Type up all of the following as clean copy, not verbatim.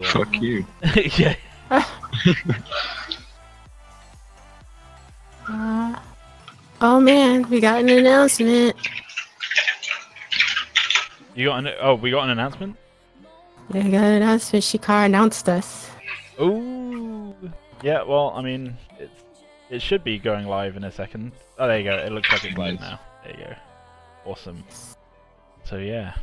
Fuck you. Yeah. Oh man, we got an announcement. You got an we got an announcement? Yeah, we got an announcement. Shikar announced us. Ooh. Yeah, well, I mean, it should be going live in a second. Oh, there you go. It looks like it's live now. There you go. Awesome. So yeah.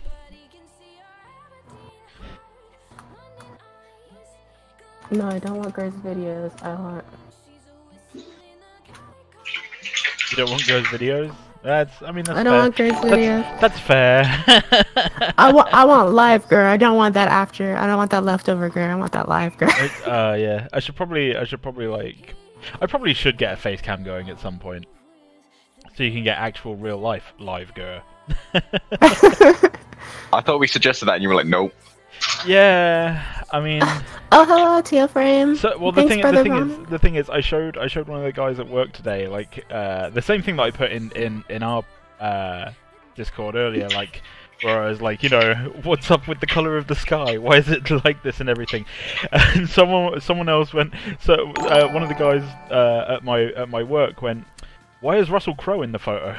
No, I don't want girls' videos. I want. You don't want girls' videos? I mean, that's I don't fair. want girls' videos. That's fair. I want live girl. I don't want that after. I don't want that leftover girl. I want that live girl. Yeah. I should probably like. I probably should get a face cam going at some point, so you can get actual real life live girl. I thought we suggested that, and you were like, nope. Yeah, I mean. Oh, hello, Theo frame. So, well, the thing is, I showed one of the guys at work today, like the same thing that I put in our Discord earlier, like where I was like, you know, what's up with the color of the sky? Why is it like this and everything? And someone else went. So one of the guys at my work went, why is Russell Crowe in the photo?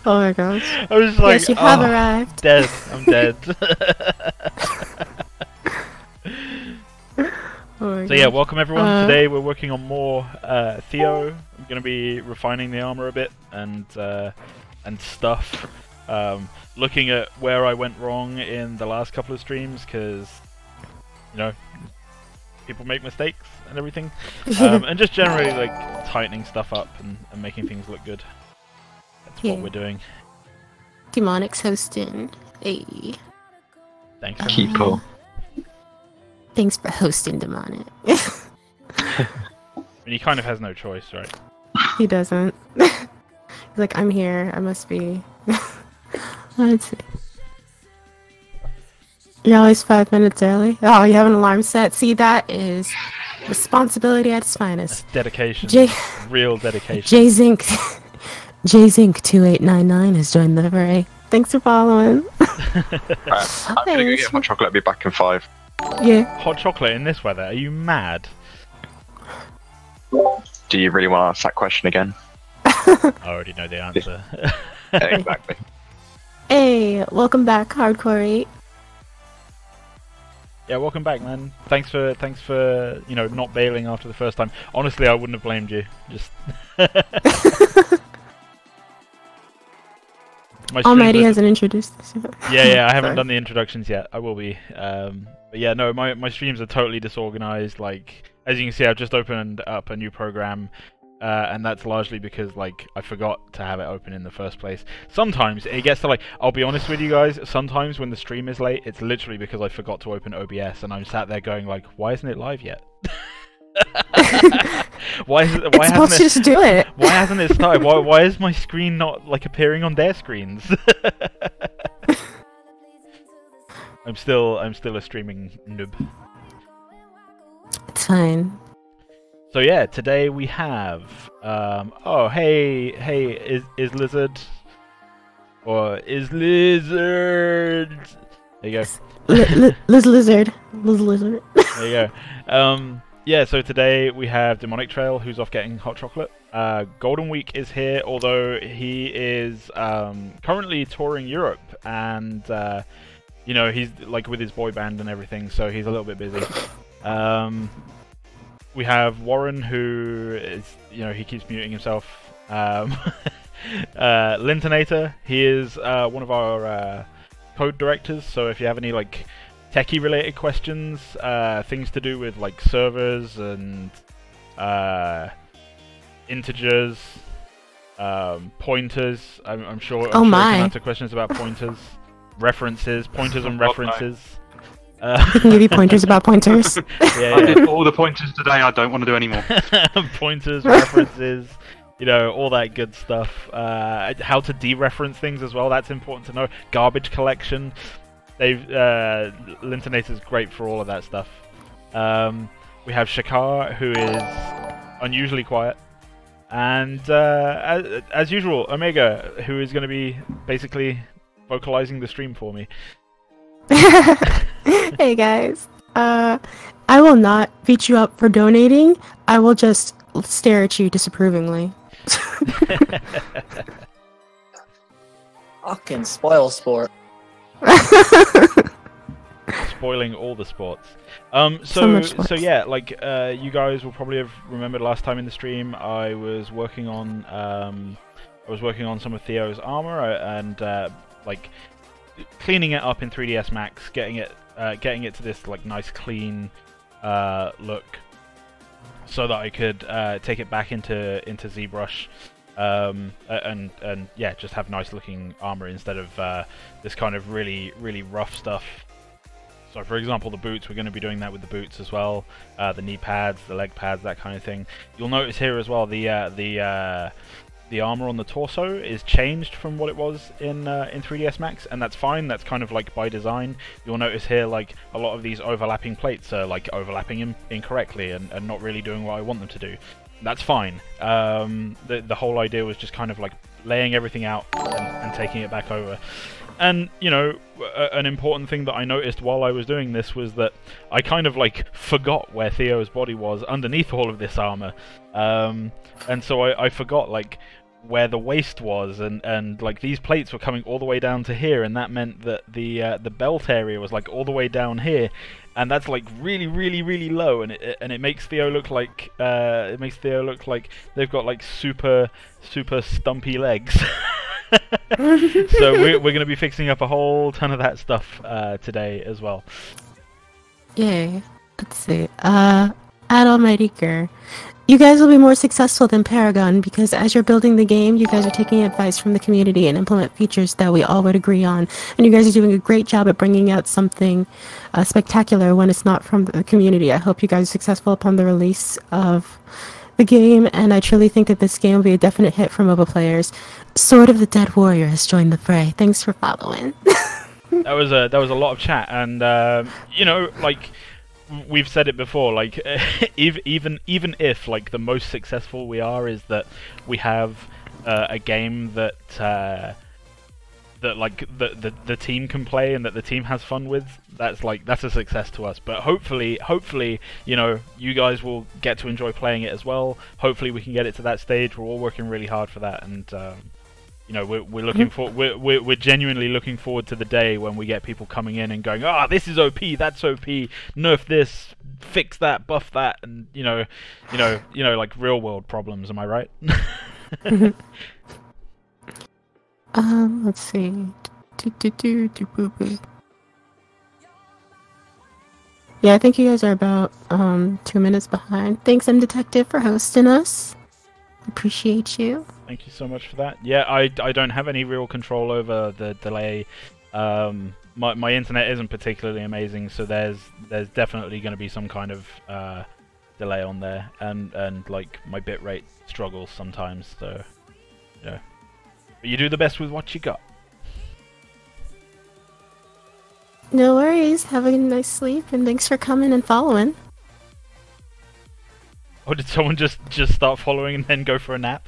Oh my gosh. I was like, yes, you have arrived. Dead. I'm dead. So yeah, welcome everyone. Today we're working on more Theo. I'm going to be refining the armor a bit and stuff. Looking at where I went wrong in the last couple of streams, because you know, people make mistakes and everything, and just generally like tightening stuff up and making things look good. That's what we're doing. Demonic's hosting. Hey. Thanks. Keepo. Thanks for hosting Demonic. I mean, he kind of has no choice, right? He doesn't. He's like, I'm here. I must be. Let's see. You're always 5 minutes early. Oh, you have an alarm set. See, that is responsibility at its finest. That's dedication. Real dedication. J-Zinc 2899 has joined the fray. Thanks for following. I'm gonna go get hot chocolate. I'll be back in 5. Yeah. Hot chocolate in this weather? Are you mad? Do you really want to ask that question again? I already know the answer. Exactly. Hey, welcome back, Hardcore 8. Yeah, welcome back, man. Thanks for you know, not bailing after the first time. Honestly, I wouldn't have blamed you. Just. Almighty hasn't introduced us yet. Yeah, I haven't done the introductions yet. I will be. But yeah, no, my streams are totally disorganized. Like, as you can see, I've just opened up a new program, and that's largely because, like, I forgot to have it open in the first place. Sometimes it gets to, like, I'll be honest with you guys, sometimes when the stream is late, it's literally because I forgot to open OBS, and I'm sat there going, like, why isn't it live yet? Why hasn't it just do it? Why hasn't it started? Why is my screen not like appearing on their screens? I'm still a streaming noob. It's fine. So yeah, today we have oh hey is Lizard or is Lizard? There you go. Lizard. There you go. Yeah, so today we have Demonic Trail, who's off getting hot chocolate. Golden Week is here, although he is currently touring Europe, and you know, he's like with his boy band and everything, so he's a little bit busy. We have Warren, who is, you know, he keeps muting himself. Lintonator, he is one of our code directors, so if you have any like techie related questions, things to do with like servers and integers, pointers. I'm sure you can answer questions about pointers, references, pointers and references. I can give you pointers about pointers. Yeah. I did all the pointers today. I don't want to do any more. Pointers, references, you know, all that good stuff. How to dereference things as well. That's important to know. Garbage collection. Lintonator's great for all of that stuff. We have Shakar, who is unusually quiet, and as usual, Omega, who is going to be basically vocalizing the stream for me. Hey guys, I will not beat you up for donating. I will just stare at you disapprovingly. Fucking spoil sport. Spoiling all the sports. So much sports. So yeah, like you guys will probably have remembered last time in the stream, I was working on some of Theo's armor and like cleaning it up in 3ds Max, getting it to this like nice clean look, so that I could take it back into ZBrush. And yeah, just have nice looking armor instead of this kind of really rough stuff. So for example, the boots, we're going to be doing that with the boots as well, the knee pads, the leg pads, that kind of thing. You'll notice here as well the armor on the torso is changed from what it was in 3ds Max, and that's fine. That's kind of like by design. You'll notice here like a lot of these overlapping plates are like overlapping incorrectly and not really doing what I want them to do. That's fine. The whole idea was just kind of like laying everything out and taking it back over. And, you know, an important thing that I noticed while I was doing this was that I kind of like forgot where Theo's body was underneath all of this armor. And so I forgot like where the waist was, and like these plates were coming all the way down to here, and that meant that the belt area was like all the way down here. And that's like really low, and it makes Theo look like they've got like super stumpy legs. So we're going to be fixing up a whole ton of that stuff today as well. Yay. Let's see. Adalmightyker. You guys will be more successful than Paragon because as you're building the game, you guys are taking advice from the community and implement features that we all would agree on. And you guys are doing a great job at bringing out something spectacular when it's not from the community. I hope you guys are successful upon the release of the game, and I truly think that this game will be a definite hit for mobile players. Sword of the Dead Warrior has joined the fray. Thanks for following. That was a lot of chat, and you know, like we've said it before, like even if like the most successful we are is that we have a game that like the team can play and that the team has fun with, that's a success to us. But hopefully, you know, you guys will get to enjoy playing it as well. Hopefully we can get it to that stage. We're all working really hard for that, and you know, we're looking for we're genuinely looking forward to the day when we get people coming in and going, ah, this is OP, that's OP, nerf this, fix that, buff that, and you know, like real world problems. Am I right? Let's see. Yeah, I think you guys are about 2 minutes behind. Thanks, M Detective, for hosting us. Appreciate you. Thank you so much for that. Yeah, I don't have any real control over the delay. My internet isn't particularly amazing, so there's definitely going to be some kind of delay on there, and like my bitrate struggles sometimes. So, you know, but you do the best with what you got. No worries. Have a nice sleep, and thanks for coming and following. Or did someone just start following and then go for a nap?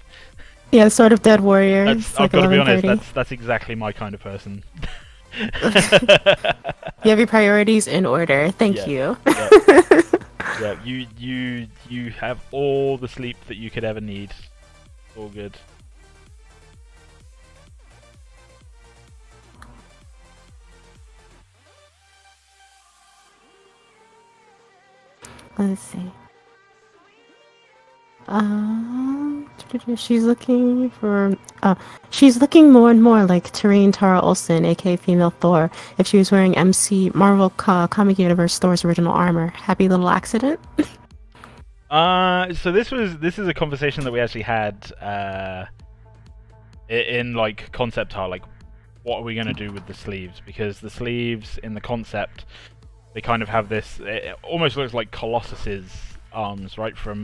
Yeah, Sword of Dead Warrior. I've got to be honest, that's exactly my kind of person. You have your priorities in order. Thank you. Yeah, you have all the sleep that you could ever need. All good. Let's see. She's looking for. She's looking more and more like Tareen Tara Olsen, aka Female Thor, if she was wearing MC Marvel Comic Universe Thor's original armor. Happy little accident. So this is a conversation that we actually had in like concept art, like what are we gonna do with the sleeves? Because the sleeves in the concept, they kind of have this. It almost looks like Colossus's arms, right, from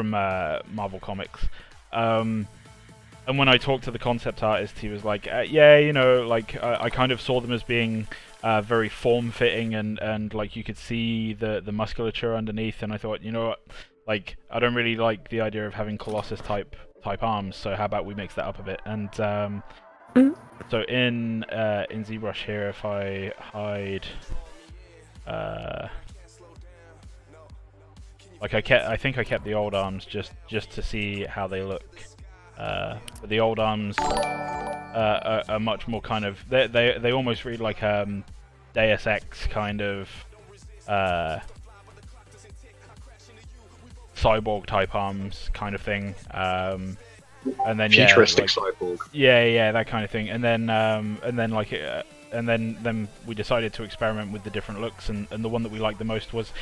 Marvel Comics. And when I talked to the concept artist, he was like, yeah, you know, like I kind of saw them as being very form-fitting, and like you could see the musculature underneath, and I thought, you know what, like I don't really like the idea of having Colossus type arms, so how about we mix that up a bit? And Mm. So in ZBrush here, if I hide, like I think I kept the old arms just to see how they look. But the old arms are much more kind of they almost read like Deus Ex kind of cyborg type arms kind of thing. And then futuristic like, cyborg. Yeah, that kind of thing. And then then we decided to experiment with the different looks, and the one that we liked the most was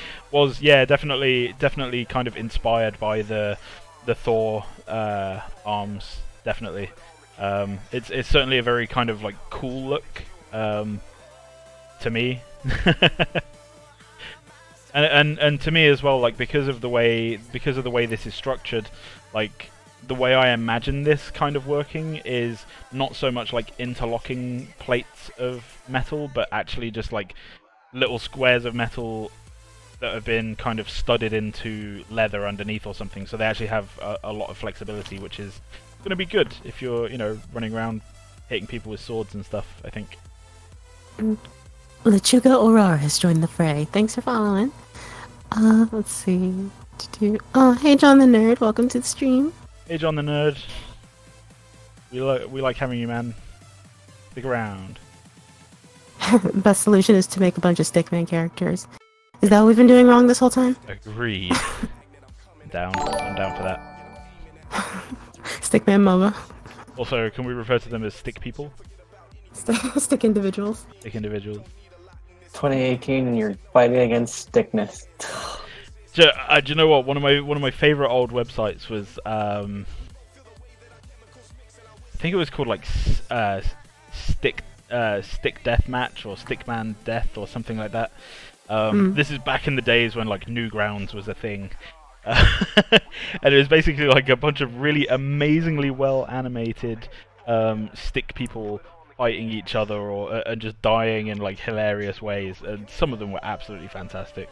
definitely kind of inspired by the Thor arms. Definitely, it's certainly a very kind of like cool look to me. And to me as well, like because of the way this is structured, like the way I imagine this kind of working is not so much like interlocking plates of metal, but actually just like little squares of metal that have been kind of studded into leather underneath or something. So they actually have a lot of flexibility, which is going to be good if you're, running around hitting people with swords and stuff, I think. Lechuga Aurora has joined the fray. Thanks for following. Let's see. Oh, hey John the Nerd, welcome to the stream. Hey John the Nerd. We like having you, man. Stick around. Best solution is to make a bunch of Stickman characters. Is that what we've been doing wrong this whole time? Agreed. I'm down for that. Stickman MOBA. Also, can we refer to them as stick people? Stick individuals. Stick individuals. 2018 and you're fighting against stickness. Do you know what? One of my favorite old websites was I think it was called like Stick Deathmatch or Stickman Death or something like that. This is back in the days when like Newgrounds was a thing. And it was basically like a bunch of really amazingly well animated stick people fighting each other or and just dying in like hilarious ways, and some of them were absolutely fantastic.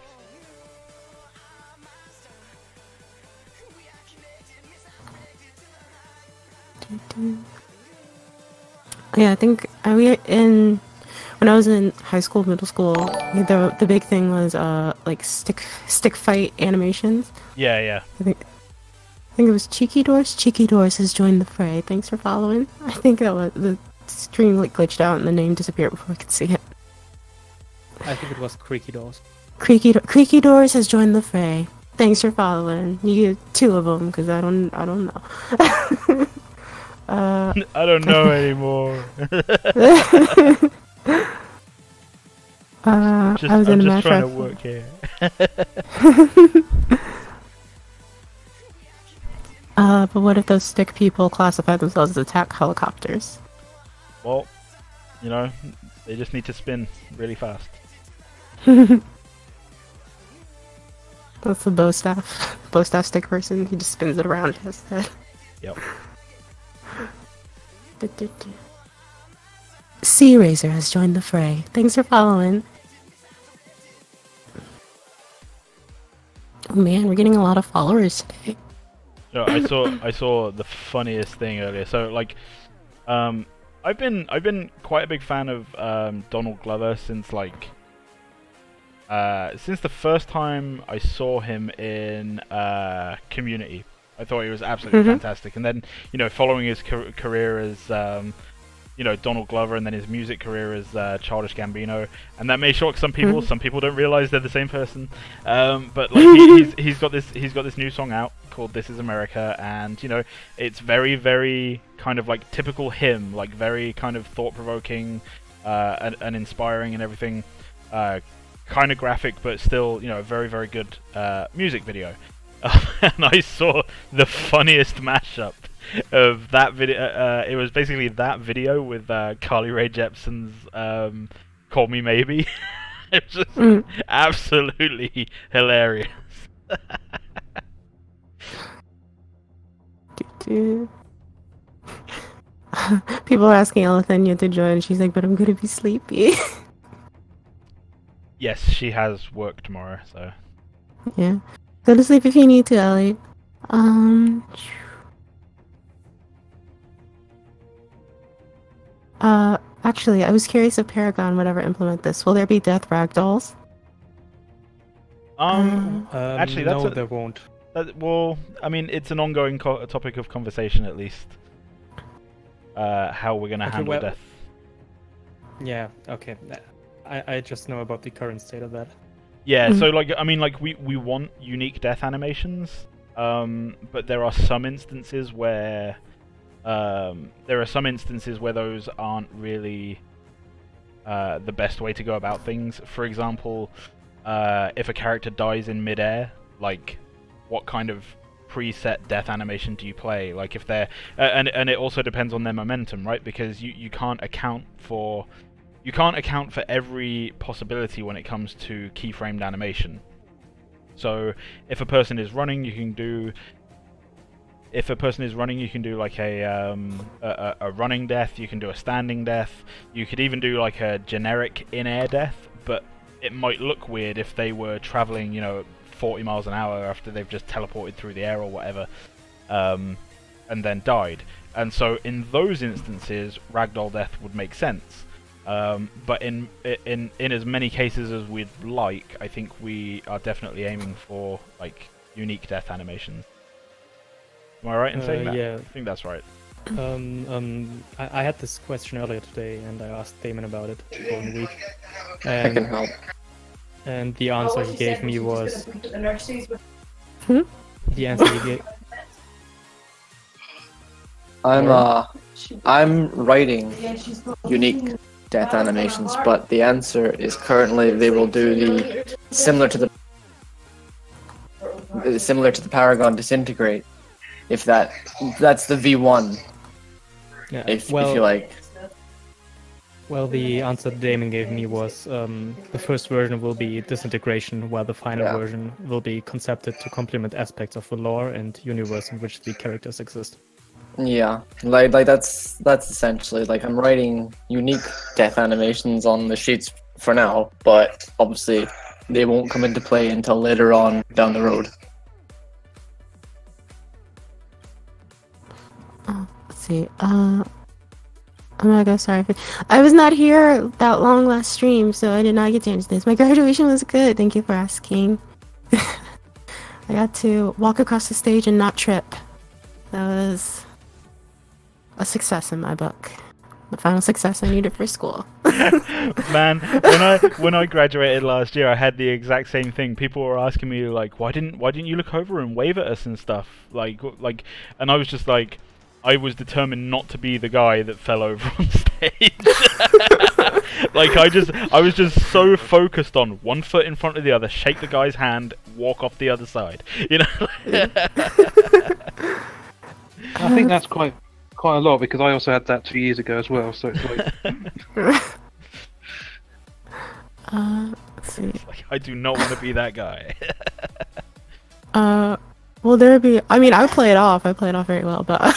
Yeah, I think when I was in high school, middle school, the big thing was like stick fight animations. Yeah. I think it was Cheeky Doors. Cheeky Doors has joined the fray. Thanks for following. I think that was the stream like glitched out and the name disappeared before I could see it. I think it was Creaky Doors. Creaky Doors has joined the fray. Thanks for following. You get 2 of them because I don't know. I don't know anymore. I was in a just trying to match. work here. But what if those stick people classify themselves as attack helicopters? Well, they just need to spin really fast. That's the bow staff stick person. He just spins it around his head. Yep. Sea Razor has joined the fray. Thanks for following. Oh man, we're getting a lot of followers today. No, I saw the funniest thing earlier. So like, I've been quite a big fan of Donald Glover since like since the first time I saw him in Community. I thought he was absolutely fantastic, and then following his career as Donald Glover, and then his music career as Childish Gambino, and that may shock some people. Some people don't realize they're the same person. But like he's got this new song out called "This Is America," and it's very, very kind of like typical him, like very kind of thought-provoking and inspiring and everything. Kind of graphic, but still a very, very good music video. And I saw the funniest mashup of that video. It was basically that video with Carly Rae Jepsen's "Call Me Maybe." It was just absolutely hilarious. People are asking Alethania to join. She's like, but I'm gonna be sleepy. Yes, she has work tomorrow, so yeah. Go to sleep if you need to, Ellie. Actually, I was curious if Paragon would ever implement this. Will there be death ragdolls? Actually, that's no, there won't. well, I mean, it's an ongoing topic of conversation, at least. How we're gonna handle death. Yeah. Okay. I just know about the current state of that. Yeah. So, like, I mean, like, we want unique death animations. But there are some instances where those aren't really the best way to go about things. For example, if a character dies in midair, like, what kind of preset death animation do you play? Like, if they're and it also depends on their momentum, right? Because you can't account for every possibility when it comes to keyframed animation. So if a person is running, you can do like a running death. You can do a standing death. You could even do like a generic in-air death. But it might look weird if they were traveling, 40 miles an hour after they've just teleported through the air or whatever, and then died. And so in those instances, ragdoll death would make sense. But in as many cases as we'd like, I think we are definitely aiming for like unique death animations. Am I right in saying that? Yeah. I think that's right. I had this question earlier today, and I asked Damon about it for the week. I can help. And the answer he gave me was... The answer he gave... I'm writing unique death animations, but the answer is currently they will do the similar to the Paragon disintegrate. If that's the V1. Yeah. If you like. Well, the answer Damon gave me was the first version will be disintegration, while the final version will be concepted to complement aspects of the lore and universe in which the characters exist. Yeah, like that's essentially like I'm writing unique death animations on the sheets for now, but obviously they won't come into play until later on down the road. Let's see. Oh my god, sorry. I was not here that long last stream, so I did not get to answer this. My graduation was good. Thank you for asking. I got to walk across the stage and not trip. That was a success in my book. The final success I needed for school. Man, when I graduated last year, I had the exact same thing. People were asking me like, why didn't you look over and wave at us and stuff? Like, and I was just like, I was determined not to be the guy that fell over on stage. Like, I was just so focused on one foot in front of the other, shake the guy's hand, walk off the other side. I think that's quite a lot, because I also had that 2 years ago as well. So it's like, let's see. Like, I do not want to be that guy. Will there be? I mean, I play it off. I play it off very well, but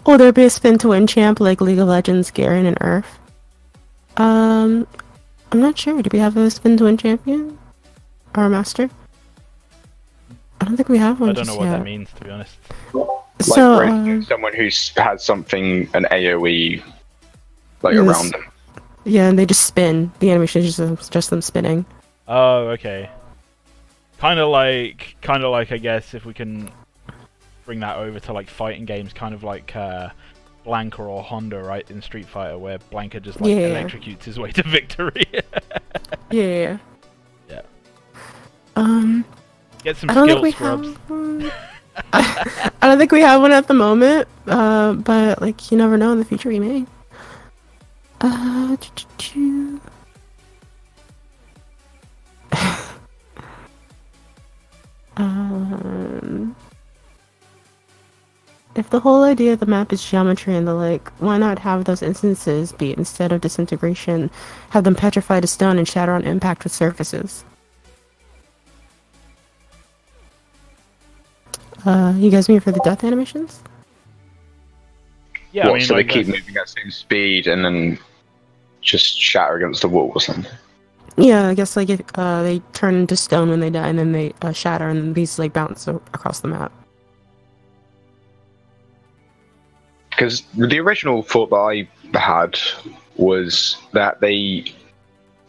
will there be a spin to win champ like League of Legends, Garen, and Earth? I'm not sure. Do we have a spin to win champion or a master? I don't think we have one. I don't know what yet. that means, to be honest. So, someone who's had something, an AoE, like around them. Yeah, and they just spin. The animation is just them spinning. Oh, okay. Kind of like, I guess, if we can bring that over to like fighting games, kind of like Blanka or Honda, right, in Street Fighter, where Blanka just like electrocutes his way to victory. Yeah. Yeah. Get some I don't skill think we scrubs. have one. I don't think we have one at the moment, but like you never know, in the future we may. If the whole idea of the map is geometry and the like, why not have those instances be, instead of disintegration, have them petrify to stone and shatter on impact with surfaces? You guys mean for the death animations? Yeah, I mean, so like, they keep moving at the same speed and then just shatter against the wall or something? Yeah, I guess like if they turn into stone when they die, and then they shatter, and these like bounce across the map. because the original thought that I had was that they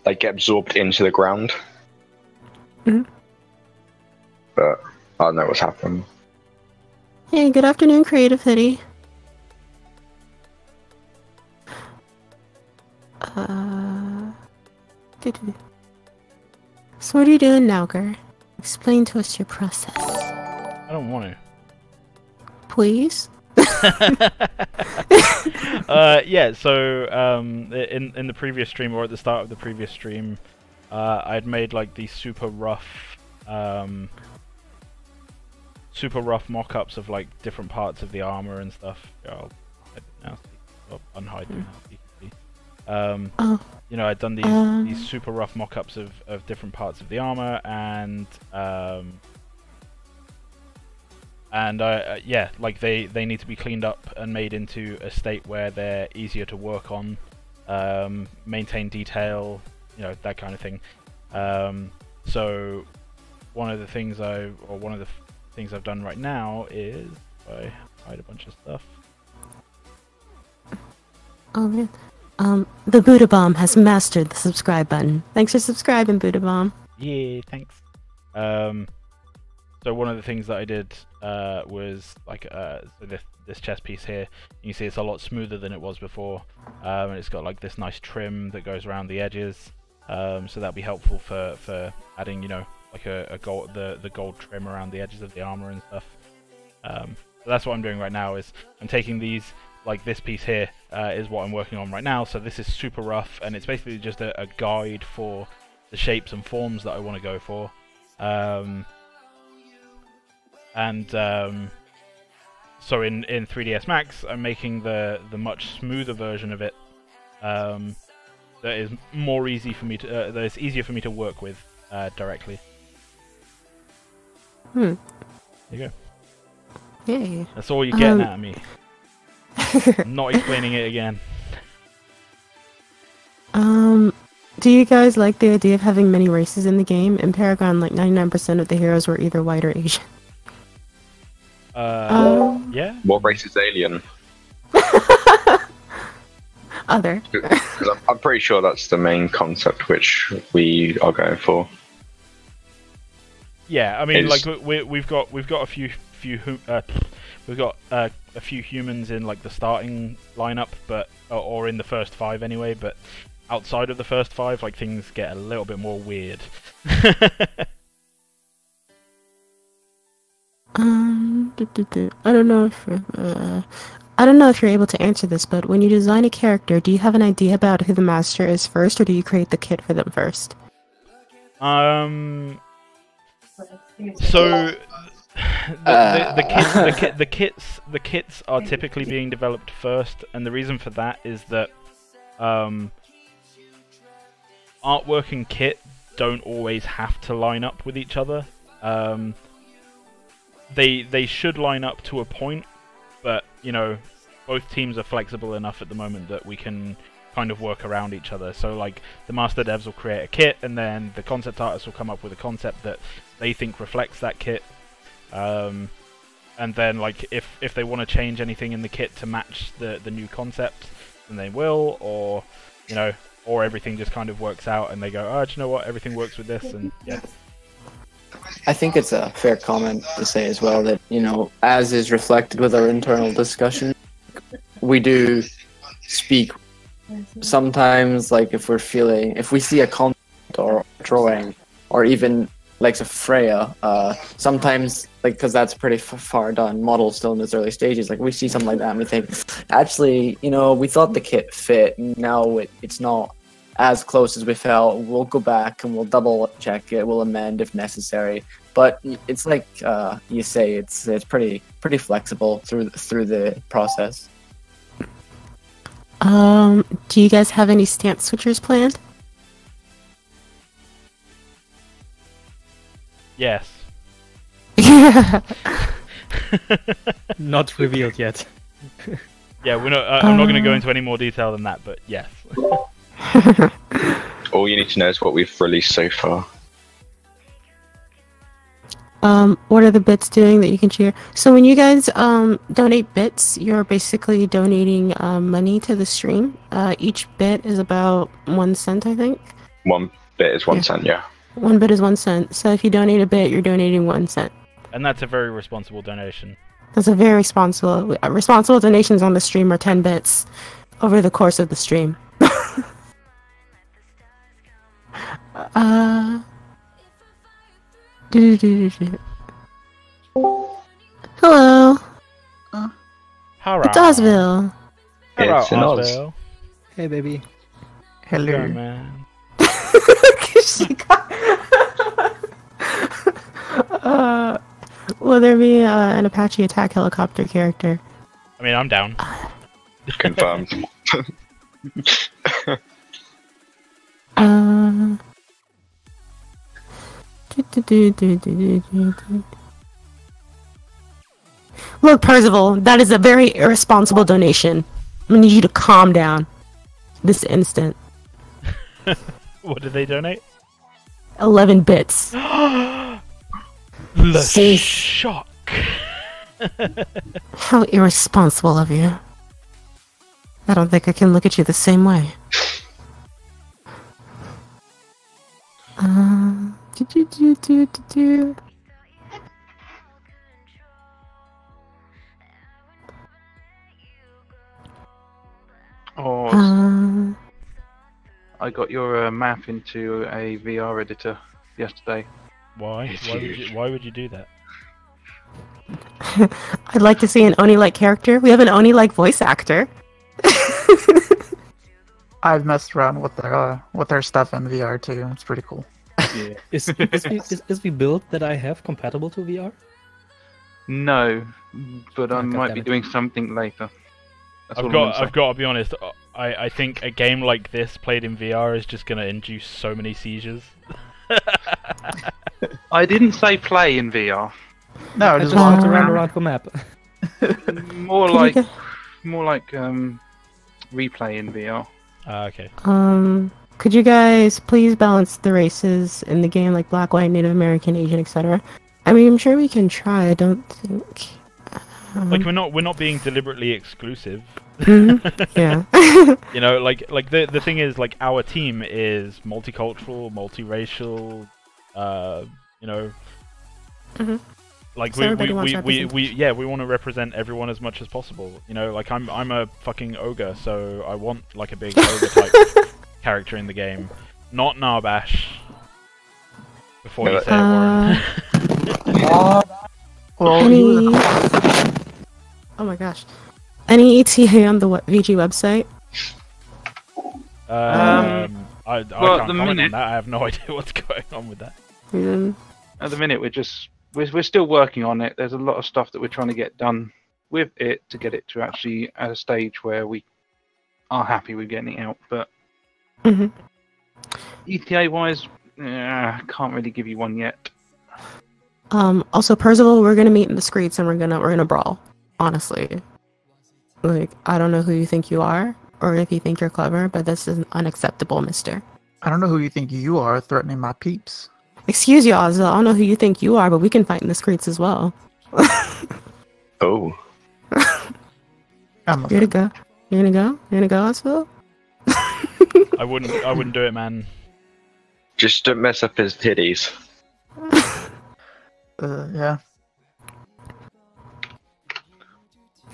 like get absorbed into the ground. Mhm. But I don't know what's happened. Hey, good afternoon, Creative Hoodie. So what are you doing now, Gur? Explain to us your process. I don't want to. Please? Yeah, so in the previous stream, or at the start of the previous stream, I'd made like these super rough mock-ups of like different parts of the armor and stuff. I'll unhide them now. You know, I'd done these super rough mock-ups of different parts of the armor, and yeah, like they need to be cleaned up and made into a state where they're easier to work on, maintain detail, you know, that kind of thing. So one of the things I've done right now is I hide a bunch of stuff. Oh man. The Buddha Bomb has mastered the subscribe button. Thanks for subscribing, Buddha Bomb. Yeah, thanks. So one of the things that I did was like so this chest piece here. You can see it's a lot smoother than it was before, and it's got like this nice trim that goes around the edges. So that'll be helpful for adding, you know, like the gold trim around the edges of the armor and stuff. So that's what I'm doing right now. Is I'm taking these, like this piece here is what I'm working on right now. So this is super rough, and it's basically just a guide for the shapes and forms that I want to go for. So in 3ds Max, I'm making the much smoother version of it. That is more easy for me to that is easier for me to work with directly. There you go. Yay. That's all you're getting out of me. I'm not explaining it again. Do you guys like the idea of having many races in the game? In Paragon, like 99% of the heroes were either white or Asian. Yeah. What race is alien? Other. 'Cause I'm pretty sure that's the main concept which we are going for. Yeah, I mean, It's... like we've got a few humans in like the starting lineup, but or in the first 5 anyway. But outside of the first 5, like things get a little bit more weird. I don't know if you're able to answer this, but when you design a character, do you have an idea about who the master is first, or do you create the kit for them first? So the kits are typically being developed first, and the reason for that is that artwork and kit don't always have to line up with each other. They should line up to a point, but you know, both teams are flexible enough at the moment that we can kind of work around each other. So like the master devs will create a kit, and then the concept artists will come up with a concept that they think reflects that kit. And then like if they want to change anything in the kit to match the new concept, then they will, or you know, or everything just kind of works out and they go, oh, do you know what, everything works with this, and yeah. I think it's a fair comment to say as well that, you know, as is reflected with our internal discussion, we do speak sometimes, like if we see a concept or drawing, or even like a Freya, sometimes, like, because that's pretty far done, model still in its early stages, like we see something like that and we think, actually, you know, we thought the kit fit, now it's not as close as we felt. We'll go back and we'll double check it, we'll amend if necessary. But it's like you say, it's pretty flexible through the process. Do you guys have any stance switchers planned? Yes. Yeah. Not revealed yet. Yeah, we're not. I'm not going to go into any more detail than that, but yes. All you need to know is what we've released so far. What are the bits doing that you can share? So when you guys donate bits, you're basically donating money to the stream. Each bit is about 1 cent, I think. 1 bit is 1 cent, yeah. 1 bit is 1 cent. So if you donate a bit, you're donating 1 cent. And that's a very responsible donation. That's a very responsible. Responsible donations on the stream are 10 bits over the course of the stream. Hello. Hurrah. It's Osville. Hello, It's an Oz. Osville. Hey, baby. Hello, Hello. man. Will there be an Apache attack helicopter character? I mean, I'm down. Confirmed. Look, Percival, that is a very irresponsible donation. I'm gonna need you to calm down this instant. What did they donate? 11 bits. The See? shock. How irresponsible of you. I don't think I can look at you the same way. Do. Oh, I got your map into a VR editor yesterday. Why? Why would you do that? I'd like to see an Oni-like character. We have an Oni-like voice actor. I've messed around with their stuff in VR too. It's pretty cool. Yeah. Is the build that I have compatible to VR? No, but I God might damn be it. doing something later. That's all I've I'm gonna got to be honest. I think a game like this played in VR is just gonna induce so many seizures. say. I didn't say play in VR. No, I just just walk want to run around. around the map. More Can you like, go- replay in VR. Okay. Could you guys please balance the races in the game, like Black, White, Native American, Asian, etc.? I mean, I'm sure we can try. I don't think. Like we're not being deliberately exclusive. Yeah. You know, like the thing is, like, our team is multicultural, multiracial. You know. Mhm. Like So everybody wants we want to represent everyone as much as possible. You know, like I'm a fucking ogre, so I want like a big ogre type character in the game, not Narbash. Before you say it, Warren. Well, Any... Oh my gosh. Any ETA on the VG website? I well, can't at the comment on minute- that. I have no idea what's going on with that. At the minute, we're still working on it. There's a lot of stuff that we're trying to get done with it to get it to actually at a stage where we are happy with getting it out. But Mhm. ETA wise, can't really give you one yet. Also, Percival, we're gonna meet in the streets and we're gonna brawl. Honestly, like, I don't know who you think you are, or if you think you're clever, but this is unacceptable, Mister. I don't know who you think you are threatening my peeps. Excuse you, Ozil. I don't know who you think you are, but we can fight in the streets as well. Oh. I'm a You're gonna go. You're gonna go. You're gonna go, Ozil. I wouldn't do it, man. Just don't mess up his titties. yeah.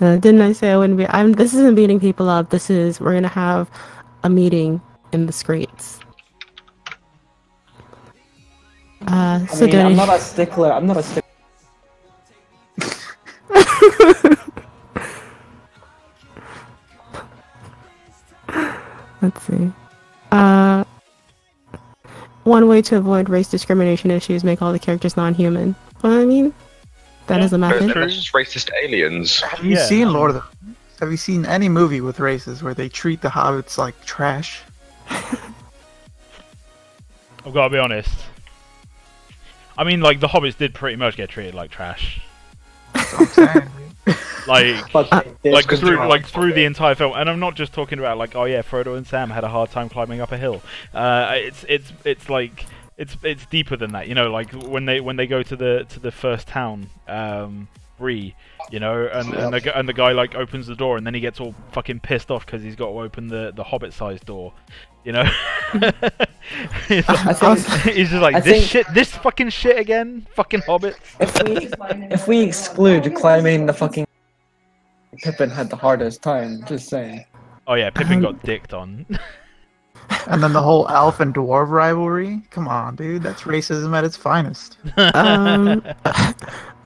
Didn't I say I wouldn't be? This isn't beating people up. We're gonna have a meeting in the streets. I So mean, I'm donate- not a stickler. I'm not a stickler. Let's see. One way to avoid race discrimination issues: make all the characters non-human. Well, I mean, that is a method. That's just racist aliens. Have you Yeah. seen Lord of the... Have you seen any movie with races where they treat the hobbits like trash? I've got to be honest. I mean, like, the hobbits did pretty much get treated like trash. That's what I'm saying. Like, But through the entire film, and I'm not just talking about like, oh yeah, Frodo and Sam had a hard time climbing up a hill. It's like it's deeper than that. You know, like when they go to the first town, Bree, you know, and the guy like opens the door and then he gets all fucking pissed off because he's got to open the hobbit-sized door. You know, he's just like this fucking shit again, fucking hobbits. If we exclude climbing the fucking, Pippin had the hardest time. Just saying. Oh yeah, Pippin got dicked on. And then the whole elf and dwarf rivalry. Come on, dude, that's racism at its finest.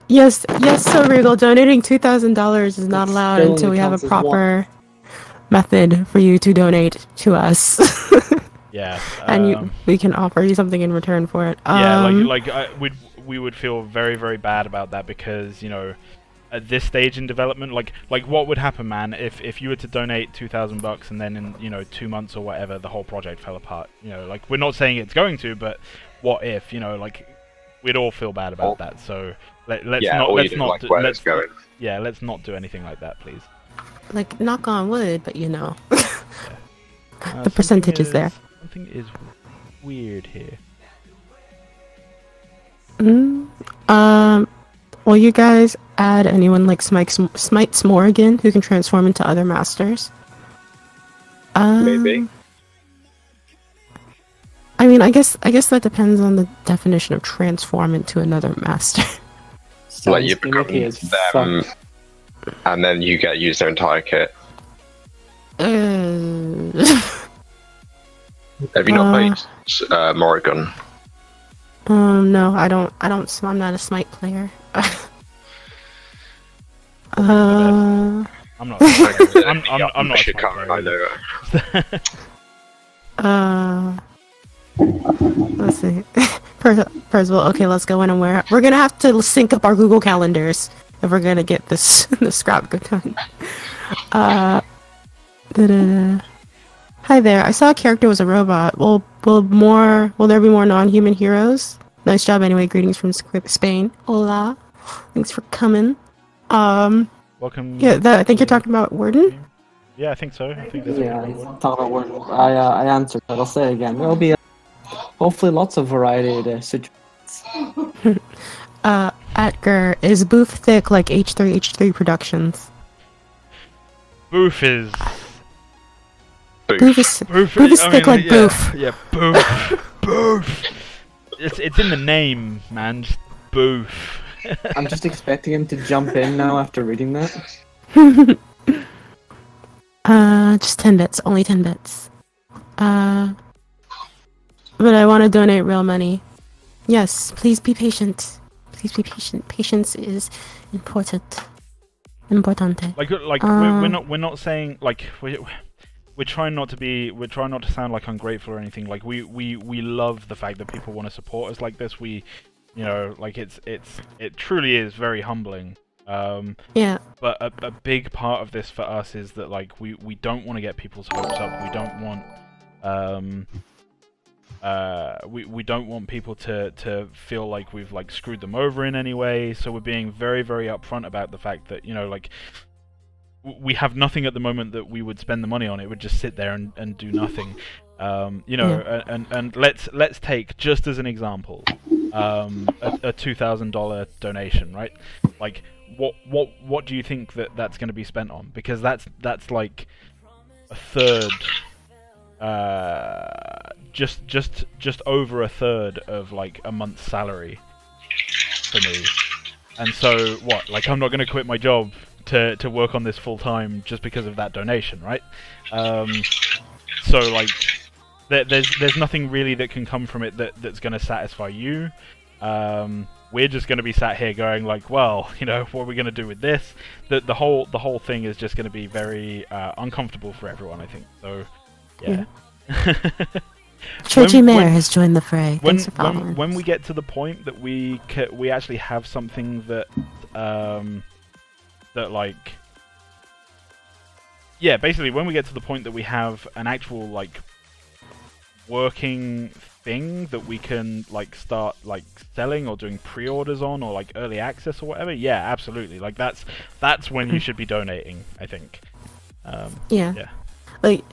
Yes, so Regal, donating $2,000 is not allowed until we have a proper method for you to donate to us. Yeah, and we can offer you something in return for it. We would feel very, very bad about that because, you know, at this stage in development, like what would happen, man, if you were to donate $2,000 and then in, you know, 2 months or whatever the whole project fell apart. You know, like, we're not saying it's going to, but what if, you know, like, we'd all feel bad about that. So let's not do anything like that, please. Like, knock on wood, but you know, the percentage is there. Something is weird here. Will you guys add anyone like Smite Smorgan who can transform into other masters? Maybe. I mean, I guess that depends on the definition of transform into another master. Like you become them, and then you get use their entire kit. Have you not played Morrigan? No, I don't. I'm not a Smite player. I'm not. I'm not. Shit, can't either. Let's see. Percival, okay, let's go in and we're gonna have to sync up our Google calendars if we're gonna get the scrap done. Hi there. I saw a character was a robot. Will there be more non-human heroes? Nice job anyway. Greetings from Spain. Hola. Thanks for coming. Welcome. Yeah, I think you're talking about Warden? Yeah, I think so. I think that's talk about Warden. I answered, but I'll say it again. There'll be hopefully lots of variety to situations. Atger, is Booth thick like H3 Productions? Booth is... Booth is thick like Booth. Yeah, Booth. Booth. It's in the name, man. Just Booth. I'm just expecting him to jump in now after reading that. Just 10 bits. Only 10 bits. But I want to donate real money. Yes, please be patient. Please be patient. Patience is important. Importante. We're not saying like we're trying not to sound like ungrateful or anything. Like we love the fact that people want to support us like this. We, you know, like it truly is very humbling. Yeah. But a big part of this for us is that like we don't want to get people's hopes up. We don't want we don't want people to feel like we've like screwed them over in any way. So we're being very, very upfront about the fact that, you know, like we have nothing at the moment that we would spend the money on. It would just sit there and do nothing. You know, and let's take, just as an example, a $2,000 donation, right? Like what do you think that's going to be spent on? Because that's like a third, just over a third of like a month's salary for me. And so what? Like I'm not going to quit my job to work on this full time just because of that donation, right? So like there's nothing really that can come from it that's going to satisfy you. We're just going to be sat here going like, well, you know, what are we going to do with this? The whole thing is just going to be very uncomfortable for everyone, I think. So yeah. Churchy Mayor has joined the fray. Thanks for following. When we get to the point that we actually have something that that like, yeah, basically when we get to the point that we have an actual like working thing that we can like start like selling or doing pre-orders on or like early access or whatever, yeah, absolutely. Like that's when you should be donating, I think. Yeah. Like,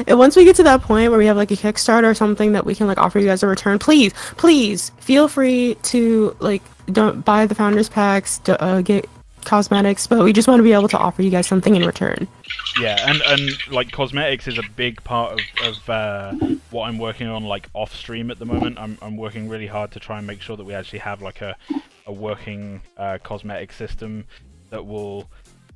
and once we get to that point where we have like a Kickstarter or something that we can like offer you guys a return, please feel free to like don't buy the founders packs, get cosmetics, but we just want to be able to offer you guys something in return. Yeah, and like cosmetics is a big part of what I'm working on like off stream at the moment. I'm working really hard to try and make sure that we actually have like a working cosmetic system that will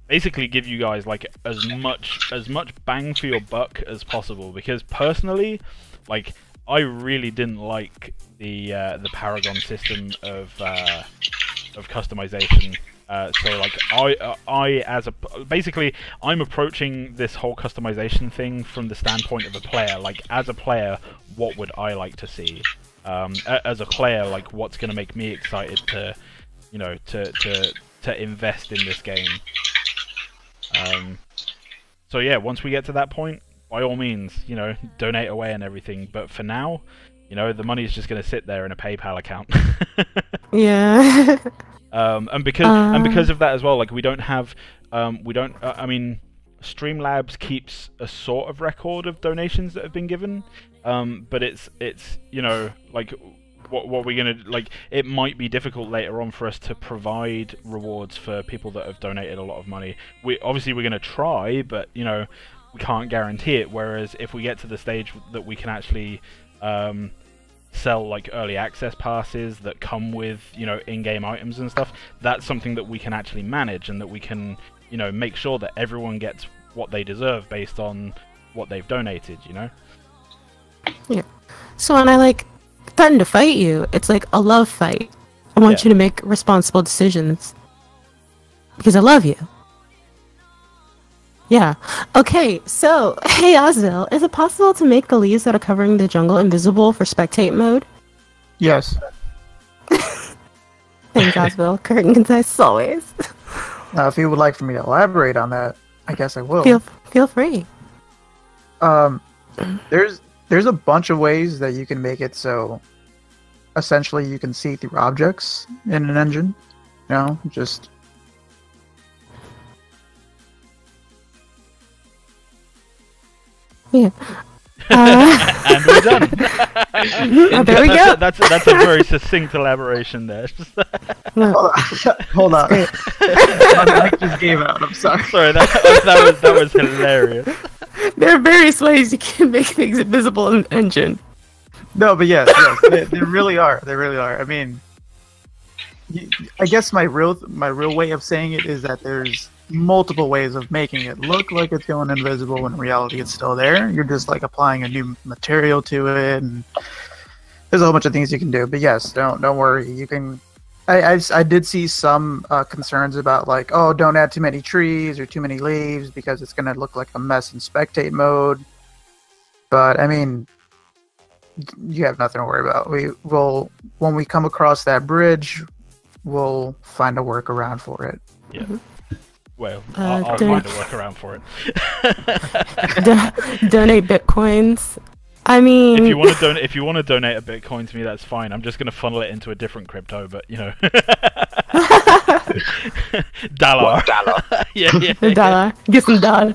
basically give you guys like as much bang for your buck as possible. Because personally, like I really didn't like the Paragon system of customization. So like I'm approaching this whole customization thing from the standpoint of a player. Like as a player, what would I like to see? As a player, like what's going to make me excited to, you know, to invest in this game. So yeah, once we get to that point, by all means, you know, donate away and everything. But for now, you know, the money is just going to sit there in a PayPal account. Yeah. And because of that as well, like we don't have, I mean, Streamlabs keeps a sort of record of donations that have been given, but it's you know, like what we're gonna like. It might be difficult later on for us to provide rewards for people that have donated a lot of money. We're gonna try, but you know, we can't guarantee it. Whereas if we get to the stage that we can actually sell like early access passes that come with, you know, in-game items and stuff, that's something that we can actually manage, and that we can, you know, make sure that everyone gets what they deserve based on what they've donated, you know? Yeah. So when I like threaten to fight you, it's like a love fight. I want you to make responsible decisions because I love you. Yeah. Okay, so, hey Ozil, is it possible to make the leaves that are covering the jungle invisible for spectate mode? Yes. Thanks, Ozil. Correct and concise as always. Now, if you would like for me to elaborate on that, I guess I will. Feel free. There's a bunch of ways that you can make it so essentially you can see through objects in an engine. You know, just... Yeah. And we're done. There we go. That's a very succinct elaboration there. Hold on. My mic just gave out. I'm sorry. Sorry, that was hilarious. There are various ways you can make things invisible in an engine. No, but yes, they really are. They really are. I mean, I guess my real way of saying it is that there's multiple ways of making it look like it's going invisible when in reality it's still there. You're just like applying a new material to it, and there's a whole bunch of things you can do. But yes, don't worry. You can. I did see some concerns about like, oh, don't add too many trees or too many leaves because it's gonna look like a mess in spectate mode. But I mean, you have nothing to worry about. We will, when we come across that bridge, we'll find a workaround for it. Yeah. Well, I'll find a workaround for it. Donate bitcoins. I mean, if you want to donate a Bitcoin to me, that's fine. I'm just going to funnel it into a different crypto, but you know, dollar. yeah. Dollar. Get some dollar.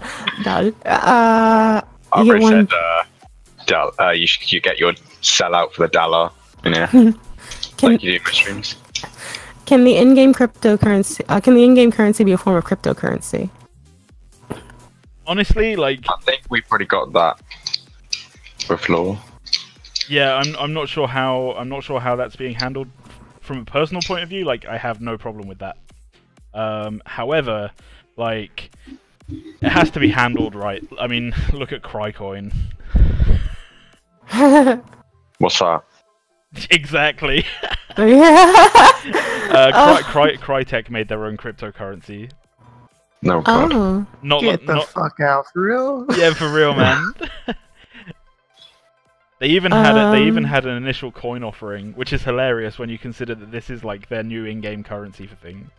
You should get your sell out for the dollar. You know, like you do mushrooms. Can the in-game currency be a form of cryptocurrency? Honestly, like I think we've already got that with law. Yeah, I'm not sure how that's being handled from a personal point of view. Like, I have no problem with that. However, like, it has to be handled right. I mean, look at Crycoin. What's that? Exactly. Crytek made their own cryptocurrency. No, God. Oh. Get the fuck out, for real? Yeah, for real, man. They even had an initial coin offering, which is hilarious when you consider that this is like their new in-game currency for things.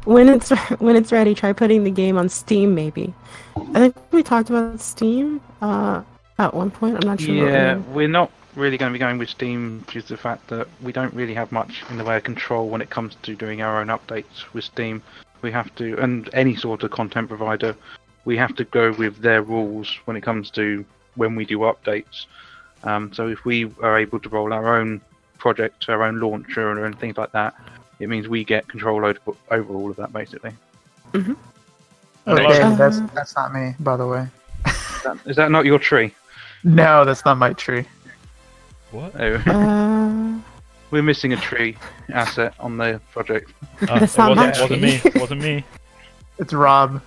When it's ready, try putting the game on Steam. Maybe. I think we talked about Steam at one point. I'm not sure. Yeah, we're not really going to be going with Steam due to the fact that we don't really have much in the way of control when it comes to doing our own updates with Steam. We have to, and any sort of content provider, we have to go with their rules when it comes to when we do updates. So if we are able to roll our own project, our own launcher, and things like that, it means we get control over all of that, basically. Mm-hmm. Okay, that's not me, by the way. Is that not your tree? No, that's not my tree. What? Oh. We're missing a tree asset on the project. That's not my wasn't me. tree. It wasn't me. It's Rob.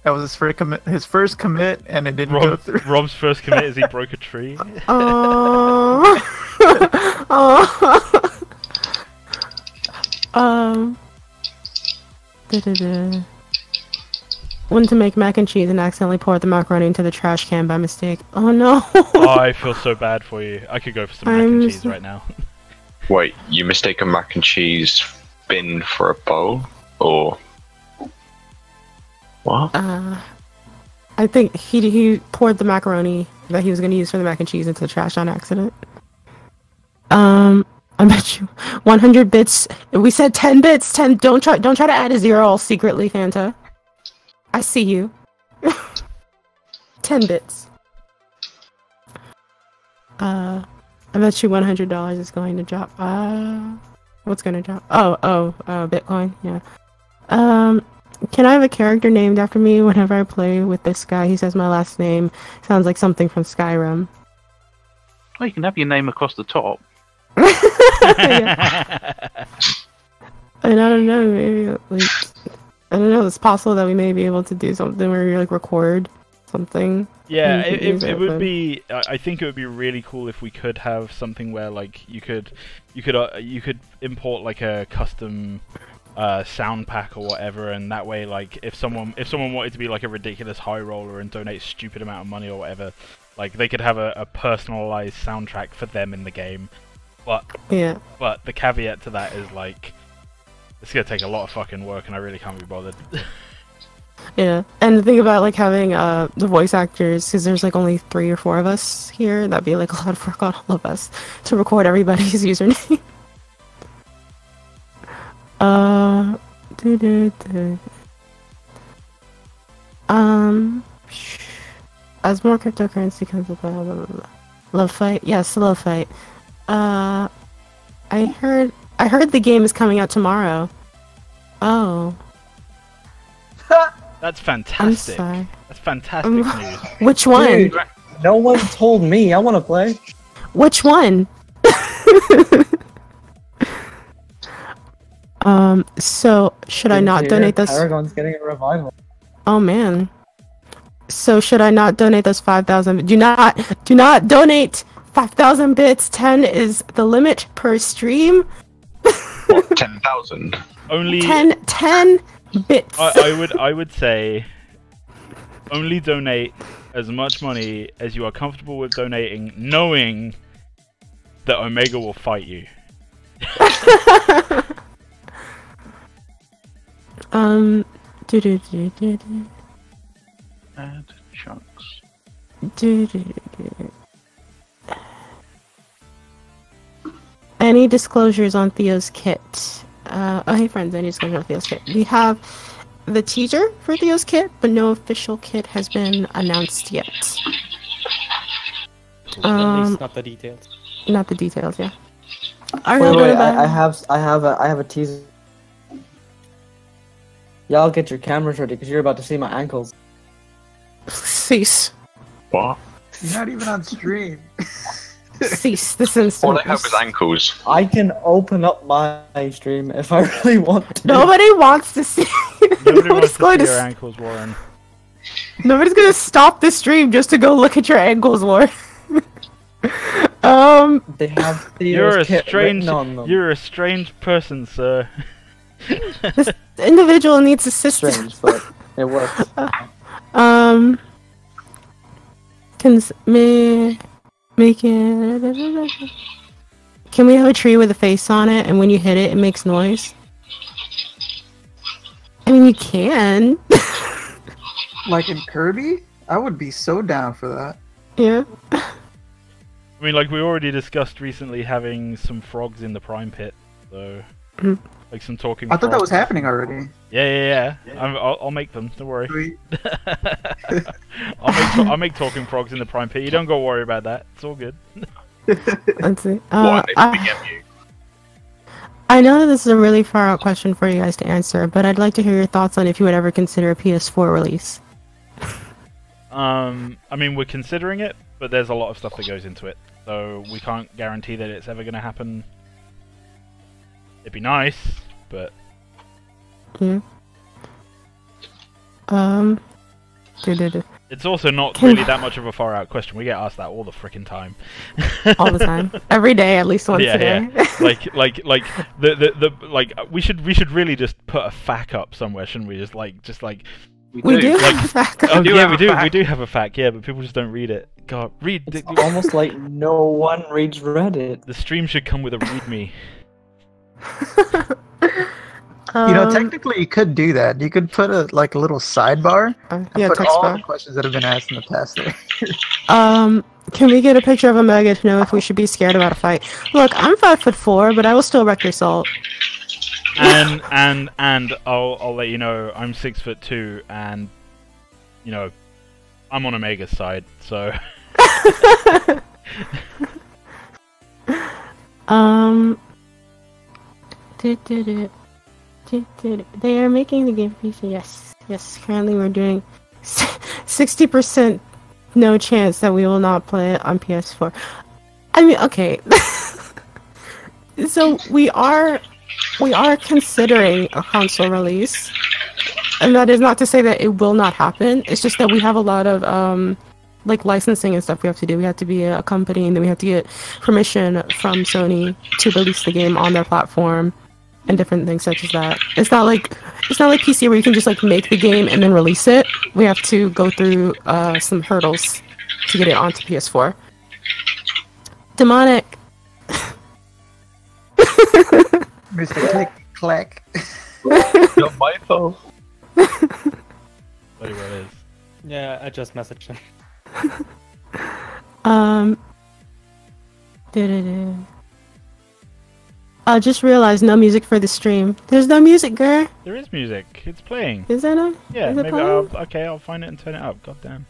That was his first commit, and it didn't go through. Rob's first commit is he broke a tree. Oh. Went to make mac and cheese and accidentally poured the macaroni into the trash can by mistake. Oh no! Oh, I feel so bad for you. I could go for some mac and cheese right now. Wait, you mistake a mac and cheese bin for a bowl? Or... what? I think he poured the macaroni that he was going to use for the mac and cheese into the trash on accident. I bet you 100 bits. We said 10 bits. 10. Don't try to add a zero all secretly, Fanta. I see you. 10 bits. I bet you $100 is going to drop. What's going to drop? Oh, Bitcoin. Yeah. Can I have a character named after me whenever I play with this guy? He says my last name sounds like something from Skyrim. Well, you can have your name across the top. And I don't know, maybe like I don't know. It's possible that we may be able to do something where you like record something. Yeah, it would be. I think it would be really cool if we could have something where like you could import like a custom sound pack or whatever, and that way like if someone wanted to be like a ridiculous high roller and donate a stupid amount of money or whatever, like they could have a personalized soundtrack for them in the game. But the caveat to that is like it's gonna take a lot of fucking work, and I really can't be bothered. Yeah, and the thing about like having the voice actors, because there's like only 3 or 4 of us here, that'd be like a lot of work on all of us to record everybody's username. As more cryptocurrency comes up, blah, blah, blah, blah. Love fight, yes, love fight. I heard the game is coming out tomorrow. Oh. That's fantastic. I'm sorry. That's fantastic news. Which one? Dude, no one told me. I want to play. Which one? So should I not donate this? Paragon's getting a revival. Oh man. So should I not donate those 5,000? Do not donate 5,000 bits. 10 is the limit per stream. What, 10,000? Only 10 bits. I would say only donate as much money as you are comfortable with donating, knowing that Omega will fight you. Add chunks. Any disclosures on Theo's kit? Oh, hey friends, any disclosures on Theo's kit? We have the teaser for Theo's kit, but no official kit has been announced yet. At least not the details. Not the details, yeah. Wait, I have a teaser. Y'all get your cameras ready because you're about to see my ankles. Cease. What? You're not even on stream. Cease this instant. All I have is ankles. I can open up my stream if I really want to. Nobody wants to see. Nobody wants to see your ankles, Warren. Nobody's gonna stop the stream just to go look at your ankles, Warren. They have You're You're a strange person, sir. This individual needs assistance. strange, but it works. Can we have a tree with a face on it, and when you hit it, it makes noise? I mean, you can. Like in Kirby? I would be so down for that. Yeah. I mean, like we already discussed recently, having some frogs in the prime pit. So, like some talking. I thought that was frogs. happening already. Yeah. I'll make them. Don't worry. Sweet. I'll make talking frogs in the Prime Pit. You don't go worry about that. It's all good. Let's see. What if we get you? I know that this is a really far out question for you guys to answer, but I'd like to hear your thoughts on if you would ever consider a PS4 release. I mean, we're considering it, but there's a lot of stuff that goes into it, so we can't guarantee that it's ever going to happen. It'd be nice, but Yeah. it's also not really that much of a far out question. We get asked that all the frickin' time. All the time, every day, at least once a day. Like like we should really just put a FAQ up somewhere, shouldn't we? We do have a fact. Oh yeah, we do have a FAQ, yeah, but people just don't read it. God, read. It's almost like no one reads Reddit. The stream should come with a readme. Technically you could do that. You could put a little sidebar and put text all bar. the questions that have been asked in the past there. Can we get a picture of Omega to know if we should be scared about a fight? Look, I'm 5'4", but I will still wreck your salt. And I'll let you know I'm 6'2", and you know I'm on Omega's side, so. They are making the game PC. Yes. Currently, we're doing 60% no chance that we will not play it on PS4. I mean, okay. So we are considering a console release, and that is not to say that it will not happen. It's just that we have a lot of licensing and stuff we have to do. We have to be a company, and then we have to get permission from Sony to release the game on their platform and different things such as that. It's not like PC where you can just make the game and then release it. We have to go through some hurdles to get it onto PS4. Demonic. Mr. Click Clack. Not my fault. What it is. Yeah, I just messaged him. I just realized no music for the stream. There's no music, girl. There is music. It's playing. Is there no? Yeah, is it maybe playing? I'll find it and turn it up. God damn.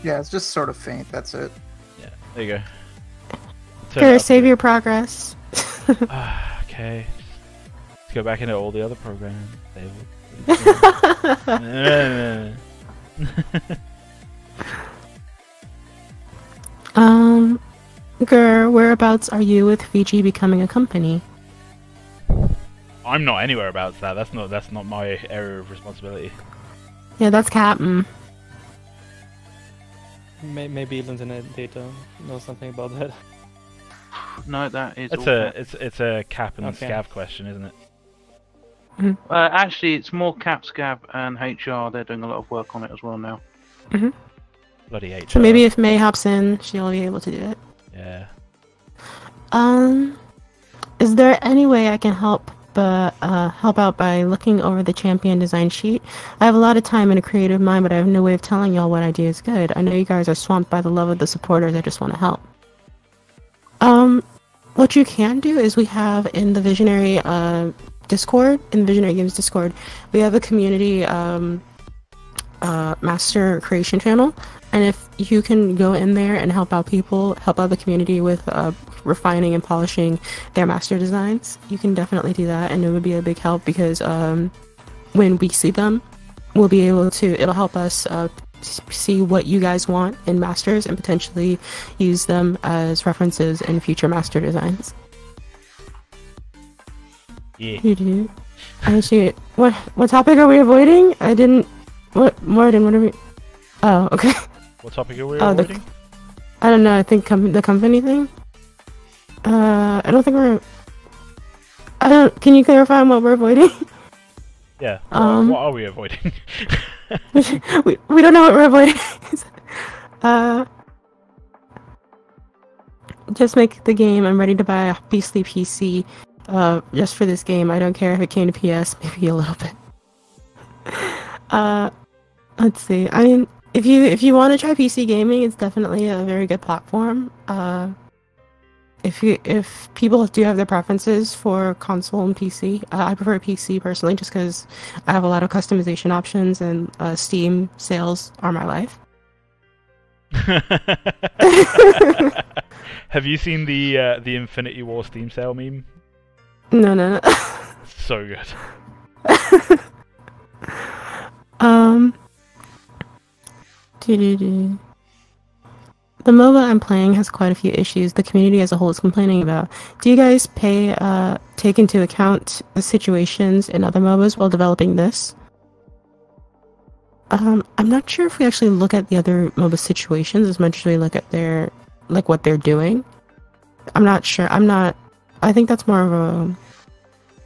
Yeah, it's just sort of faint. That's it. Yeah, there you go. Turn it Girl, up save a your progress. bit. Okay. Let's go back into all the other programs. Girl, whereabouts are you with VG becoming a company? I'm not anywhere about that. That's not my area of responsibility. Yeah, that's Captain. Maybe internet data knows something about that. No, that is. It's a Cap and Okay. Scav question, isn't it? Actually, it's more Cap, Scab, and HR. They're doing a lot of work on it as well now. Bloody HR. So maybe if May hops in, she'll be able to do it. Yeah. Is there any way I can help out by looking over the champion design sheet? I have a lot of time and a creative mind, but I have no way of telling y'all what I do is good. I know you guys are swamped by the love of the supporters. I just want to help. What you can do is we have in the Visionary Discord, in the Visionary Games Discord, we have a community master creation channel, and if you can go in there and help out the community with refining and polishing their master designs, you can definitely do that, and it would be a big help because when we see them, we'll be able to, it'll help us see what you guys want in masters and potentially use them as references in future master designs. Yeah. You do. Actually, what topic are we avoiding? Morgan, what are we? Oh, okay. What topic are we Oh, avoiding? I don't know. I think the company thing. I don't think we're. Can you clarify on what we're avoiding? Yeah. What are we avoiding? we don't know what we're avoiding. Just make the game. I'm ready to buy a beastly PC. Just for this game. I don't care if it came to PS. Maybe a little bit. Let's see. I mean, if you want to try PC gaming, it's definitely a very good platform. if people do have their preferences for console and PC, I prefer PC personally, just because I have a lot of customization options, and Steam sales are my life. Have you seen the Infinity War Steam sale meme? No. So good. doo-doo-doo. The MOBA I'm playing has quite a few issues the community as a whole is complaining about. Do you guys take into account the situations in other MOBAs while developing this? I'm not sure if we actually look at the other MOBA situations as much as we look at what they're doing. I'm not sure. I think that's more of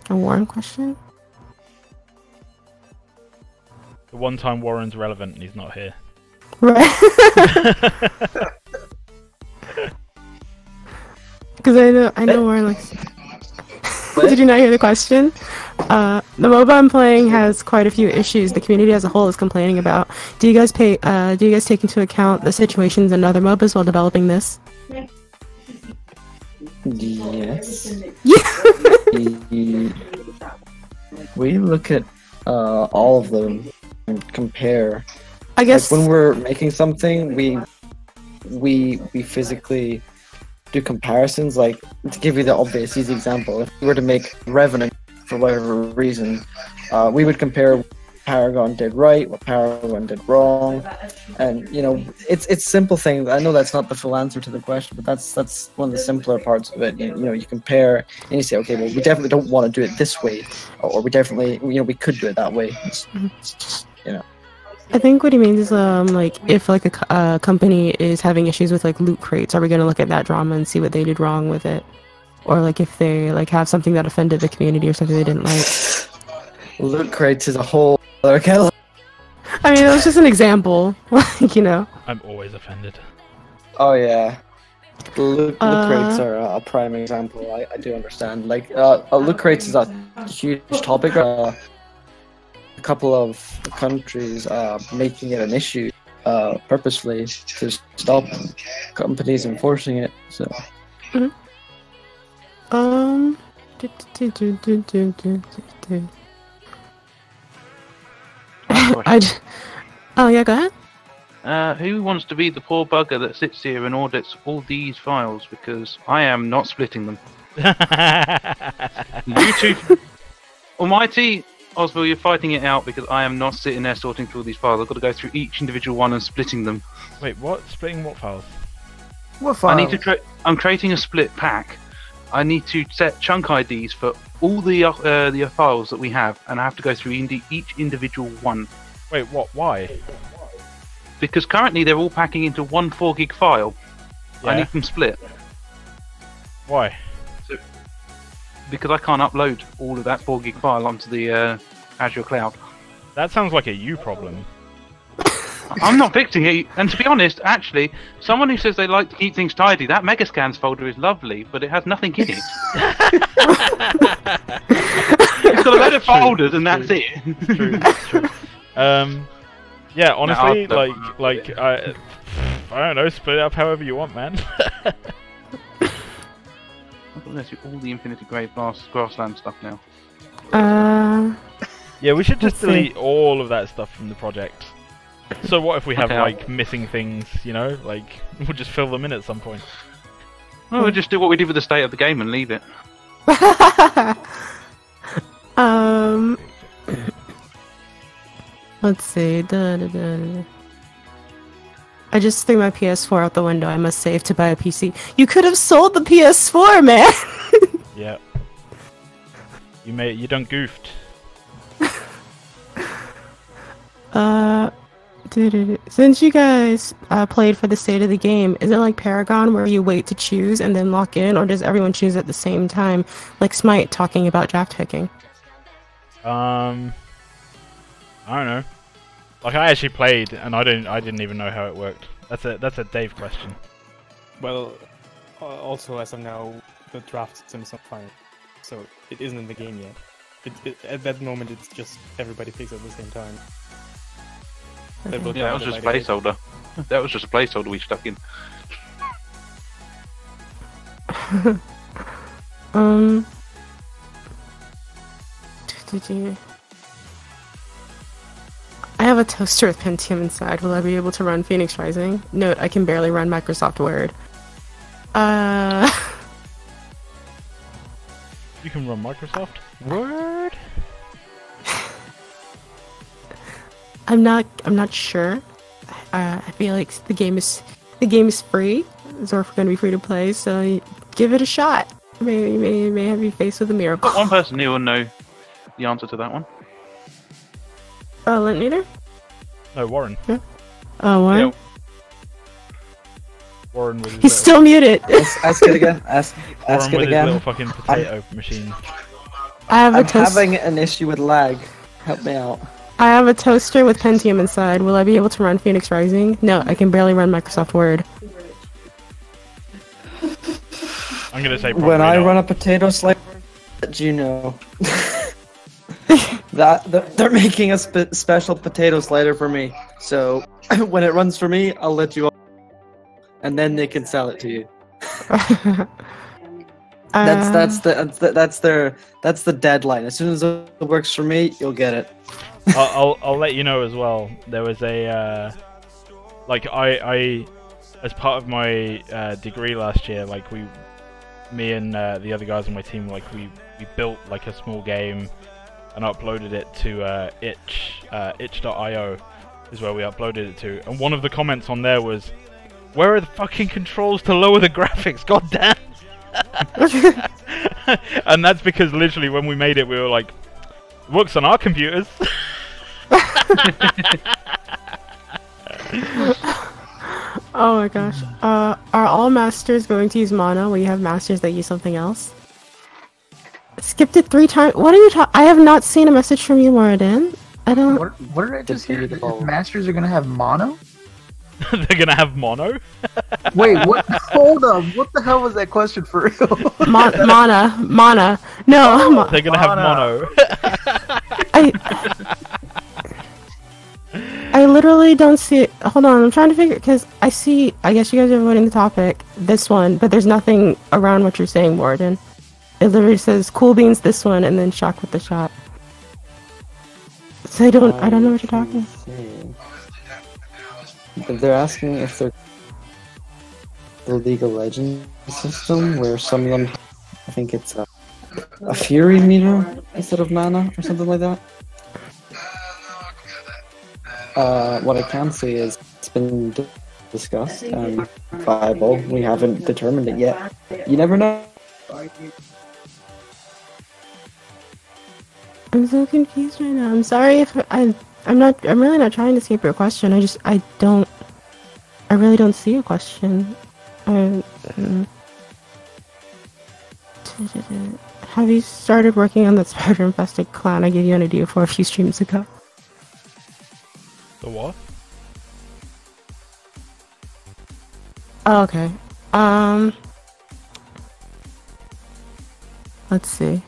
a Warren question. The one time Warren's relevant and he's not here. Right. Because I know Warren likes. Did you not hear the question? The MOBA I'm playing has quite a few issues the community as a whole is complaining about. Do you guys take into account the situations in other MOBAs while developing this? Yes. Yeah. We look at all of them and compare. I guess when we're making something, we physically do comparisons. Like, to give you the obvious easy example, if we were to make Revenant for whatever reason, we would compare what Paragon did right, what Paragon did wrong, and it's simple things. I know that's not the full answer to the question, but that's one of the simpler parts of it. You compare and you say, okay, well, we definitely don't want to do it this way, or we definitely we could do it that way. It's just, I think what he means is like if like a company is having issues with like loot crates, are we gonna look at that drama and see what they did wrong with it, or like if they like have something that offended the community or something they didn't like. Loot crates is a whole other kettle. I mean, it was just an example, like I'm always offended. Oh yeah, loot crates are a prime example. I do understand. Like loot crates is a huge topic. A couple of countries making it an issue purposefully to stop companies enforcing it. So. Oh yeah, go ahead. Who wants to be the poor bugger that sits here and audits all these files? Because I am not splitting them. You two, Almighty Oswald, you're fighting it out because I am not sitting there sorting through all these files. I've got to go through each individual one and splitting them. Wait, what? Splitting what files? What files? I need to I'm creating a split pack. I need to set chunk IDs for all the files that we have, and I have to go through each individual one. Wait, what? Why? Because currently they're all packing into one 4 gig file. Yeah. I need them split. Why? Because I can't upload all of that 4 gig file onto the Azure cloud. That sounds like a you problem. I'm not fixing it, and to be honest, actually, someone who says they like to keep things tidy, that Megascans folder is lovely, but it has nothing in it. It's got a load of folders, and that's it. True. Yeah, honestly, I don't know, split it up however you want, man. I've got to go through all the Infinity Grave grassland stuff now. Yeah, we should just delete all of that stuff from the project. So what if we have like missing things, like we'll just fill them in at some point. Well, we'll just do what we did with the state of the game and leave it. Let's see. I just threw my PS4 out the window. I must save to buy a PC. You could have sold the PS4, man. Yeah. You done goofed. Since you guys played for the state of the game, is it like Paragon where you wait to choose and then lock in, or does everyone choose at the same time, like Smite talking about draft picking? I don't know. Like, I actually played and I didn't even know how it worked. That's a Dave question. Well, also as of now, the draft system is not final, so it isn't in the game yet. At that moment, it's just everybody picks at the same time. Yeah, that was just a placeholder. That was just a placeholder we stuck in. um. I have a toaster with Pentium inside. Will I be able to run Phoenix Rising? Note, I can barely run Microsoft Word. You can run Microsoft Word? I'm not sure. I feel like the game is free. Zorf going to be free to play, so give it a shot. May have you faced with a miracle. One person who will know the answer to that one. Oh, Lint Meter? No, Warren. Yeah. Oh, Warren? Yeah. Warren with his He's still muted. Ask it again. Ask Warren it with again. his little fucking potato machine. I'm having an issue with lag. Help me out. I have a toaster with Pentium inside. Will I be able to run Phoenix Rising? No, I can barely run Microsoft Word. I'm gonna say when I not. run a potato slicer, you know that they're making a special potato slider for me. So when it runs for me, I'll let you, and then they can sell it to you. That's the deadline. As soon as it works for me, you'll get it. I'll let you know as well. There was a like I as part of my degree last year, like me and the other guys on my team, like we built like a small game and uploaded it to itch.io is where we uploaded it to, and one of the comments on there was, "Where are the fucking controls to lower the graphics? God damn!" And that's because literally when we made it, we were like, "It works on our computers." Oh my gosh. Are all masters going to use mono? Will you have masters that use something else? Skipped it 3 times. What are you talking? I have not seen a message from you, Moradin. I don't. What did I just hear? Masters are gonna have mono? They're gonna have mono? Wait, what? Hold up. What the hell was that question for real? Mana. No. They're gonna have mono. I literally don't see it. Hold on, I'm trying to figure, because I guess you guys are voting the topic, this one, but there's nothing around what you're saying, Warden. It literally says cool beans this one, and then shock with the shot. So I don't know what you're talking. They're asking if they're the League of Legends system, where some of them, I think it's a Fury meter instead of mana, or something like that. What I can say is it's been discussed and viable. We haven't determined it yet. You never know. I'm so confused right now. I'm sorry if I'm really not trying to escape your question. I really don't see a question. Have you started working on that spider-infested clan I gave you an idea for a few streams ago? The what? Oh, okay. Let's see.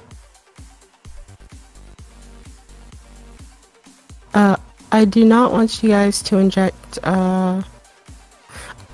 I do not want you guys to inject, I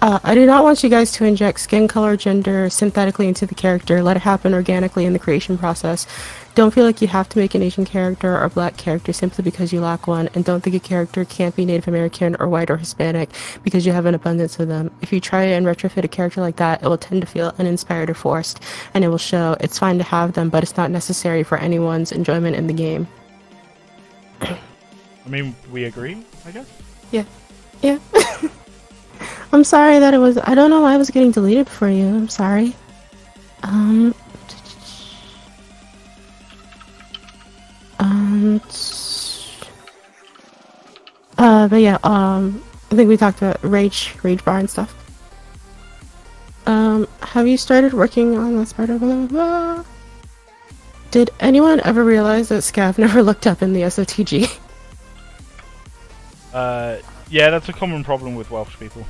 do not want you guys to inject skin color, gender synthetically into the character. Let it happen organically in the creation process. Don't feel like you have to make an Asian character or black character simply because you lack one, and don't think a character can't be Native American or white or Hispanic because you have an abundance of them. If you try and retrofit a character like that, it will tend to feel uninspired or forced, and it will show. It's fine to have them, but it's not necessary for anyone's enjoyment in the game. I mean, we agree, I guess? Yeah. I'm sorry that it was. I don't know why it was getting deleted for you. I'm sorry. But yeah, I think we talked about rage bar and stuff. Have you started working on the Sparta blah blah blah? Did anyone ever realize that Scav never looked up in the SOTG? Yeah, that's a common problem with Welsh people.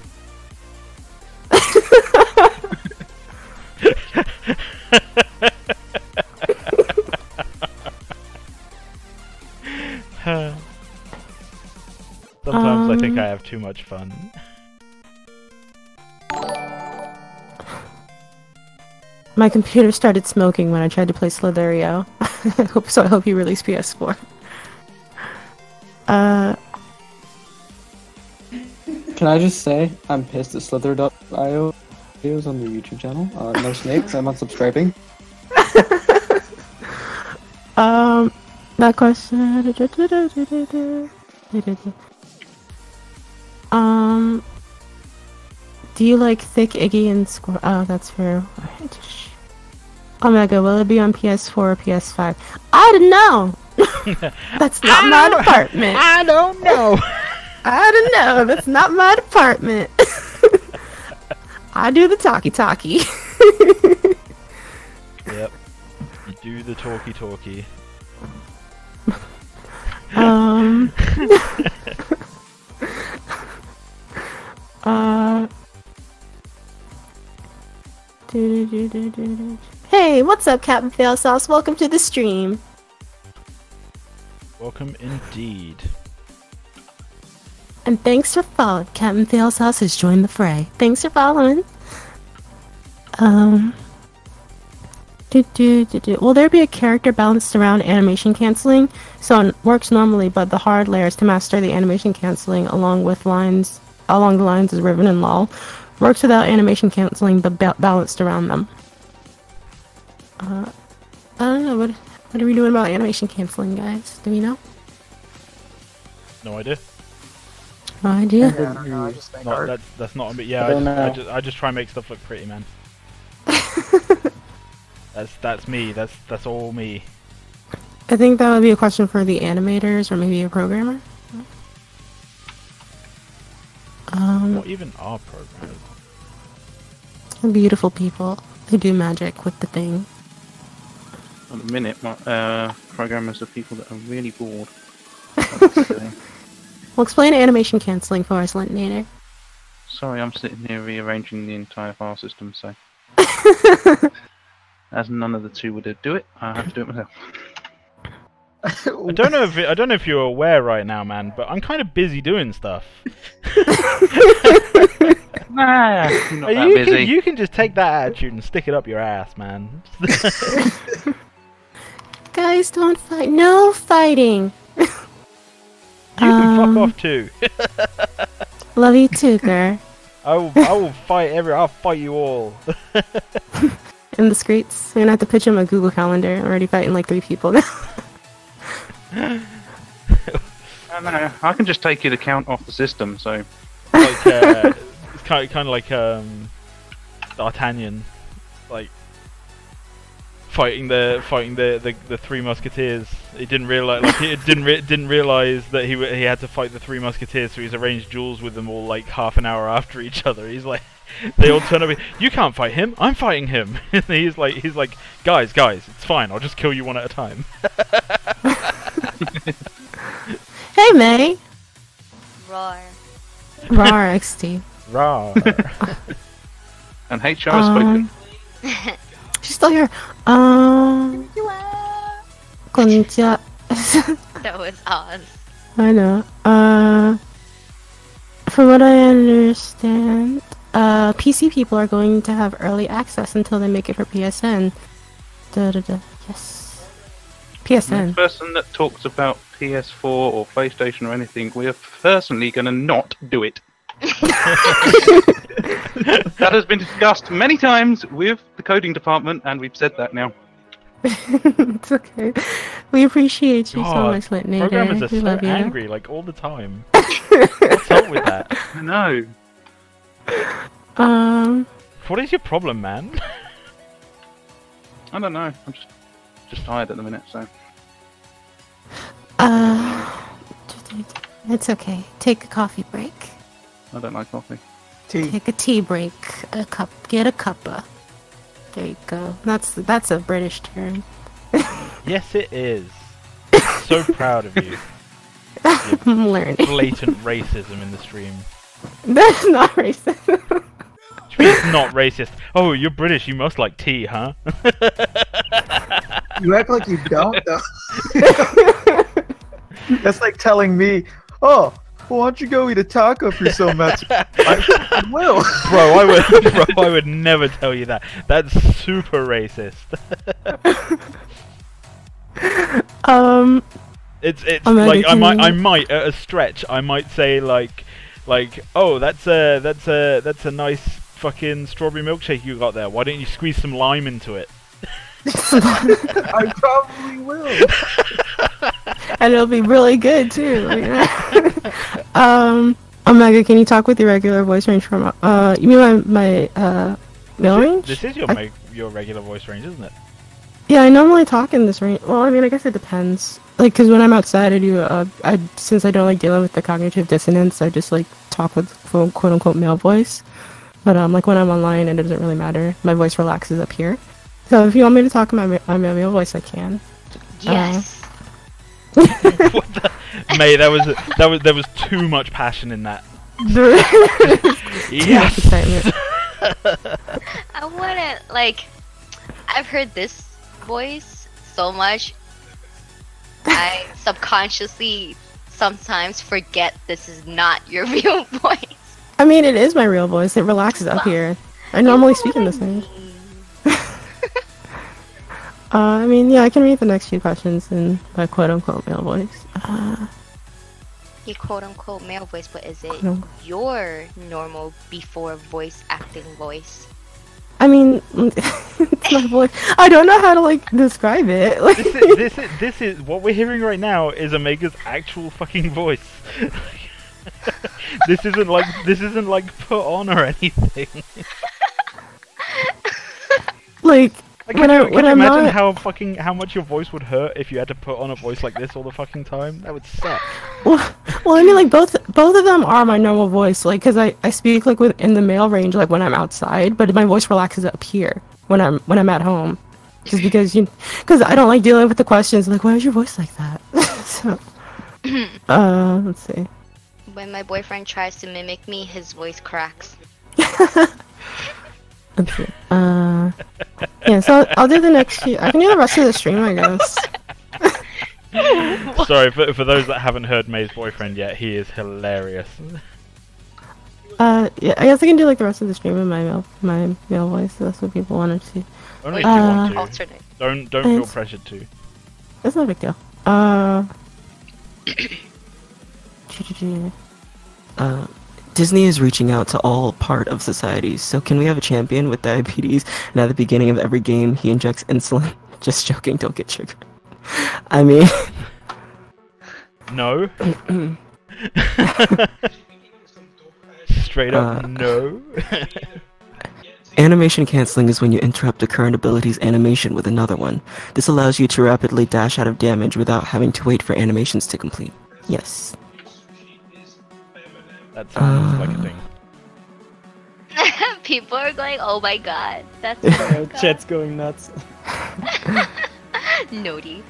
Sometimes I think I have too much fun. My computer started smoking when I tried to play Slitherio. I hope you release PS4. Can I just say, I'm pissed at Slither.io videos on their YouTube channel. No snakes, I'm unsubscribing. That question. Do you like thick Iggy and Squirrel? Oh, that's fair. Omega, will it be on PS4 or PS5? I don't know! That's not my department. I don't know. I don't know. That's not my department. I do the talkie-talkie. Yep. You do the talkie-talkie. Hey, what's up, Captain Fail Sauce? Welcome to the stream. Welcome indeed. And thanks for following. Captain Fail Sauce has joined the fray. Thanks for following. Will there be a character balanced around animation canceling? So it works normally, but the hard layers to master the animation canceling along the lines as Riven and LOL works without animation canceling but balanced around them. I don't know, what are we doing about animation canceling, guys? Do we know? No idea. No idea. Yeah, I don't know. I just think art. That's not a bit. Yeah, I just try and make stuff look pretty, man. That's me. That's all me. I think that would be a question for the animators or maybe a programmer. What even are programmers? Beautiful people who do magic with the thing. At the minute, programmers are people that are really bored. Well, explain animation canceling for us, Lintinator. Sorry, I'm sitting here rearranging the entire file system, so... As none of the two would do it, I have to do it myself. I don't know if you're aware right now, man, but I'm kind of busy doing stuff. Nah, I'm not that busy. You can just take that attitude and stick it up your ass, man. Guys, don't fight. No fighting. You can fuck off too. Love you too, girl. I will fight I'll fight you all. In the streets. I'm gonna have to pitch him a Google Calendar. I'm already fighting like 3 people now. No, I can just take your account off the system, so... Like, it's kind of like D'Artagnan, like fighting the 3 Musketeers. He didn't realize, didn't realize that he had to fight the 3 Musketeers, so he's arranged duels with them all like half an hour after each other. He's like, they all turn up. You can't fight him. I'm fighting him. And he's like, guys, it's fine. I'll just kill you one at a time. Hey, May. Roar. Rar XT. Rar. And HR has spoken. She's still here. Konnichiwa. That was Oz. I know. From what I understand, PC people are going to have early access until they make it for PSN. Yes. PSN. The person that talks about PS4 or PlayStation or anything, we are personally going to not do it. That has been discussed many times with the coding department, and we've said that now. It's okay. We appreciate you so much, Lintinator. Programmers are we so love you. angry, like all the time. What's up with that? I know. What is your problem, man? I don't know. I'm just tired at the minute, so. It's okay. Take a coffee break. I don't like coffee. Tea. Take a tea break. A cup. Get a cuppa. There you go. That's a British term. Yes, it is. So proud of you. I'm learning. Blatant racism in the stream. That's not racist. It's not racist. Oh, you're British. You must like tea, huh? You act like you don't, though. That's like telling me, oh, Well, why don't you go eat a taco if you're so mad? I will. Bro, I would never tell you that. That's super racist. It's like I might at a stretch I might say like oh that's a nice fucking strawberry milkshake you got there. Why don't you squeeze some lime into it? I probably will. And it'll be really good too. Omega, can you talk with your regular voice range from? You mean my male range? This is your regular voice range, isn't it? Yeah, I normally talk in this range. Well, I mean, I guess it depends. Like, cause when I'm outside, I do. Since I don't like dealing with the cognitive dissonance, I just like talk with quote unquote male voice. But like when I'm online, it doesn't really matter. My voice relaxes up here. So if you want me to talk in my male voice, I can. Yes. Mate, there was too much passion in that. Yes. Excitement. I wouldn't like. I've heard this voice so much. I subconsciously sometimes forget this is not your real voice. I mean, it is my real voice. It relaxes up here. I normally speak in this range. I mean, yeah, I can read the next few questions in my quote-unquote male voice. Your quote-unquote male voice, but is it your normal before voice acting voice? I mean, it's my voice. I don't know how to like describe it. Like, this is what we're hearing right now is Omega's actual fucking voice. This isn't like put on or anything. Like. Can you imagine how much your voice would hurt if you had to put on a voice like this all the fucking time? That would suck. Well, I mean, like both of them are my normal voice, like, cause I speak like within the male range, like when I'm outside, but my voice relaxes up here when I'm at home, just because cause I don't like dealing with the questions like, why is your voice like that? So, let's see. When my boyfriend tries to mimic me, his voice cracks. Let's see. Yeah, so I'll do the next few. I can do the rest of the stream, I guess. Sorry, for those that haven't heard May's boyfriend yet, he is hilarious. Yeah, I guess I can do like the rest of the stream in my male voice. So that's what people want to see. Only if you want to. Alternate. Don't feel pressured to. It's not a big deal. Disney is reaching out to all part of societies, so can we have a champion with diabetes, and at the beginning of every game he injects insulin? Just joking, don't get triggered. I mean... No. Straight up, no. Animation canceling is when you interrupt a current ability's animation with another one. This allows you to rapidly dash out of damage without having to wait for animations to complete. Yes. That sounds like a thing. People are going, oh my god, that's Chat's going nuts. Noti.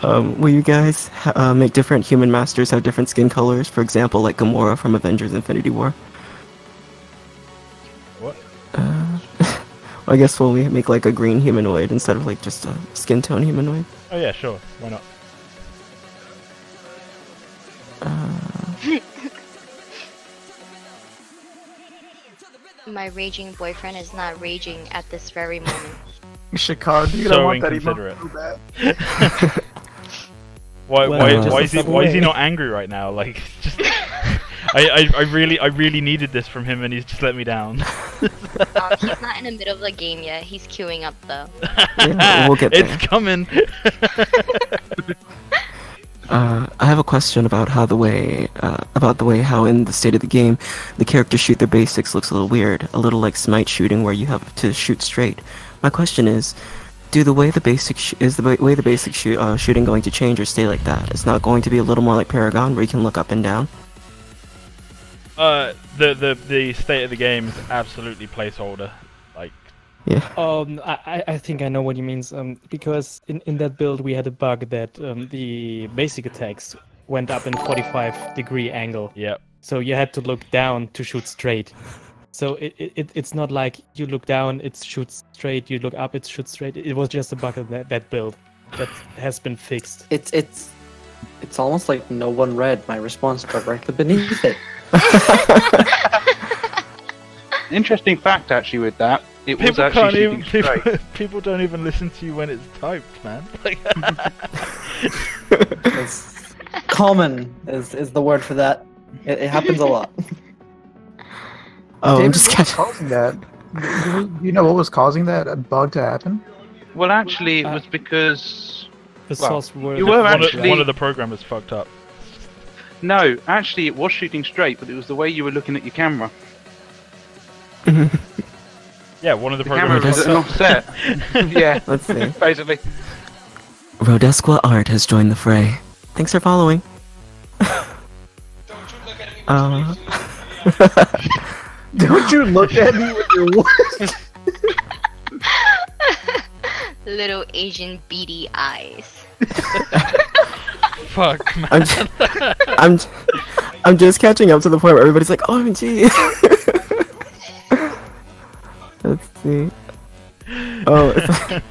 Will you guys make different human masters have different skin colors? For example, like Gamora from Avengers Infinity War? What? I guess we'll make like a green humanoid instead of like just a skin tone humanoid. Oh yeah, sure. Why not? My raging boyfriend is not raging at this very moment. Shikar, do you So want that inconsiderate. emote so bad? Why is he not angry right now? Like, just I really needed this from him, and he's just let me down. He's not in the middle of the game yet. He's queuing up though. Yeah, we'll get there. It's coming. I have a question about how how in the state of the game, the characters shoot their basics looks a little weird, a little like Smite shooting where you have to shoot straight. My question is, is the way the basic shooting going to change or stay like that? It's not going to be a little more like Paragon where you can look up and down? The state of the game is absolutely placeholder. Like, yeah. I think I know what he means. Because in that build we had a bug that the basic attacks went up in 45-degree angle. Yep. So you had to look down to shoot straight. So it's not like you look down, it shoots straight. You look up, it shoots straight. It was just a bug of that build that has been fixed. It's It's almost like no one read my response directly beneath it. Interesting fact, actually, with that, it was People actually can't even. shooting straight. People don't even listen to you when it's typed, man. Like, It's common is the word for that. It happens a lot. Oh, I'm David, just what was catching. causing that? Do you know what was causing that bug to happen? Well, actually, it was because The Well, source word. you were one, actually one of the programmers fucked up. no, actually, it was shooting straight, but it was the way you were looking at your camera. Yeah, one of the The camera programmers was at an fucked up. offset. Yeah, Let's see. basically. Rodesqua Art has joined the fray. Thanks for following. Don't you look at me with your words. Little Asian beady eyes. Fuck, man. I'm just catching up to the point where everybody's like, OMG. Let's see. Oh, it's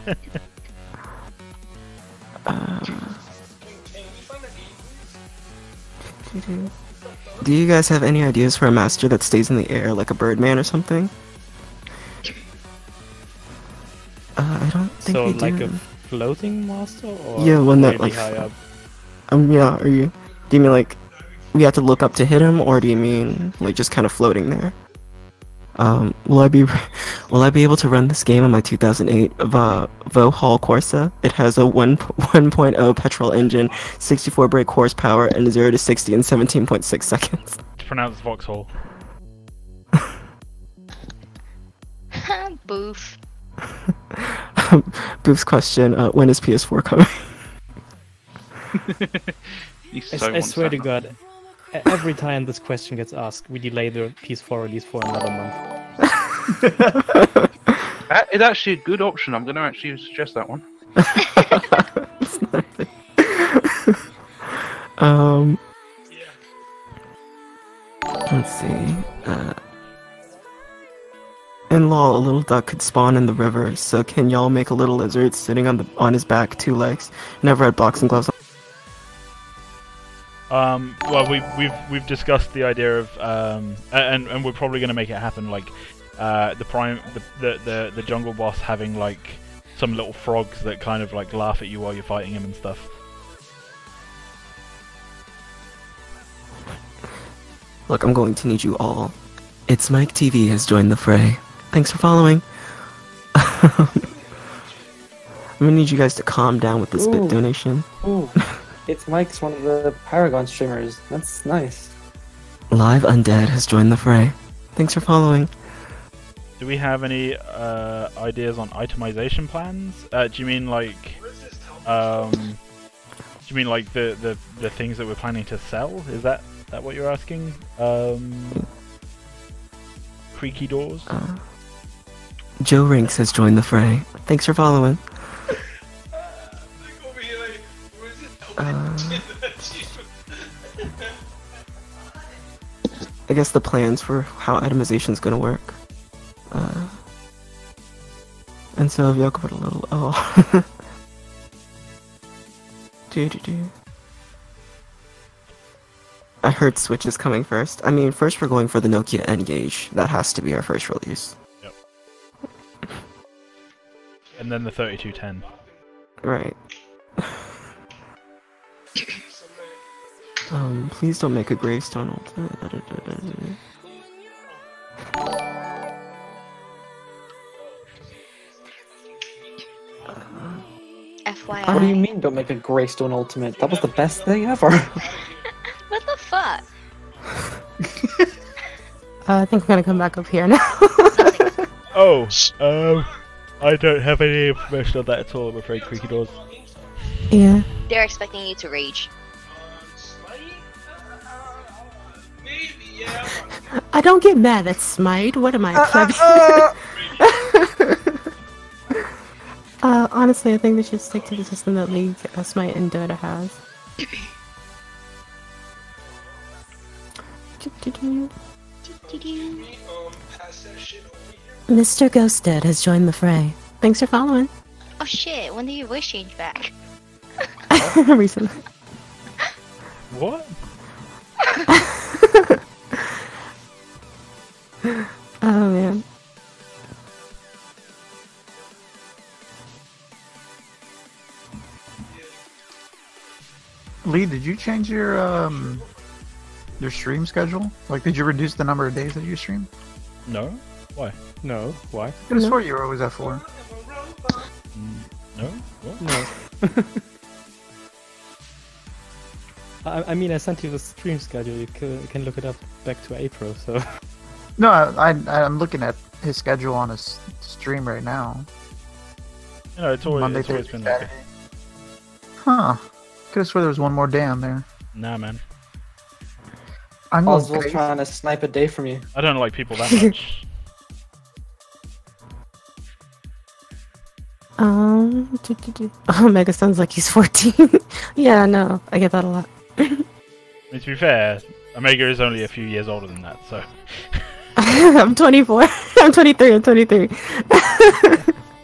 do you guys have any ideas for a master that stays in the air like a birdman or something? I don't think So we like do. a floating master, or Yeah, one that, really like, high up? Yeah, do you mean like we have to look up to hit him, or do you mean like just kind of floating there? Will I be able to run this game on my 2008 Vohall Corsa? It has a 1.0 petrol engine, 64 brake horsepower, and 0 to 60 in 17.6 seconds. It's pronounced Vauxhall. Boof. Boof's question: when is PS4 coming? I swear to God, every time this question gets asked, we delay the PS4 release for another month. It's actually a good option. I'm going to actually suggest that one. Let's see. In law, a little duck could spawn in the river, so can y'all make a little lizard sitting on his back, 2 legs? Never had boxing gloves on. Well, we've discussed the idea of and we're probably going to make it happen. Like the jungle boss having like some little frogs that kind of like laugh at you while you're fighting him and stuff. Look, I'm going to need you all. It's Mike TV has joined the fray. Thanks for following. I'm gonna need you guys to calm down with this bit donation. Ooh, it's Mike's one of the Paragon streamers. That's nice. Live Undead has joined the fray. Thanks for following. Do we have any ideas on itemization plans? Do you mean like the things that we're planning to sell? Is that what you're asking? Creaky doors? Joe Rinks has joined the fray. Thanks for following. I guess the plans for how itemization is gonna work. And so if y'all could put a little I heard Switch is coming first. I mean, first we're going for the Nokia N-Gage. That has to be our first release. Yep. And then the 3210. Right. Please don't make a gravestone ultimate. FYI. What do you mean don't make a Greystone Ultimate? That was the best thing ever. What the fuck? I think I'm gonna come back up here now. I don't have any information on that at all, I'm afraid, Creaky Doors. Yeah. They're expecting you to rage. I don't get mad at Smite. What am I, honestly, I think they should stick to the system that League, Smite, and Dota has. Mr. Ghosted has joined the fray. Thanks for following. Oh shit, when did your voice change back? Recently. What? Oh man. Lee, did you change your stream schedule? Like, did you reduce the number of days that you stream? No. Why? No, why? I could have swore you were always at 4. No. What? No. I mean, I sent you the stream schedule. You can look it up back to April. So. No, I'm looking at his schedule on his stream right now. You know, it's always, Monday, it's always Thursday, been like. Saturday. Huh. Could have swore there was one more day on there. Nah, man. I'm going Oswald's crazy. trying to snipe a day from you. I don't like people that much. Omega sounds like he's 14. Yeah, no, I get that a lot. I mean, to be fair, Omega is only a few years older than that, so. I'm 24. I'm 23. I'm 23.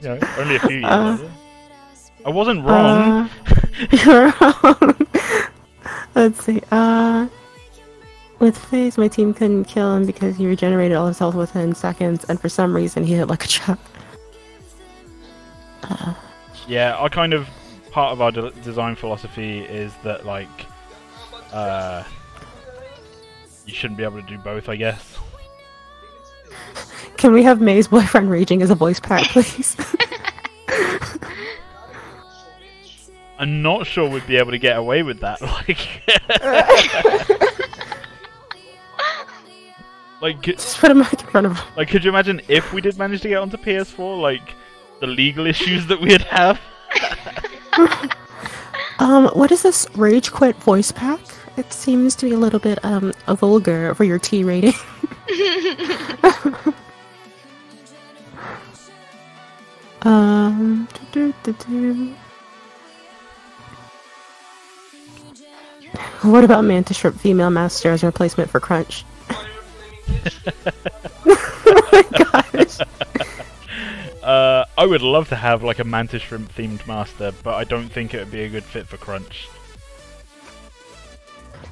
Yeah, only a few years older. I wasn't wrong. You're wrong. Let's see. With FaZe, my team couldn't kill him because he regenerated all his health within seconds, and for some reason he hit like a truck. Yeah, I kind of, part of our design philosophy is that, like, you shouldn't be able to do both, I guess. Can we have May's boyfriend raging as a voice pack, please? I'm not sure we'd be able to get away with that, like... Just put a mic in front of him. Like, could you imagine if we did manage to get onto PS4, like, the legal issues that we'd have? What is this rage quit voice pack? It seems to be a little bit, a vulgar for your T rating. What about Mantis Shrimp Female Master as a replacement for Crunch? Oh my gosh. I would love to have like a Mantis Shrimp themed master, but I don't think it would be a good fit for Crunch.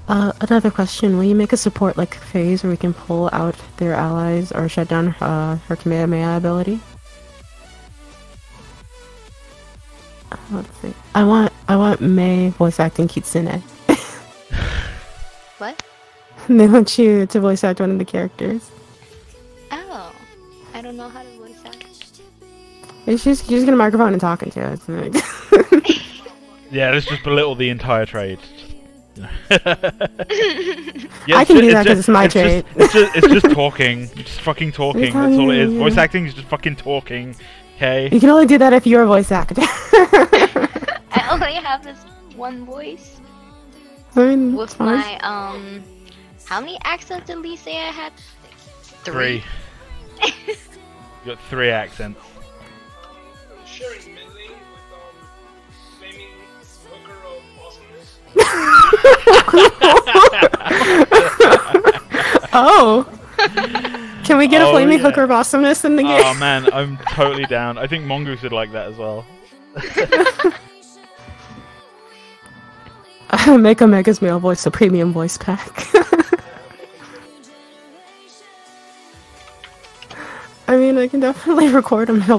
Another question, will you make a support like FaZe where we can pull out their allies or shut down her Kamehameha ability? Let's see. I want May voice acting Kitsune. What? They want you to voice act one of the characters. Oh, I don't know how to voice act. It's just you're just gonna microphone and talking to it. Like... Yeah, let's just belittle the entire trade. Yeah, I can do that because it's my trade. It's just talking. Just fucking talking. That's all it is. Voice acting is just fucking talking. Okay. You can only do that if you're a voice actor. I only have this one voice. I mean, With my how many accents did Lee say I had? 3. You got 3 accents. Sharing Midley with flaming hooker of awesomeness. Oh. Can we get a flaming hooker of awesomeness in the game? Oh man, I'm totally down. I think Mongoose would like that as well. Make Omega's male voice a premium voice pack. I mean, I can definitely record a male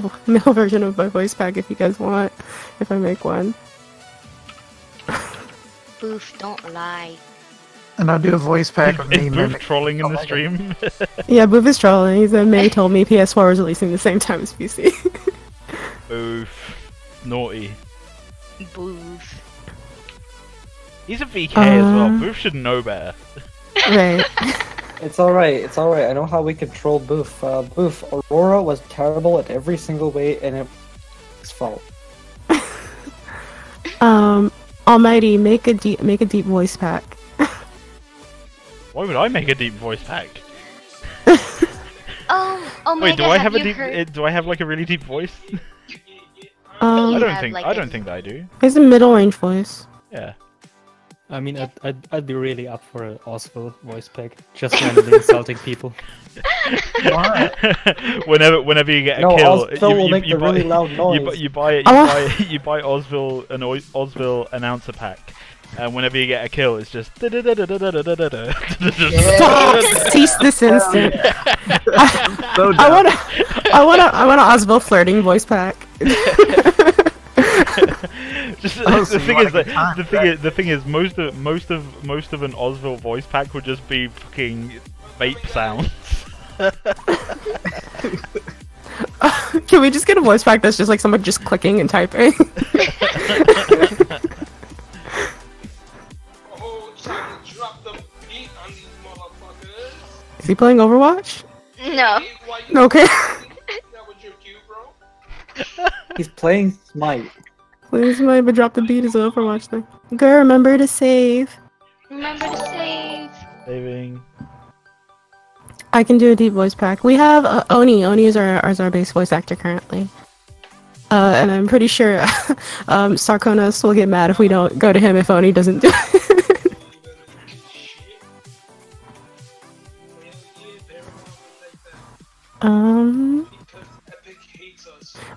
version of my voice pack if you guys want, if I make one. Boof, don't lie. And I'll do a voice pack of me. Is Boof trolling in the stream? Yeah, Boof is trolling. He said May told me PS4 was releasing the same time as PC. Boof. Naughty. Boof. He's a VK as well. Boof should know better. Right. It's alright, it's alright. I know how we control Boof. Boof, Aurora was terrible at every single way, and it was fault. Almighty, make a deep voice pack. Why would I make a deep voice pack? Oh my Wait, do God, I have a deep? heard... Do I have like a really deep voice? I don't think that I do. It's a middle range voice. Yeah. I mean, I'd be really up for an Oswald voice pack, just randomly insulting people. whenever you get a kill, you buy Osville an Osville announcer pack, And whenever you get a kill, it's just. Stop! Cease this instant. I want a Oswald flirting voice pack. The thing is, most of an Osville voice pack would just be fucking vape sounds. Can we just get a voice pack that's just like someone just clicking and typing? Oh, time to drop the beat on these motherfuckers. Is he playing Overwatch? No. Okay. That was your cue, bro. He's playing Smite. Please, maybe drop the beat as Overwatch thing. Girl, remember to save. Remember to save. Saving. I can do a deep voice pack. We have Oni. Oni is our base voice actor currently. And I'm pretty sure Sarkonos will get mad if we don't go to him if Oni doesn't do it.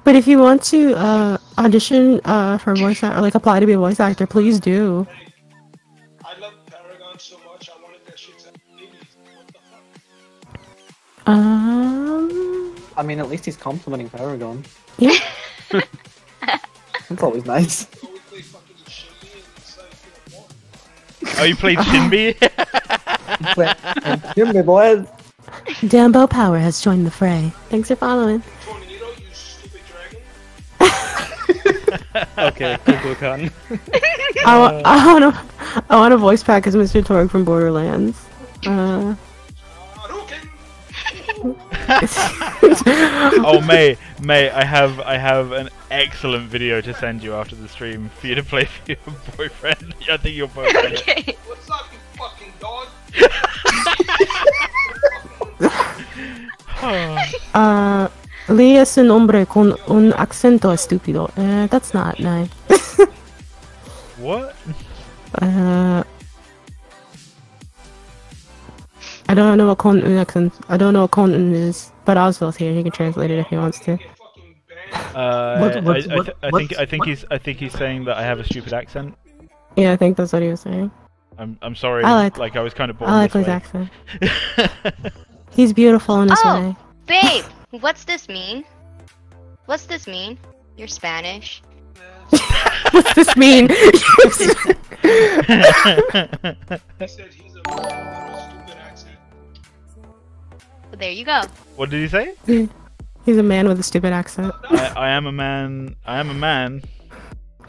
But if you want to audition for voice or like apply to be a voice actor, please do. I love Paragon so much. I wanted that shit to babies. What the fuck? I mean, at least he's complimenting Paragon. Yeah. That's always nice. Oh, you played Shinbi? Shinbi, boys. Dambo Power has joined the fray. Thanks for following. Okay, Kukulkan. I want a voice pack as Mr. Torg from Borderlands. Oh, May, I have an excellent video to send you after the stream for you to play for your boyfriend. I think your boyfriend. Okay. What's up, you fucking dog? Lee es un hombre con un acento estúpido. That's not nice. What? I don't know what con un accent. I don't know what con un is, but Oswald's here. He can translate it if he wants to. I think he's saying that I have a stupid accent. Yeah, I think that's what he was saying. I'm sorry. I was kind of born I like this his way. accent. He's beautiful in his way. Babe, what's this mean? What's this mean? You're Spanish. What's this mean? He said he's a stupid accent. Well, there you go. What did he say? He's a man with a stupid accent. I am a man. I am a man.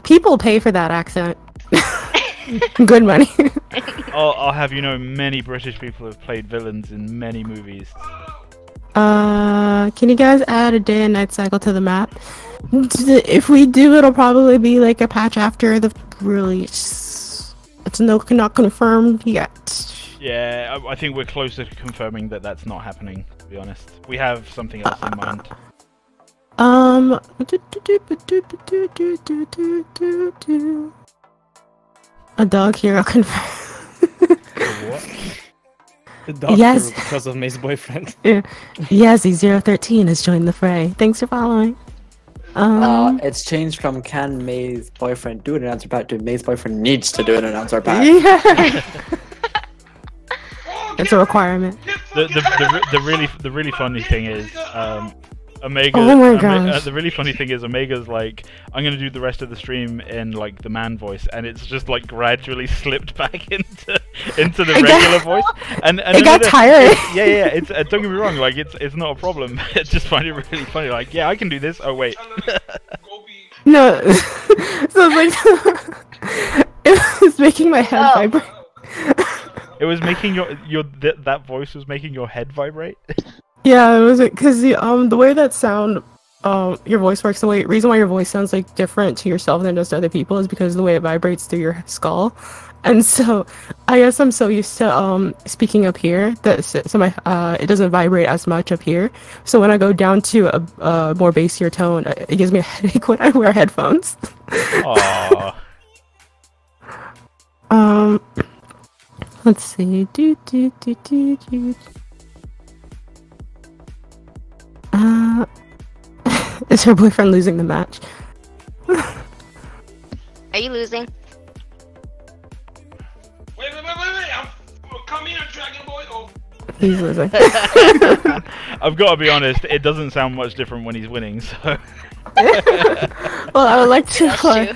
People pay for that accent. Good money. I'll have you know, many British people have played villains in many movies. Can you guys add a day and night cycle to the map? If we do, it'll probably be like a patch after the release. It's not confirmed yet. Yeah, I think we're closer to confirming that that's not happening, to be honest. We have something else in mind. A dog hero confirmed. What? The dog Yes. hero because of May's boyfriend. Yeah. Yazzie013 has joined the fray. Thanks for following. It's changed from can May's boyfriend do an announcer pack to May's boyfriend needs to do an announcer pack. Yeah. It's a requirement. The really funny thing is, Omega. Oh my gosh. The really funny thing is, Omega's like, I'm gonna do the rest of the stream in like the man voice, and it's just like gradually slipped back into the regular voice. And it got tired. Yeah. It's don't get me wrong, like it's not a problem. I just find it really funny. Like, yeah, I can do this. Oh wait. No. So it's like it was making my head vibrate. It was making that voice was making your head vibrate. Yeah, it was because the way that sound your voice works, reason why your voice sounds like different to yourself than just other people is because of the way it vibrates through your skull. And so I guess I'm so used to speaking up here that my it doesn't vibrate as much up here. So when I go down to a more bassier tone, it gives me a headache when I wear headphones. Aww. Let's see. Is her boyfriend losing the match? Are you losing? He's losing. I've got to be honest, it doesn't sound much different when he's winning, so... Well, I would like to apply...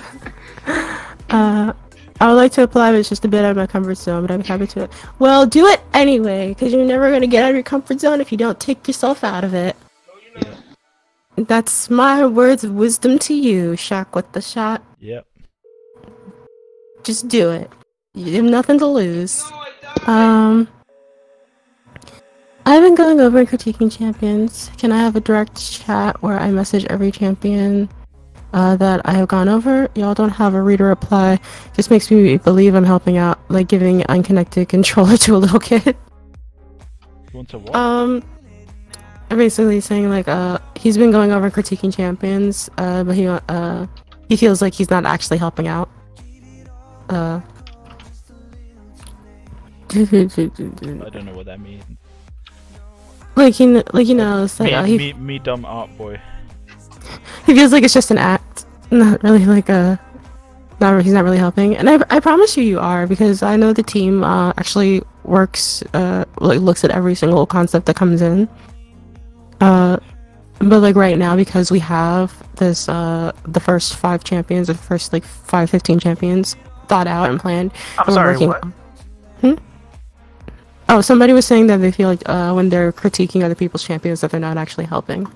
I would like to apply, but it's just a bit out of my comfort zone, but I'm happy to. Well, do it anyway, because you're never going to get out of your comfort zone if you don't take yourself out of it. That's my words of wisdom to you, Shaq with the shot. Yep. Just do it. You have nothing to lose. I've been going over and critiquing champions. Can I have a direct chat where I message every champion that I have gone over? Y'all don't have a reader reply. Just makes me believe I'm helping out, like giving an unconnected controller to a little kid. You want to what? I'm basically saying like he's been going over and critiquing champions, but he feels like he's not actually helping out. I don't know what that means. Like you know, it's like, Me dumb art boy. he feels like it's just an act, not really like he's not really helping. And I promise you are, because I know the team actually works, like looks at every single concept that comes in. But like right now, because we have this the first 5 champions, the first like 15 champions thought out and planned. I'm sorry, what? Oh, somebody was saying that they feel like when they're critiquing other people's champions that they're not actually helping.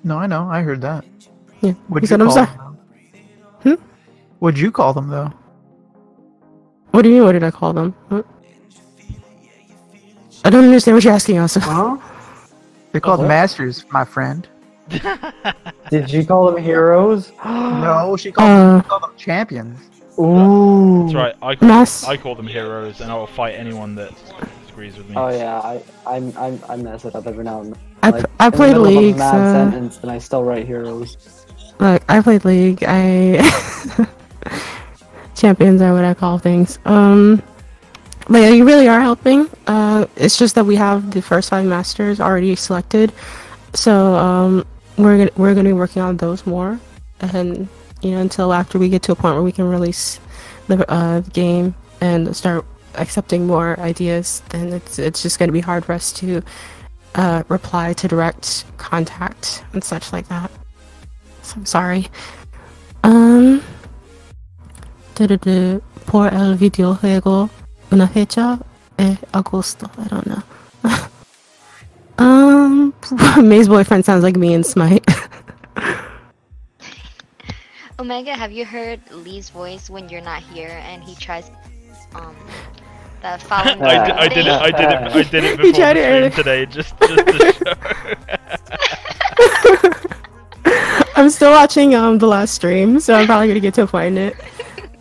No, I know. I heard that. Yeah. What'd you you said call I'm sorry. them? What'd you call them, though? What do you mean, what did I call them? What? I don't understand what you're asking, also. Huh? They're called What? masters, my friend. Did you call them heroes? No, she called them champions. Ooh. That's right. I call them heroes, and I will fight anyone that disagrees with me. Oh yeah, I mess it up every now and then. I played League. League, Mad so... sentence, and I still write heroes. Look, I played League. Champions are what I call things. But yeah, you really are helping. It's just that we have the first 5 masters already selected, so we're gonna be working on those more, and until after we get to a point where we can release the game and start accepting more ideas, then it's just gonna be hard for us to reply to direct contact and such like that. So I'm sorry. Por el videojuego una fecha agosto. I don't know. May's boyfriend sounds like me in Smite. Omega, have you heard Lee's voice when you're not here and he tries the following? I did it before the stream today, just to show. I'm still watching the last stream, so I'm probably gonna get to a point in it.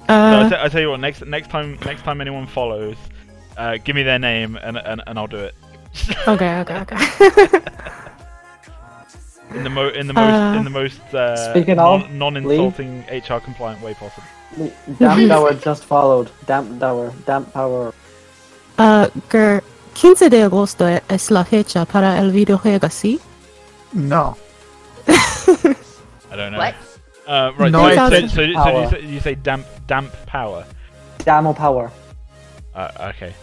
I tell you what, next time anyone follows, give me their name and I'll do it. Okay. In the most Speaking of non-insulting HR compliant way possible. Damp Tower just followed. Damp Power. 15 de agosto es la fecha para el videojuego, ¿sí? No. I don't know. What? Right. No, So you say damp power. Damo Power. Okay.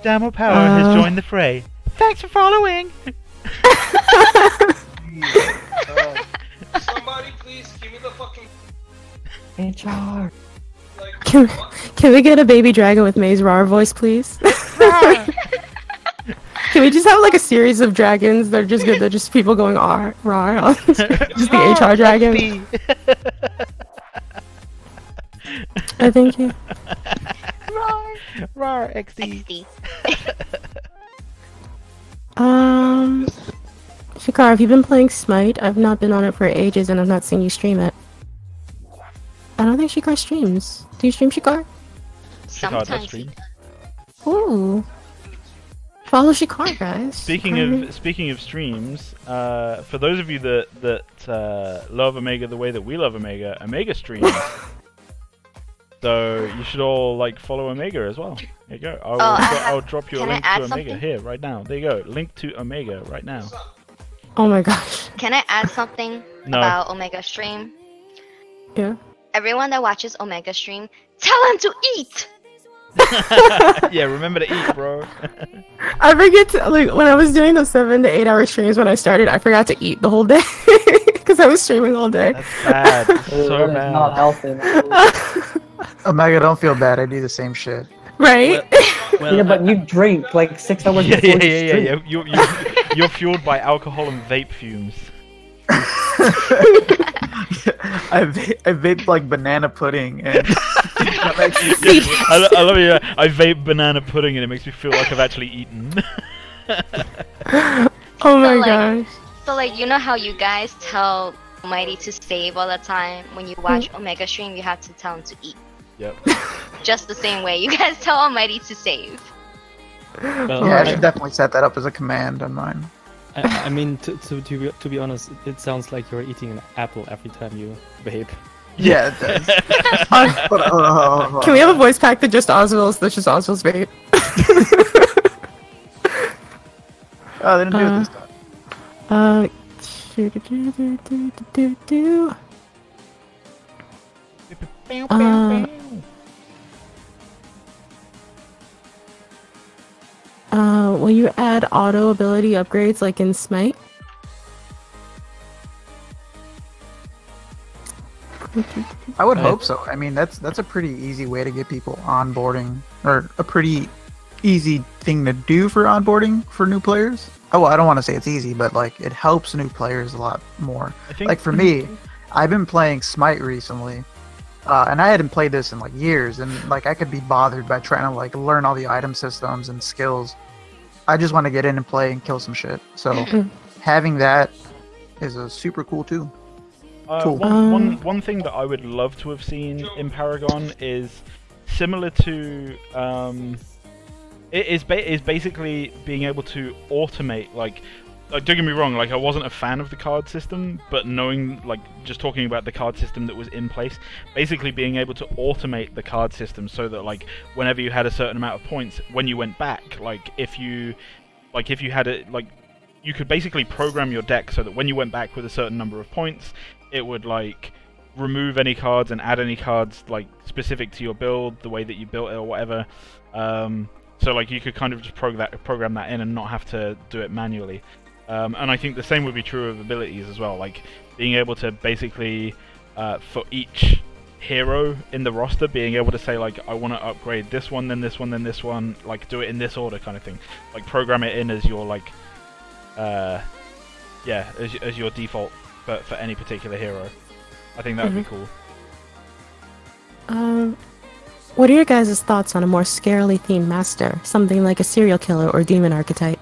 Damo Power has joined the fray. Thanks for following. Somebody please give me the fucking HR. Can we get a baby dragon with May's Rar voice, please? Can we just have like a series of dragons that are just good? They're just people going rar. Just the HR dragon. I thank you. Rar XD. Shikar, have you been playing Smite? I've not been on it for ages and I've not seen you stream it. I don't think Shikar streams. Do you stream, Shikar? Sometimes. Ooh. Follow Shikar, guys. Speaking of streams, for those of you that love Omega the way that we love Omega streams. So you should all follow Omega as well. There you go. I'll drop you a link to Omega here right now. There you go. Link to Omega right now. Oh my gosh. Can I add something about Omega stream? Yeah. everyone that watches Omega stream, tell him to eat. Yeah, remember to eat, bro. I forget to, like, when I was doing those 7 to 8 hour streams when I started, I forgot to eat the whole day because I was streaming all day. That's bad. So That is bad. not healthy. Omega, don't feel bad. I do the same shit. Right? Well, Yeah, but you drink like 6 hours Yeah, before yeah, you yeah, stream. yeah. You're fueled by alcohol and vape fumes. I vape like banana pudding and I love it. I vape banana pudding and it makes me feel like I've actually eaten. Oh my like- gosh. So like, you know how you guys tell Almighty to save all the time? When you watch Omega stream, you have to tell him to eat. Yep. Just the same way you guys tell Almighty to save. well, yeah, I should definitely set that up as a command on mine. I mean, to be honest, it sounds like you're eating an apple every time you vape. Yeah, it does. Can we have a voice pack that just Oswald's? That's just Oswald's vape. Oh, they didn't do it this time. Will you add auto ability upgrades like in Smite? I would hope so. I mean, that's a pretty easy way to get people onboarding, or a pretty easy thing to do for onboarding for new players. Oh, well, I don't want to say it's easy, but like it helps new players a lot more. I think, Like for me, I've been playing Smite recently, and I hadn't played this in like years, and like I could be bothered by trying to like learn all the item systems and skills. I just want to get in and play and kill some shit. So having that is a super cool tool. Cool. One thing that I would love to have seen in Paragon is similar to it is basically being able to automate like don't get me wrong, like I wasn't a fan of the card system, but knowing, like, just talking about the card system that was in place, basically being able to automate the card system so that, like, whenever you had a certain amount of points, when you went back, like, if you had it, like, you could basically program your deck so that when you went back with a certain number of points, it would, like, remove any cards and add any cards, like, specific to your build, the way that you built it or whatever. So, like, you could kind of just program that in and not have to do it manually. And I think the same would be true of abilities as well, like being able to basically, for each hero in the roster, being able to say, like, I want to upgrade this one, then this one, then this one, like, do it in this order kind of thing. Like, program it in as your, like, as your default for any particular hero. I think that would be cool. What are your guys' thoughts on a more scarily themed master? Something like a serial killer or demon archetype?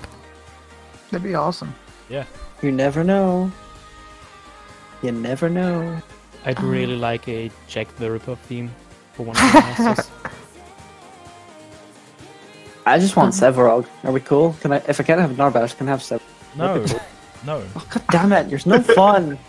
That'd be awesome. Yeah. You never know. You never know. I'd really like a Jack the Ripper theme for one of the masters. I just want Severog. Are we cool? Can I? If I can't have Narbash, can I have Severog? No. No. Oh, God damn it! There's no fun.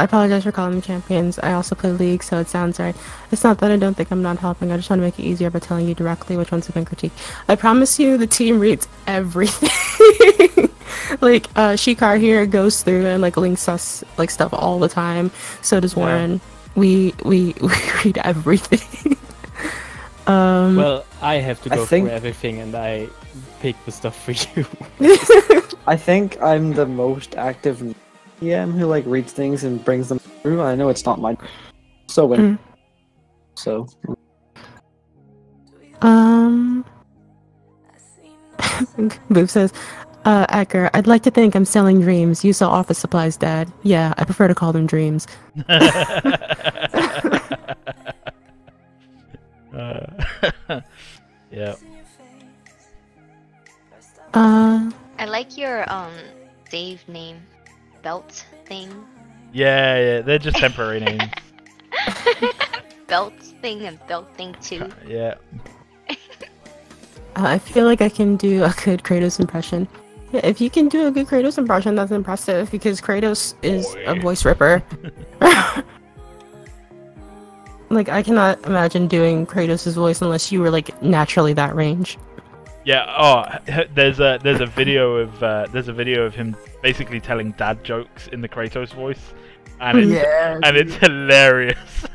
I apologize for calling them champions. I also play League, so it sounds right. It's not that I don't think I'm not helping. I just want to make it easier by telling you directly which ones have been critiqued. I promise you, the team reads everything. Like, Shikar here goes through and, like, links us, like, stuff all the time. So does Warren. We read everything. Well, I have to go through everything, and I pick the stuff for you. I think I'm the most active DM who, like, reads things and brings them through. I know it's not my so so. Boop says, Ecker, I'd like to think I'm selling dreams. You sell office supplies, Dad. Yeah, I prefer to call them dreams. Yeah. I like your save name, belt thing. Yeah, they're just temporary names. Belt thing and belt thing too. Yeah. I feel like I can do a good Kratos impression. Yeah, if you can do a good Kratos impression, that's impressive, because Kratos is a voice ripper. Like, I cannot imagine doing Kratos' voice unless you were like naturally that range. Yeah. Oh, there's a video of him basically telling dad jokes in the Kratos voice, and it's hilarious.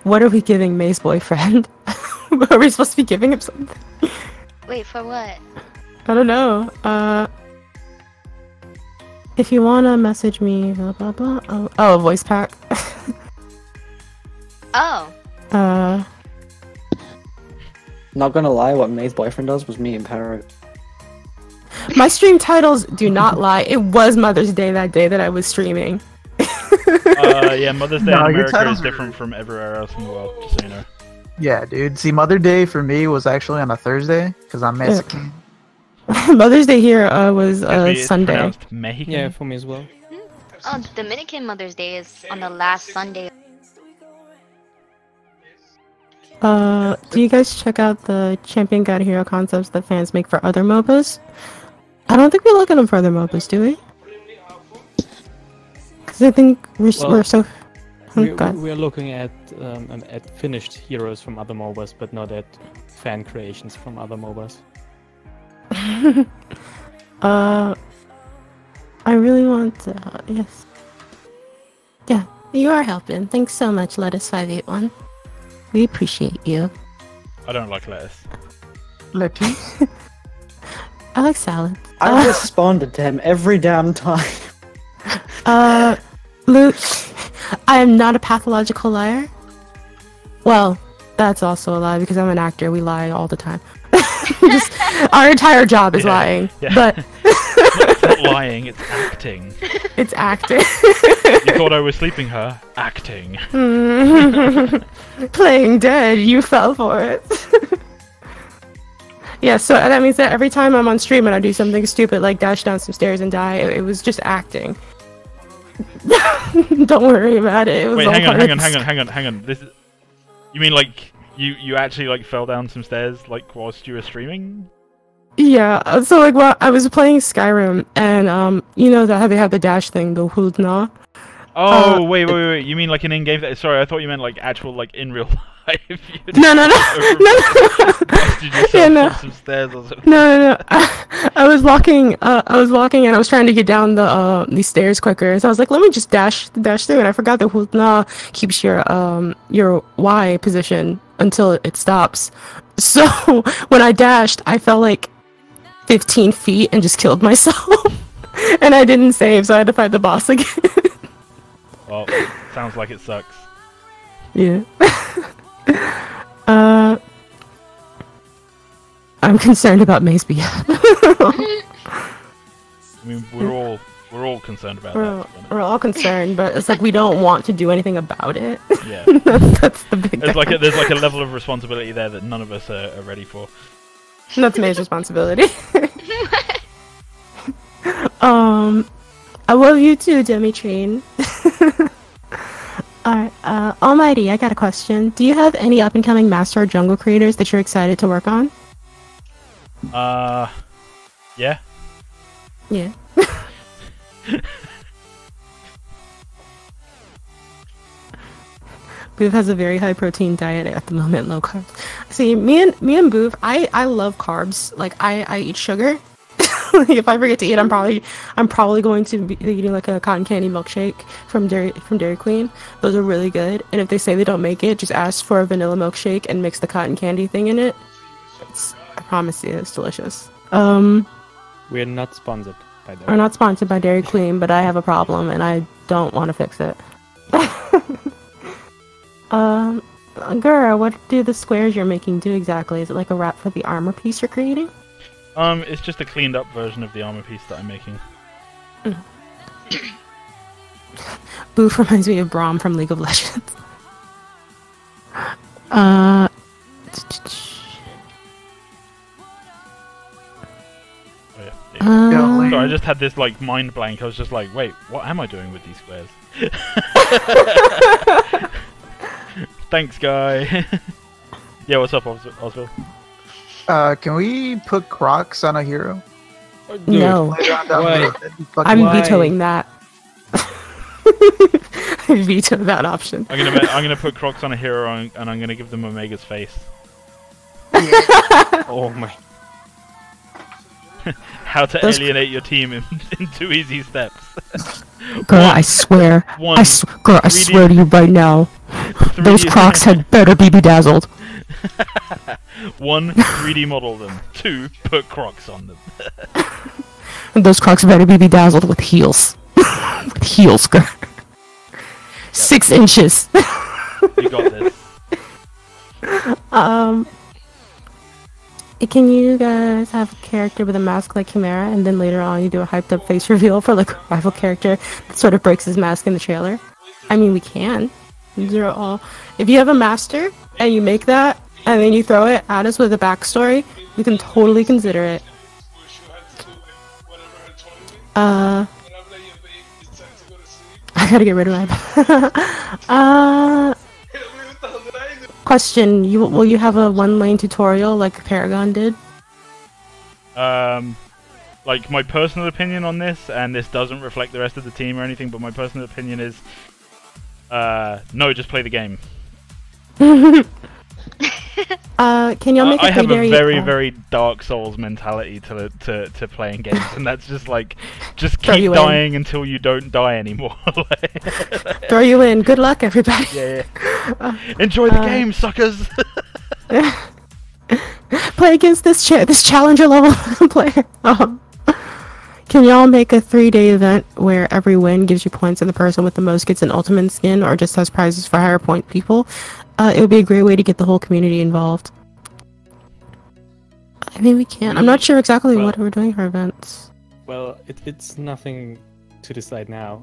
What are we giving May's boyfriend? Are we supposed to be giving him something? Wait, for what? I don't know. If you wanna message me, blah blah blah. Oh, a voice pack. Oh. Not gonna lie, what May's boyfriend does was me and Paragon. My stream titles do not lie. It was Mother's Day that day that I was streaming. Yeah, Mother's Day in America is different from everywhere else in the world, just so you know. Yeah, dude. See, Mother Day for me was actually on a Thursday because I'm Mexican. Mother's Day here was Sunday. Mexican? Yeah, for me as well. Oh, Dominican Mother's Day is on the last Sunday. Do you guys check out the Champion Guide Hero concepts that fans make for other MOBAs? I don't think we look at them for other MOBAs, do we? Because I think we're so... We're looking at finished heroes from other MOBAs, but not at fan creations from other MOBAs. I really want to... yes. Yeah, you are helping. Thanks so much, Lettuce581. We appreciate you. I don't like lettuce. Lettuce? I like salad. I responded to him every damn time. Luke, I am not a pathological liar. Well, that's also a lie because I'm an actor. We lie all the time. Our entire job is lying. Yeah. But it's not lying, it's acting. It's acting. You thought I was sleeping her? Acting. Playing dead, you fell for it. Yeah, so that means that every time I'm on stream and I do something stupid like dash down some stairs and die, it was just acting. Don't worry about it. It was Wait, all hang part on. This is... You mean like you actually like fell down some stairs like whilst you were streaming? Yeah, so like while I was playing Skyrim and you know that how they have the dash thing, the Huldna. Oh wait. You mean like an in-game? Sorry, I thought you meant like actual like in real life. No. Yeah, no. Some stairs or something. No. I was walking and I was trying to get down these stairs quicker. So I was like, let me just dash through, and I forgot that Huldna keeps your Y position until it stops. So when I dashed, I fell like 15 feet and just killed myself. And I didn't save, so I had to fight the boss again. Well, sounds like it sucks. Yeah. I'm concerned about May's behalf. I mean, we're all concerned about that. We're all concerned, but it's like we don't want to do anything about it. Yeah. That's the big. There's like a level of responsibility there that none of us are ready for. That's May's responsibility. I love you too, Demi-Train. Alright, Almighty, I got a question. Do you have any up-and-coming Master or Jungle creators that you're excited to work on? Yeah. Yeah. Booth has a very high protein diet at the moment, low carbs. See, me and Booth, I love carbs. Like I eat sugar. If I forget to eat, I'm probably going to be eating like a cotton candy milkshake from Dairy Queen. Those are really good. And if they say they don't make it, just ask for a vanilla milkshake and mix the cotton candy thing in it. I promise you, it's delicious. We're not sponsored by Dairy. We're not sponsored by Dairy Queen, but I have a problem and I don't want to fix it. Girl, what do the squares you're making do exactly? Is it like a wrap for the armor piece you're creating? It's just a cleaned up version of the armor piece that I'm making. Boof reminds me of Braum from League of Legends. Sorry, I just had this like mind blank. I was just like, wait, what am I doing with these squares? Thanks, guy. Yeah, what's up, Oswald? Can we put Crocs on a hero? No. I'm vetoing that. veto that option. I'm gonna put Crocs on a hero and I'm gonna give them Omega's face. Oh my. How to alienate your team in 2 easy steps. Girl, I swear. One, Girl, I swear to you right now. Those Crocs had better be bedazzled. 1, 3D model them. 2, put Crocs on them. Those Crocs better be bedazzled with heels. With heels, girl. Yep. 6 inches. You got this. Can you guys have a character with a mask like Chimera, and then later on you do a hyped up face reveal for like a rival character that sort of breaks his mask in the trailer? I mean, we can. These are all. If you have a master and you make that, and then you throw it at us with a backstory, we can totally consider it. I gotta get rid of my. Question: will you have a 1-lane tutorial like Paragon did? Like my personal opinion on this, and this doesn't reflect the rest of the team or anything, but my personal opinion is, no, just play the game. Can y'all make a I have a very very Dark Souls mentality to playing games, and that's just like, just Throw keep you dying until you don't die anymore. Throw you in. Good luck, everybody. Yeah. Enjoy the game, suckers. Play against this challenger level player. Can y'all make a 3-day event where every win gives you points and the person with the most gets an ultimate skin, or just has prizes for higher point people? It would be a great way to get the whole community involved. I mean, we can. I'm not sure exactly what we're doing for events. Well, it's nothing to decide now.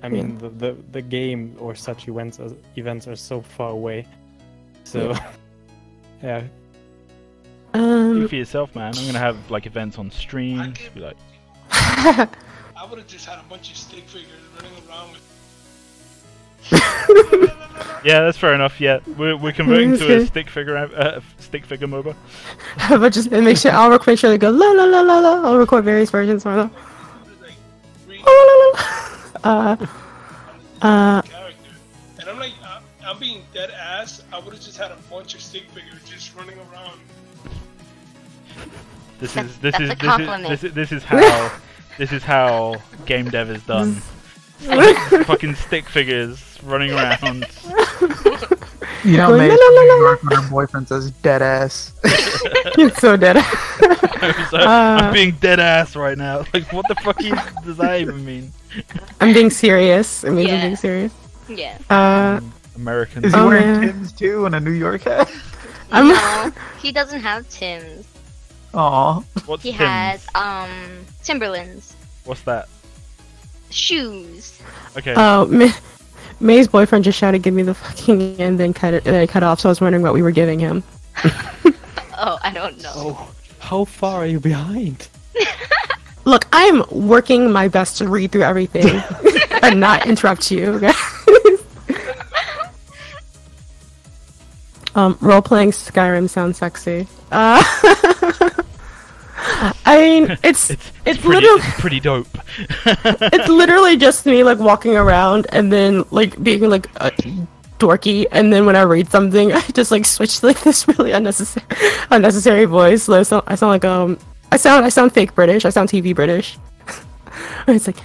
I mean, the game or such events are so far away. So, yeah. Do for yourself, man. I'm gonna have like events on stream. Be like. I would have just had a bunch of stick figures running around with. Yeah, that's fair enough. Yeah, we're converting to a stick figure MOBA. But just make sure I'll make sure they go la la la la la. I'll record various versions for them. And I'm like, I'm being dead ass. I would have just had a bunch of stick figures just running around. This is how game dev is done. Fucking stick figures running around. You know, May's from New York when her boyfriend says dead ass. It's so dead ass. I'm being dead ass right now. Like, what the fuck does that even mean? I'm being serious. I'm being serious. Yeah. American. Is he wearing Tim's too and a New York hat? No, he doesn't have Tim's. Aw. What's he Tim's? has Timberlands. What's that? Shoes. Okay. Oh, May's boyfriend just shouted, "Give me the fucking," and then cut off. So I was wondering what we were giving him. Oh, I don't know. Oh, how far are you behind? Look, I'm working my best to read through everything and not interrupt you. Okay? Role-playing Skyrim sounds sexy. I mean, it's pretty dope. It's literally just me like walking around and then like being like dorky, and then when I read something, I just like switch to like this really unnecessary voice. So I sound like I sound fake British. I sound TV British. It's like,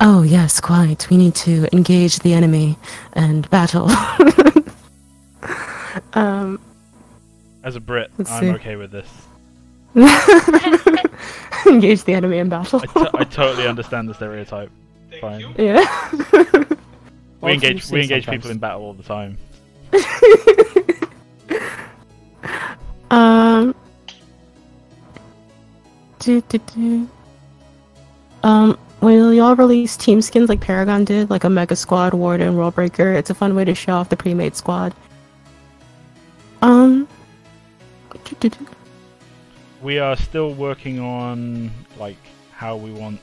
oh yes, quite. We need to engage the enemy and battle. As a Brit, I'm see. okay with this. Engage the enemy in battle. I totally understand the stereotype. Fine. Yeah. We engage people in battle all the time. Will y'all release team skins like Paragon did, like a Mega Squad, Warden, World Breaker? It's a fun way to show off the pre-made squad. We are still working on like how we want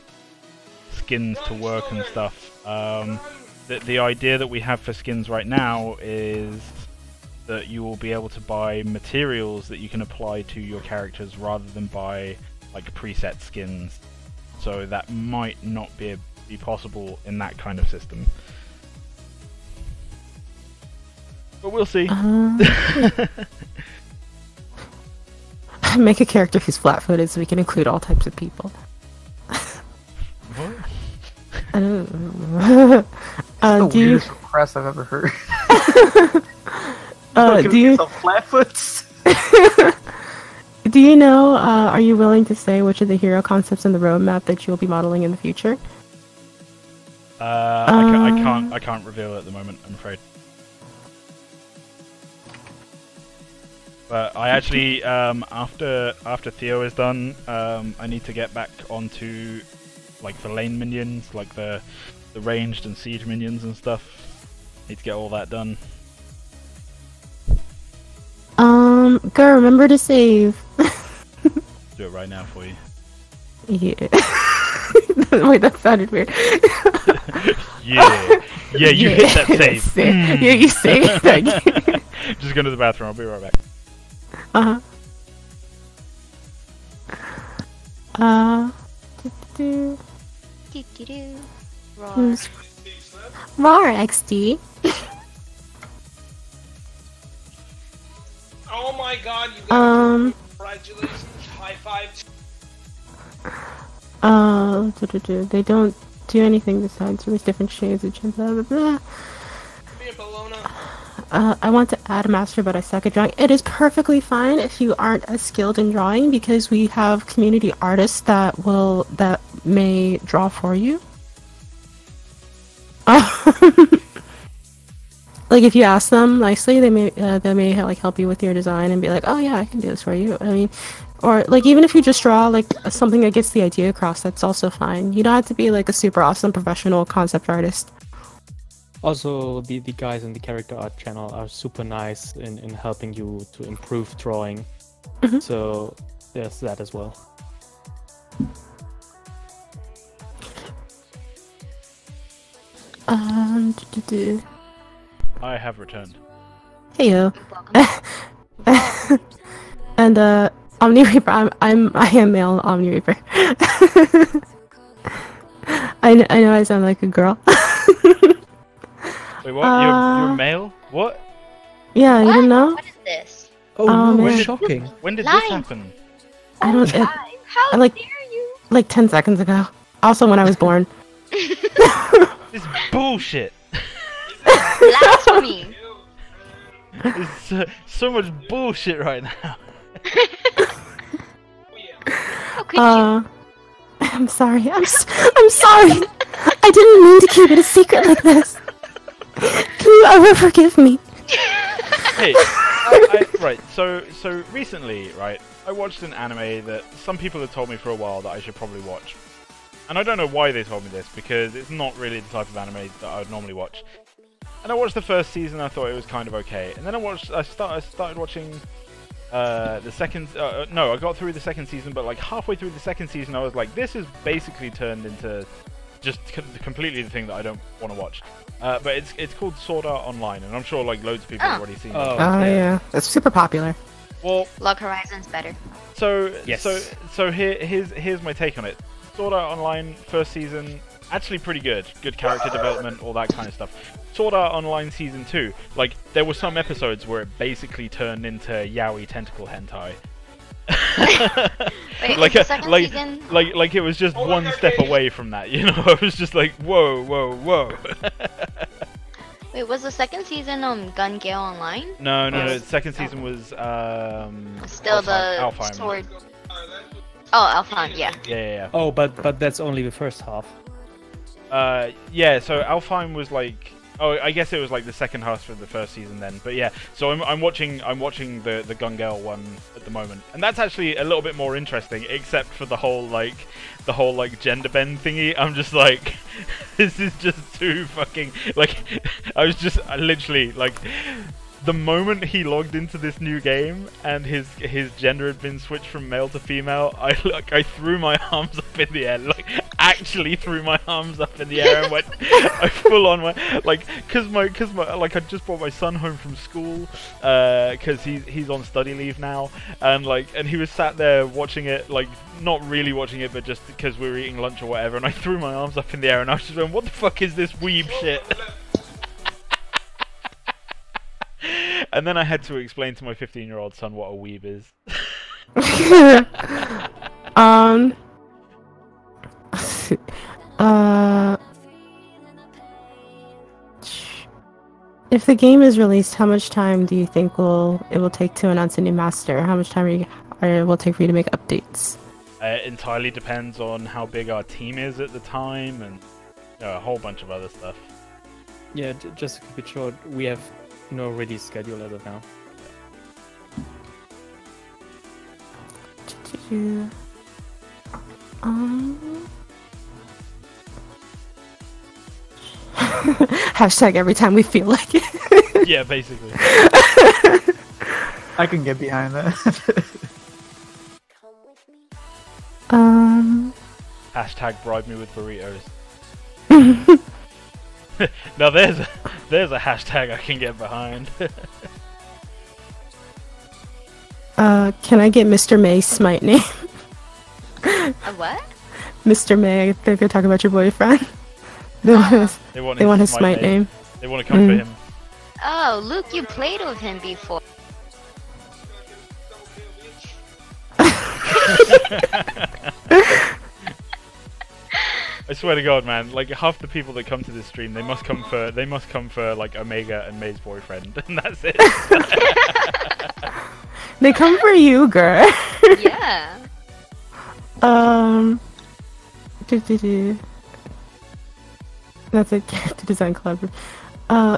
skins to work and stuff. The idea that we have for skins right now is that you will be able to buy materials that you can apply to your characters rather than buy like preset skins. So that might not be possible in that kind of system. but we'll see. Make a character who's flat-footed so we can include all types of people. What? I don't know. The Do you weirdest request I've ever heard. do you flatfoots? do you know? Are you willing to say which of the hero concepts in the roadmap that you'll be modeling in the future? I can't reveal it at the moment, I'm afraid. But I actually, after Theo is done, I need to get back onto like the lane minions, like the ranged and siege minions and stuff. Need to get all that done. Go remember to save. Do it right now for you. Yeah. Wait, that sounded weird. Yeah, you hit that save. Yeah, you saved. Just go to the bathroom. I'll be right back. Who's Rar XD? Oh my god, you got congratulations, high five. They don't do anything besides use different shades of gem, blah blah blah. Give me a Bologna. I want to add a master, but I suck at drawing. It is perfectly fine if you aren't as skilled in drawing, because we have community artists that may draw for you. Like if you ask them nicely, they may like help you with your design and be like, oh yeah, I can do this for you. I mean, or like even if you just draw like something that gets the idea across, that's also fine. You don't have to be like a super awesome professional concept artist. Also, the guys in the character art channel are super nice in helping you to improve drawing. So there's that as well. I have returned. Heyo. And Omni Reaper, I am male Omni Reaper. I know I sound like a girl. Wait, what? You're male? What? Yeah, you didn't know? What is this? Oh no, man. shocking. When did Live. this happen? I don't. How like- dare you? Like 10 seconds ago. Also, when I was born. This is bullshit. Blasphemy. There's so much bullshit right now. How could you? I'm sorry. I'm sorry. I didn't mean to keep it a secret like this. Can you ever forgive me? Hey, right. So recently, right, I watched an anime that some people have told me for a while that I should probably watch, and I don't know why they told me this, because it's not really the type of anime that I would normally watch. And I watched the first season. I thought it was kind of okay, and then I started watching the second. No, I got through the second season, but like halfway through the second season, I was like, this is basically turned into just completely the thing that I don't want to watch. But it's called Sword Art Online, and I'm sure like loads of people have already seen it. Oh yeah, it's super popular. Well, Log Horizon's better. So Yes. so here's my take on it. Sword Art Online first season, actually pretty good. Good character development, all that kind of stuff. Sword Art Online season 2, like there were some episodes where it basically turned into yaoi tentacle hentai. Wait, like the second season? like it was just Oh, one like step arcade. away from that, you know. I was just like, whoa. Wait, was the second season Gun Gale Online? No, the second season was Still the Alfheim. sword. Oh, Alfheim, yeah. Yeah. Oh, but that's only the first half. Yeah, so Alfheim was like, oh, I guess it was like the second half of the first season then. But yeah, so I'm watching the Gun Gale one at the moment, and that's actually a little bit more interesting, except for the whole gender bend thingy. I'm just like, this is just too fucking like. I literally like. The moment he logged into this new game and his gender had been switched from male to female, I threw my arms up in the air, like actually threw my arms up in the air and went, I full on went, like, cause my like I just brought my son home from school, cause he's on study leave now, and he was sat there watching it, like not really watching it, but just because we were eating lunch or whatever, and I threw my arms up in the air and I was just going, what the fuck is this weeb shit? And then I had to explain to my 15-year-old son what a weeb is. If the game is released, how much time do you think it will take to announce a new master? How much time will it take for you to make updates? It entirely depends on how big our team is at the time, and a whole bunch of other stuff. Yeah, just to keep it short, we have no release schedule as of now. Hashtag every time we feel like it. Yeah, basically. I can get behind that. Hashtag bribe me with burritos. Now there's a hashtag I can get behind. Can I get Mr. May's smite name? A what? Mr. May, I think they're talking about your boyfriend. They want his smite name. They want to come for him. Oh, Luke, you played with him before. I swear to God, man! Like half the people that come to this stream, they must come for like Omega and May's boyfriend, and that's it. They come for you, girl. Yeah. That's a character design collaboration.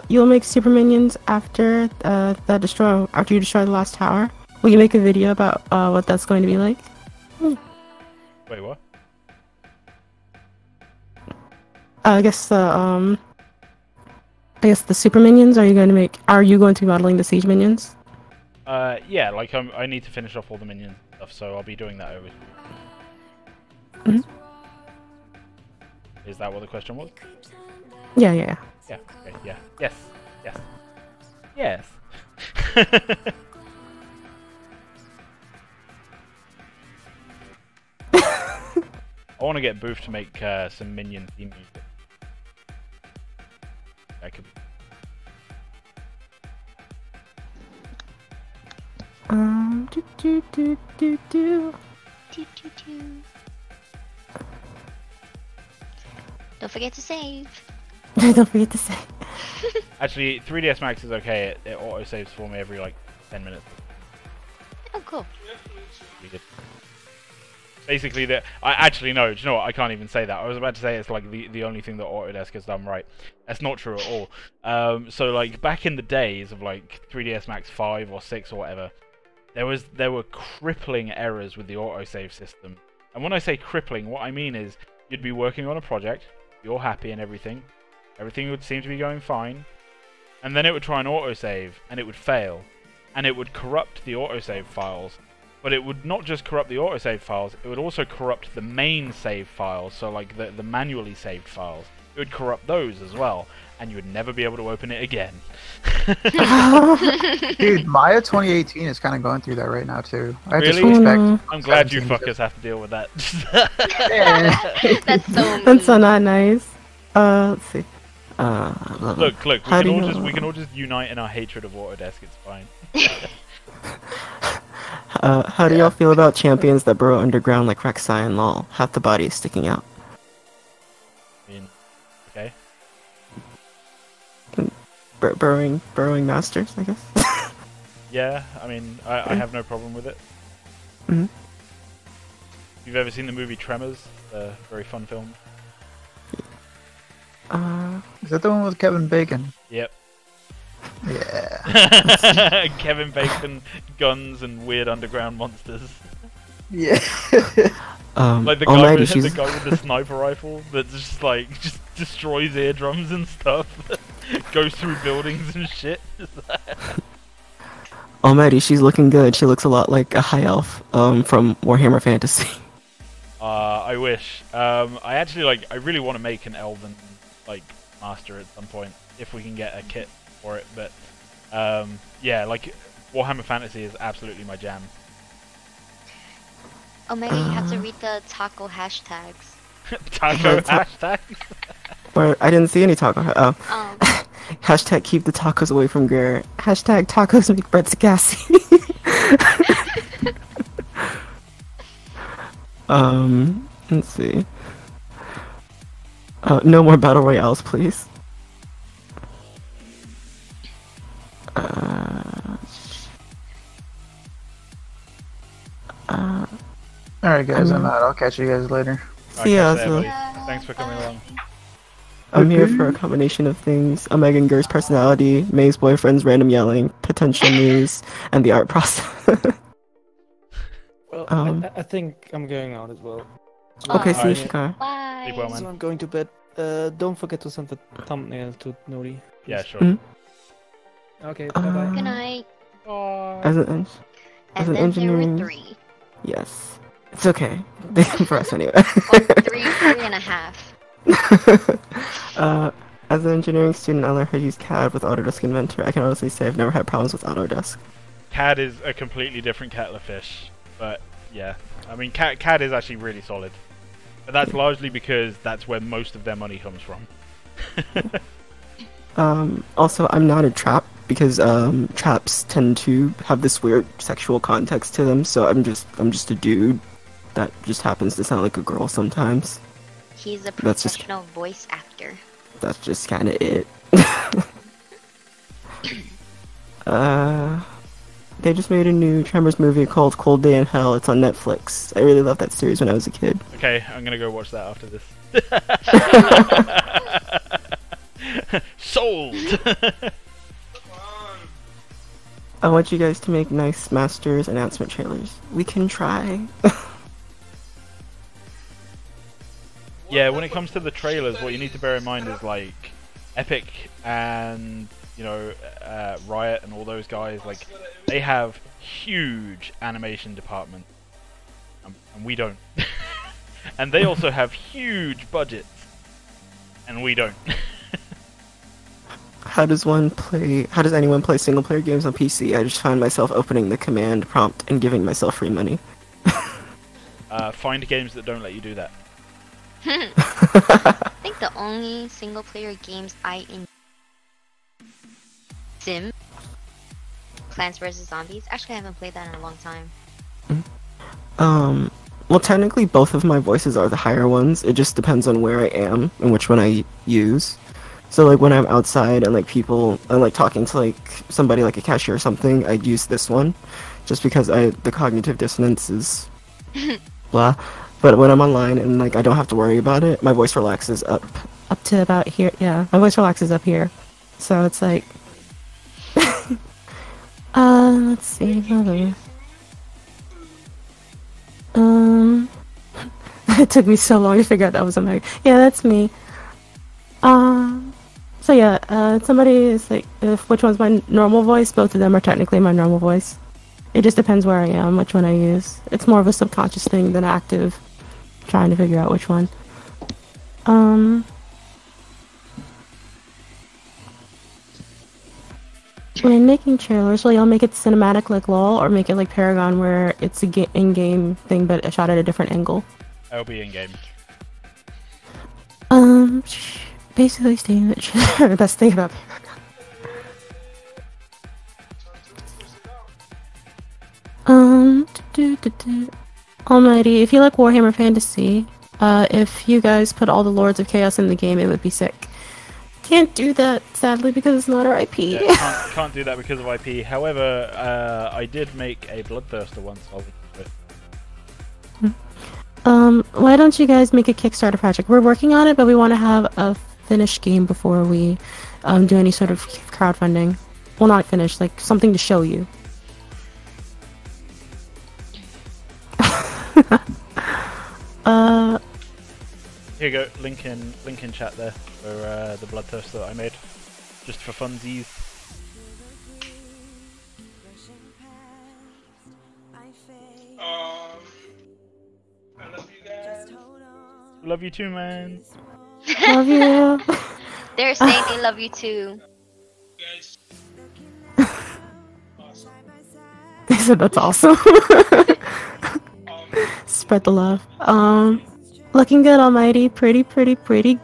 You'll make super minions after after you destroy the last tower. Will you make a video about what that's going to be like? Wait, what? I guess the super minions. Are you going to be modeling the siege minions? Yeah, like I need to finish off all the minion stuff, so I'll be doing that over. Mm-hmm. Is that what the question was? Yeah. Yeah. Okay. Yeah. Yes. Yes. Yes. I want to get Booth to make some minion theme music. That could be. Don't forget to save. Don't forget to save. Actually, 3DS Max is okay. It auto saves for me every like 10 minutes. Oh, cool. Basically, actually no. Do you know what? I can't even say that. I was about to say it's like the only thing that Autodesk has done right. That's not true at all. So like back in the days of like 3DS Max 5 or 6 or whatever, there were crippling errors with the autosave system. And when I say crippling, what I mean is you'd be working on a project, you're happy and everything would seem to be going fine, and then it would try and autosave, and it would fail, and it would corrupt the autosave files. But it would not just corrupt the autosave files, it would also corrupt the main save files, so like the manually saved files. It would corrupt those as well, and you would never be able to open it again. Dude, Maya 2018 is kind of going through that right now too. I really? Disrespect. I'm glad you fuckers have to deal with that. That's so mean. That's so not nice. Let's see. Look, we can all just unite in our hatred of Autodesk, it's fine. How do y'all feel about champions that burrow underground like Rek'Sai and LoL? Half the body is sticking out. I mean, okay. Burrowing masters, I guess. Yeah, I mean, I have no problem with it. Mm-hmm. You've ever seen the movie Tremors? A very fun film. Is that the one with Kevin Bacon? Yep. Yeah. Kevin Bacon, guns, and weird underground monsters. Yeah. Like the guy with the sniper rifle that just destroys eardrums and stuff. Goes through buildings and shit. Almighty, she's looking good. She looks a lot like a high elf from Warhammer Fantasy. I wish. I really want to make an elven master at some point if we can get a kit for it. But yeah, Warhammer Fantasy is absolutely my jam. Oh, maybe you have to read the taco hashtags. Taco hashtags? Or I didn't see any taco. Hashtag keep the tacos away from Garrett. Hashtag tacos make bread gassy. Let's see. No more battle royales, please. Alright guys, I'm out. I'll catch you guys later. See ya. Thanks for coming along. I'm here for a combination of things: a Megan Gur's personality, May's boyfriend's random yelling, potential news, and the art process. Well, I think I'm going out as well. Okay, see you, Alright. Shikar. Bye. Sleep well, So man. I'm going to bed. Don't forget to send the thumbnail to Nori. Yeah, sure. Mhm. Okay, bye bye. Good night. As an And an then there were engineering- 3. yes, it's okay. They come for us anyway. Or 3.5. As an engineering student, I learned how to use CAD with Autodesk Inventor. I can honestly say I've never had problems with Autodesk. CAD is a completely different kettle of fish, but yeah, I mean CAD is actually really solid, but that's largely because that's where most of their money comes from. Also, I'm not a trap because traps tend to have this weird sexual context to them. So I'm just a dude that just happens to sound like a girl sometimes. He's a That's just- professional voice actor. That's just kind of it. They just made a new Tremors movie called Cold Day in Hell. It's on Netflix. I really loved that series when I was a kid. Okay, I'm gonna go watch that after this. Sold. I want you guys to make nice Masters announcement trailers. We can try. Yeah, when it comes to the trailers, what you need to bear in mind is like Epic and Riot and all those guys, like they have huge animation departments, and we don't. And they also have huge budgets, and we don't. How does anyone play single player games on PC? I just find myself opening the command prompt and giving myself free money. Find games that don't let you do that. I think the only single player games I Sim, Plants vs Zombies. Actually, I haven't played that in a long time. Well, technically both of my voices are the higher ones. It just depends on where I am and which one I use. So like when I'm outside and like people and like talking to like somebody like a cashier or something, I'd use this one, just because the cognitive dissonance is blah. But when I'm online and like I don't have to worry about it, my voice relaxes up to about here. Yeah, my voice relaxes up here. So it's like, let's see. It took me so long to figure out that was a mic. Yeah, that's me. So yeah, somebody is like, which one's my normal voice? Both of them are technically my normal voice. It just depends where I am, which one I use. It's more of a subconscious thing than active, trying to figure out which one. When making trailers, will y'all make it cinematic like LOL, or make it like Paragon where it's a in-game thing but shot at a different angle? It'll be in game. Basically stating that the best thing about Almighty, if you like Warhammer Fantasy, if you guys put all the Lords of Chaos in the game, it would be sick. Can't do that, sadly, because it's not our IP. Yeah, can't do that because of IP. However, I did make a Bloodthirster once. I'll link to it. Why don't you guys make a Kickstarter project? We're working on it, but we want to have a finished game before we do any sort of crowdfunding. Well, not finished, like something to show you. Here you go, link in chat there for the Bloodthirster that I made, just for funsies. I love you guys. Love you too, man. Love you. They're saying they love you too. Guys. They said that's awesome. Spread the love. Looking good, Almighty. Pretty good. Pretty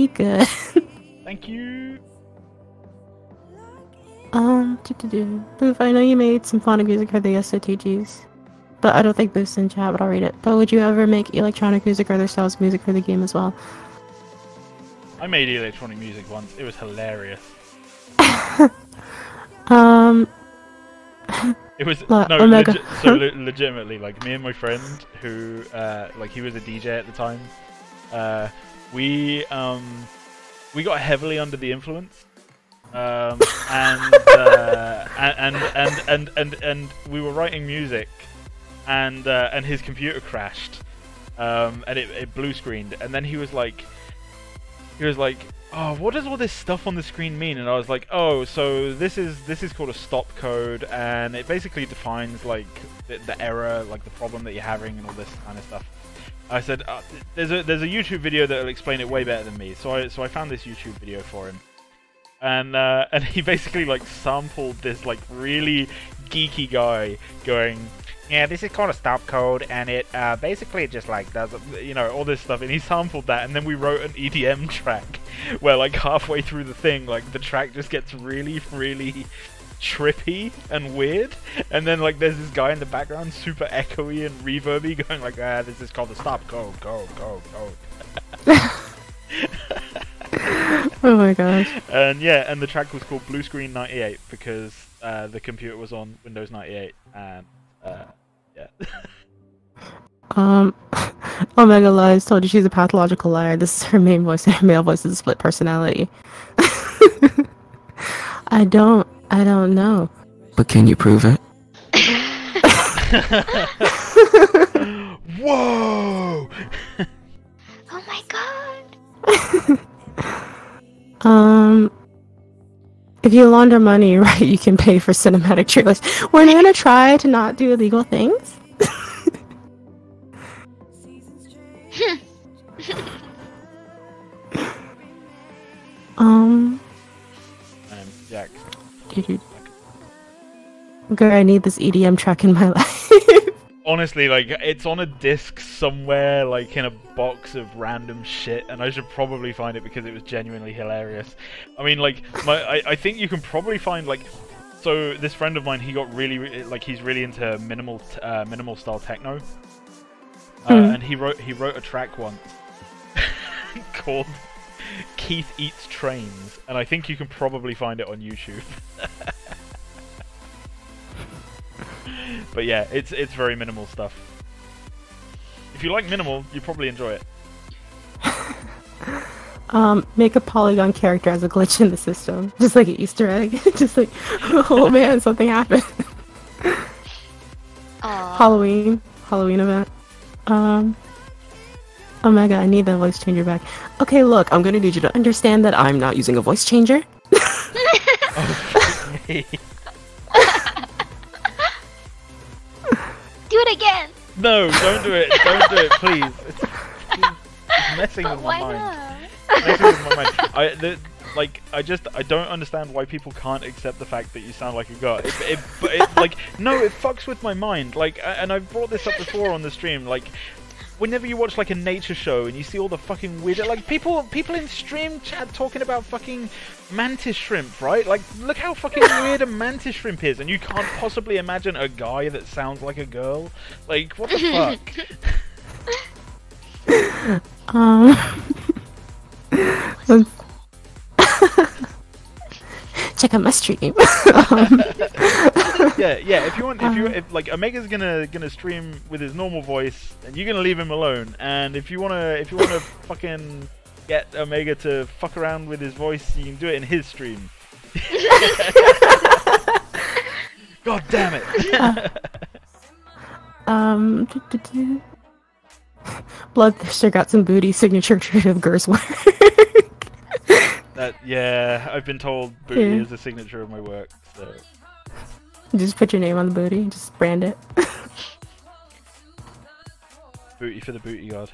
good. Thank you. Boof, I know you made symphonic music for the SOTGs, but I don't think Boof's in chat, but I'll read it. But would you ever make electronic music or other styles of music for the game as well? I made electronic music once. It was hilarious. It was legitimately, like, me and my friend who like, he was a DJ at the time. We got heavily under the influence. And we were writing music, and his computer crashed, and it blue screened, and then he was like, oh, what does all this stuff on the screen mean? And I was like, oh, so this is called a stop code, and it basically defines, like, the error, like the problem that you're having, and all this kind of stuff. I said, there's a YouTube video that will explain it way better than me. So I found this YouTube video for him. And he basically, like, sampled this, like, really geeky guy going, yeah, this is called a stop code, and it basically just, like, does, you know, all this stuff, and he sampled that, and then we wrote an EDM track where, like, halfway through the thing, like, the track just gets really, really trippy and weird, and then, like, there's this guy in the background super echoey and reverby going like, this is called the stop code, code. Oh my gosh. And yeah, and the track was called Blue Screen 98 because the computer was on Windows 98, and yeah. Omega Lies told you she's a pathological liar. This is her main voice, and her male voice is a split personality. I don't know. But can you prove it? Whoa! Oh my god! If you launder money, right, you can pay for cinematic trailers. We're gonna try to not do illegal things. Jack. Girl, I need this EDM track in my life. Honestly, like, it's on a disc somewhere, like, in a box of random shit, and I should probably find it because it was genuinely hilarious. I mean, like, I think you can probably find, like, so this friend of mine, he got really, like, he's really into minimal style techno, and he wrote a track once called Keith Eats Trains, and I think you can probably find it on YouTube. But yeah, it's very minimal stuff. If you like minimal, you probably enjoy it. Make a polygon character as a glitch in the system, just like an Easter egg. Just like, oh man, something happened. Halloween event. Omega, I need that voice changer back. Okay, look, I'm gonna need you to understand that I'm not using a voice changer. Oh, me. Do it again! No, don't do it. Don't do it, please. It's messing with my mind. Messing with my mind. I don't understand why people can't accept the fact that you sound like a girl. Like, no, it fucks with my mind. Like, and I've brought this up before on the stream. Like, whenever you watch, like, a nature show and you see all the fucking weird, like, people in stream chat talking about fucking mantis shrimp, right? Like, look how fucking weird a mantis shrimp is, and you can't possibly imagine a guy that sounds like a girl. Like, what the fuck? Check out my stream. Yeah. If like Omega's gonna stream with his normal voice, and you're gonna leave him alone. And if you wanna fucking get Omega to fuck around with his voice, you can do it in his stream. God damn it! Bloodthirster got some booty signature trait of Ger's work. Yeah, I've been told booty is a signature of my work. So just put your name on the booty, just brand it. Booty for the booty god.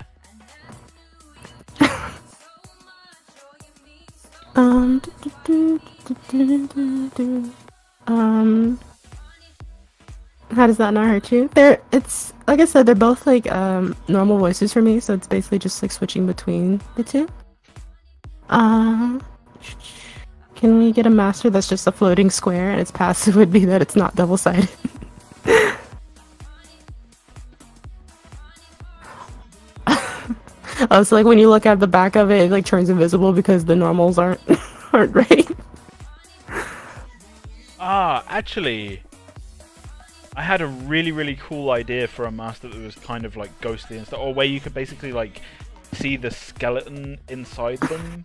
How does that not hurt you? It's like I said, they're both like normal voices for me, so it's basically just like switching between the two. Can we get a master that's just a floating square and its passive would be that it's not double-sided? Oh, so like when you look at the back of it, it like turns invisible because the normals aren't right. Ah, actually, I had a really cool idea for a master that was kind of like ghostly and stuff, or where you could basically like see the skeleton inside them,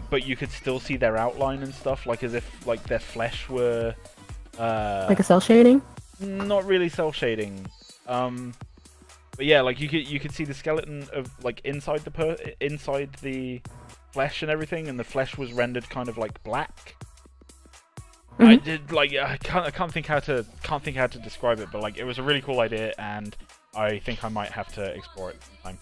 but you could still see their outline and stuff, like as if like their flesh were like a cell shading. Not really cell shading. But yeah, like you could see the skeleton of like inside the flesh and everything, and the flesh was rendered kind of like black. I did like I can't think how to describe it, but like it was a really cool idea, and I think I might have to explore it sometime.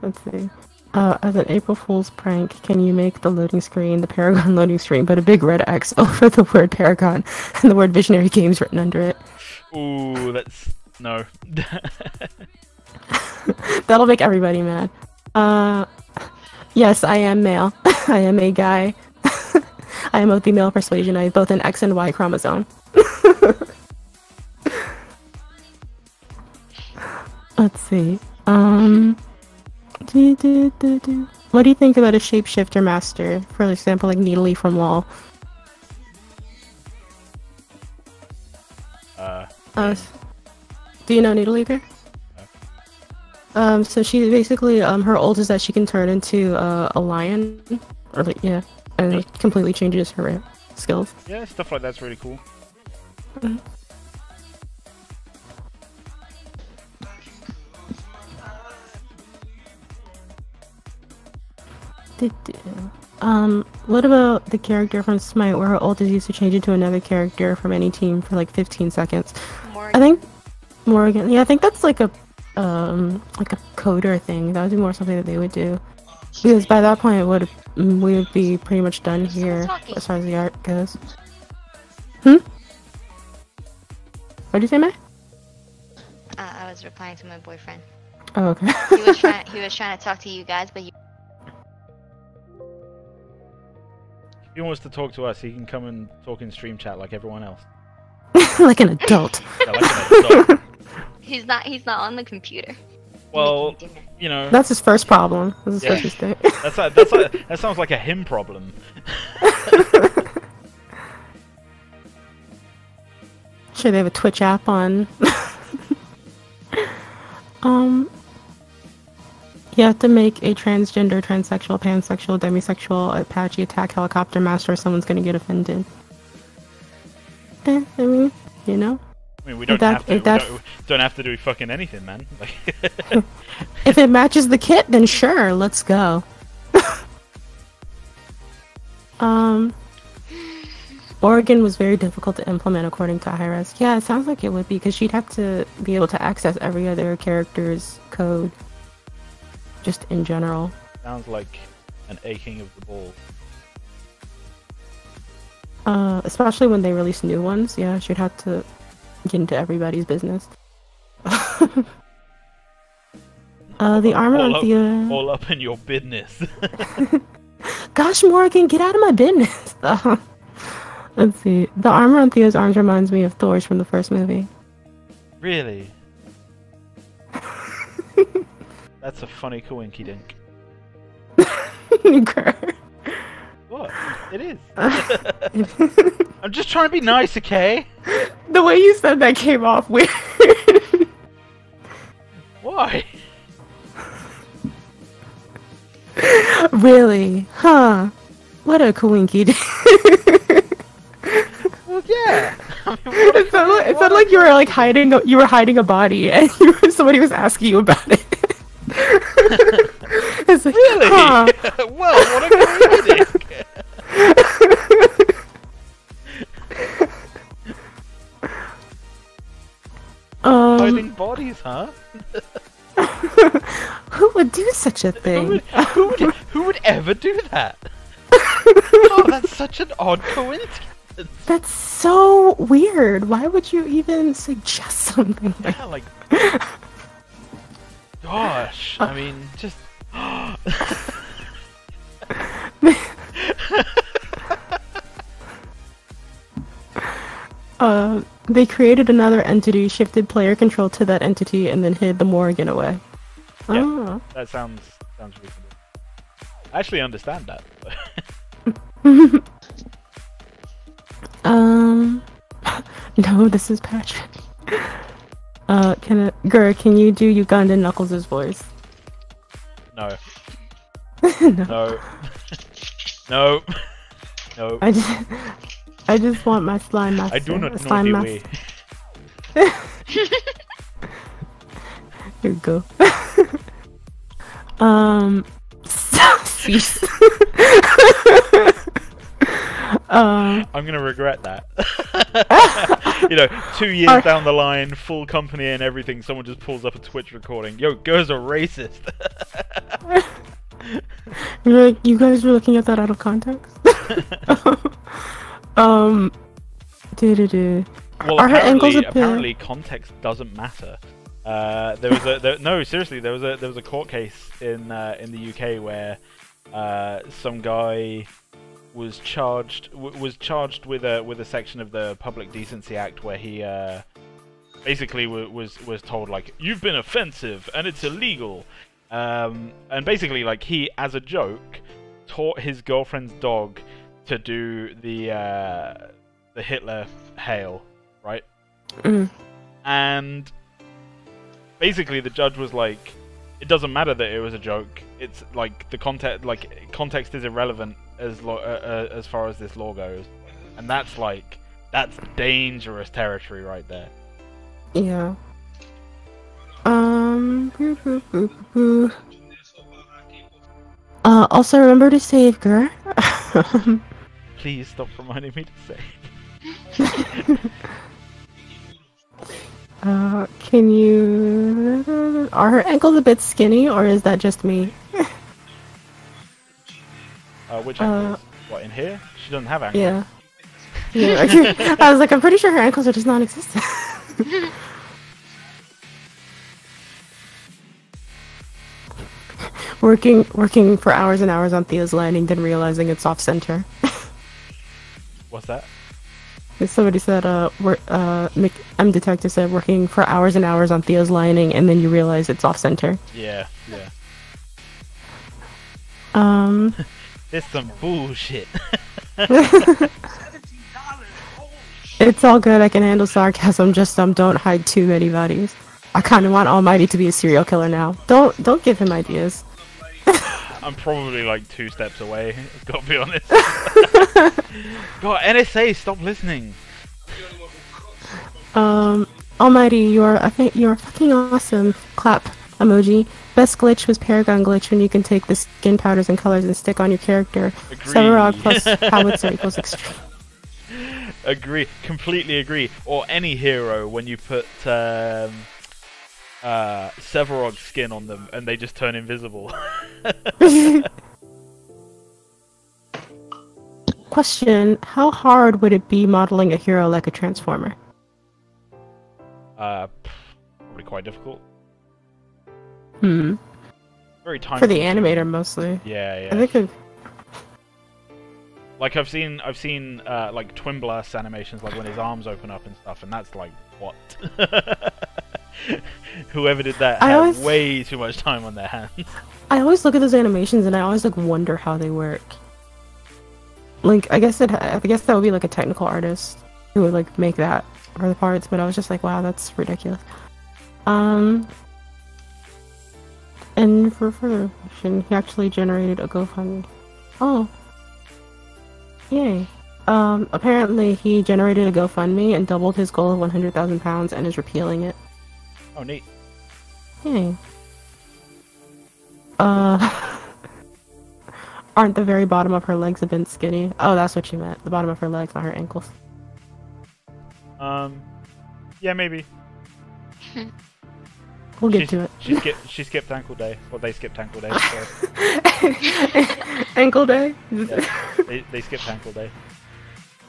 Let's see. As an April Fool's prank, can you make the loading screen the Paragon loading screen, but a big red X over the word Paragon and the word Visionary Games written under it? Ooh, that's no. That'll make everybody mad. Yes, I am male. I am a guy. I am of the male persuasion. I have both an X and Y chromosome. Let's see. What do you think about a shapeshifter master? For example, like Needly from LoL. Do you know Needle? So she basically, her ult is that she can turn into a lion, or like, yeah, and it completely changes her skills. Yeah, stuff like that's really cool. What about the character from Smite where her ult is used to change into another character from any team for like 15 seconds? Morgan. I think Morgan. Yeah, I think that's like a coder thing. That would be more something that they would do, because by that point we would be pretty much done here as far as the art goes. What did you say, May? I was replying to my boyfriend. Oh, okay. He was trying to talk to you guys, but you. If he wants to talk to us, he can come and talk in stream chat like everyone else. Like an adult. Yeah, like an adult. He's not on the computer. Well, you know. That's his first problem. That's his Yeah. first mistake. That sounds like a him problem. Sure, they have a Twitch app on. You have to make a transgender, transsexual, pansexual, demisexual, Apache attack helicopter master, or someone's gonna get offended. I mean, you know. I mean, we don't have to. Don't have to do fucking anything, man. Like, if it matches the kit, then sure, let's go. Oregon was very difficult to implement according to Hi-Res. Yeah, it sounds like it would be, because she'd have to be able to access every other character's code. Just in general. sounds like an aching of the balls. Especially when they release new ones. Yeah, she'd have to get into everybody's business. The armor on Theo... All up in your business. Gosh, Morgan, get out of my business! Let's see. The armor on Theo's arms reminds me of Thor's from the first movie. Really? That's a funny coinkydink. What? It is. I'm just trying to be nice, okay? The way you said that came off weird. Why? Really? Huh. What a coinkydink. Well, yeah. I mean, it sounded like you were like hiding a body, and somebody was asking you about it. It's like, really? Huh. Well, what a coinkydink. Hiding bodies, huh? Who would do such a thing? Who would ever do that? Oh, that's such an odd coincidence. That's so weird. Why would you even suggest something like that? Like, gosh, I mean, just... They created another entity, shifted player control to that entity, and then hid the Morrigan away. Yeah, Oh. that sounds reasonable. I actually understand that. No, this is Patrick. Can you do Ugandan Knuckles' voice? No. No. No. No. I just want my slime master. I do not know slime the master. way. Here we go. Cease. I'm gonna regret that. 2 years down the line, full company and everything, someone just pulls up a Twitch recording. Yo, Gur's a racist. You're like, you guys were looking at that out of context? Well, apparently context doesn't matter. No, seriously, there was a court case in the UK where some guy was charged with a section of the Public Decency Act where he basically was told, like, you've been offensive and it's illegal, and basically, like, he, as a joke, taught his girlfriend's dog to do the Hitler hail, right? And basically the judge was like, it doesn't matter that it was a joke. It's like the context is irrelevant as far as this law goes, and that's dangerous territory right there. Yeah. Also remember to save Gur. Please stop reminding me to say. Can you... Are her ankles a bit skinny, or is that just me? Which ankles? What, in here? She doesn't have ankles. Yeah. Yeah. I was like, I'm pretty sure her ankles are just non-existent. Working for hours and hours on Theo's landing, then realizing it's off-center. What's that? Somebody said, M Detective said, working for hours and hours on Theo's lining, and then you realize it's off-center. Yeah, yeah. It's some bullshit. It's all good, I can handle sarcasm, just don't hide too many bodies. I kinda want Almighty to be a serial killer now. Don't give him ideas. I'm probably like 2 steps away, gotta be honest. God, NSA, stop listening. Almighty, you're fucking awesome. Clap emoji. Best glitch was Paragon glitch when you can take the skin powders and colors and stick on your character. Severog plus howitzer equals extreme. Agree, completely agree. Or any hero when you put Severog skin on them and they just turn invisible. Question, how hard would it be modeling a hero like a Transformer? Probably quite difficult. Very time for the animator mostly. Yeah, yeah. I think like I've seen like Twin Blast animations, like when his arms open up and stuff, and that's like, what? Whoever did that had way too much time on their hands. I always look at those animations and I always like wonder how they work. Like I guess that would be like a technical artist who would like make that for the parts, but I was just like, wow, that's ridiculous. And for further question, he actually generated a GoFundMe. Oh. Yay. Apparently he generated a GoFundMe and doubled his goal of £100,000 and is repealing it. Oh, neat. Yay. Aren't the very bottom of her legs a bit skinny? Oh, that's what you meant. The bottom of her legs, not her ankles. Yeah, maybe. We'll get to it. She skipped ankle day. Well, they skipped ankle day. So. Ankle day? Yeah, they skipped ankle day.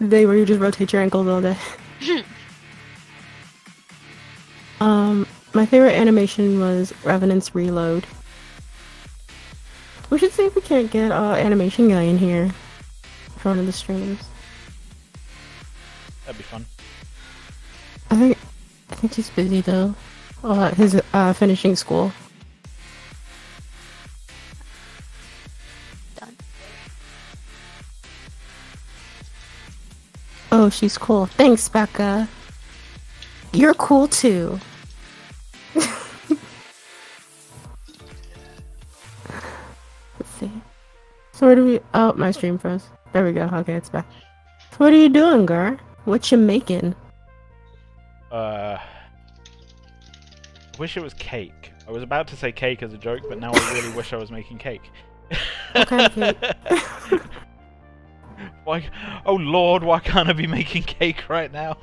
The day where you just rotate your ankles all day. My favorite animation was Revenant's Reload. We should see if we can't get animation guy in here for one of the streams. That'd be fun. I think he's busy though. His finishing school. Done. Oh, she's cool. Thanks, Becca. You're cool too. Let's see. So where do we? Oh, my stream froze. There we go. Okay, it's back. So what are you doing, girl? What you making? I wish it was cake. I was about to say cake as a joke, but now I really wish I was making cake. What kind of cake? Why? Oh Lord, why can't I be making cake right now?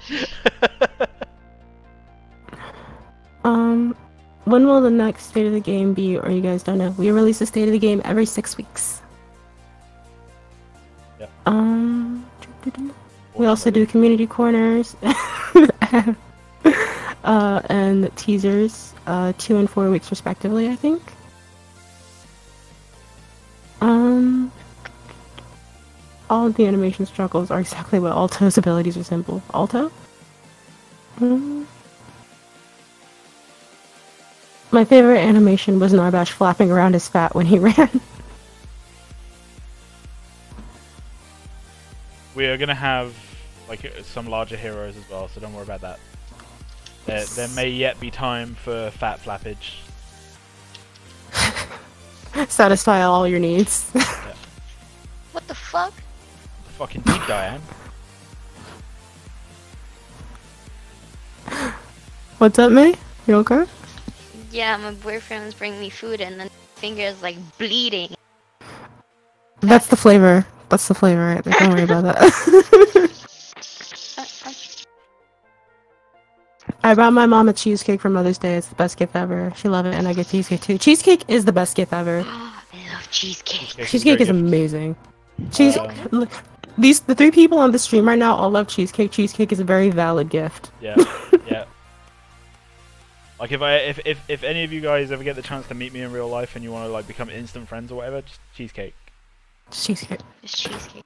When will the next state of the game be, or you guys don't know? We release a state of the game every 6 weeks. Yep. We also do community corners and teasers, 2 and 4 weeks respectively, I think. All of the animation struggles are exactly what Alto's abilities resemble. Alto? My favorite animation was Narbash flapping around his fat when he ran. We are gonna have like some larger heroes as well, so don't worry about that. There may yet be time for fat flappage. Satisfy all your needs. Yeah. What the fuck? Fucking deep, Diane. What's up, May? You okay? Yeah, my boyfriend was bringing me food and then fingers like bleeding. That's the flavor. That's the flavor right there. Don't worry about that. I brought my mom a cheesecake for Mother's Day. It's the best gift ever. She loved it, and I get cheesecake too. Cheesecake is the best gift ever. I love cheesecake. Cheesecake is amazing. The 3 people on the stream right now all love cheesecake. Cheesecake is a very valid gift. Yeah, yeah. Like if any of you guys ever get the chance to meet me in real life and you want to like become instant friends or whatever, just cheesecake. Cheesecake. Just cheesecake.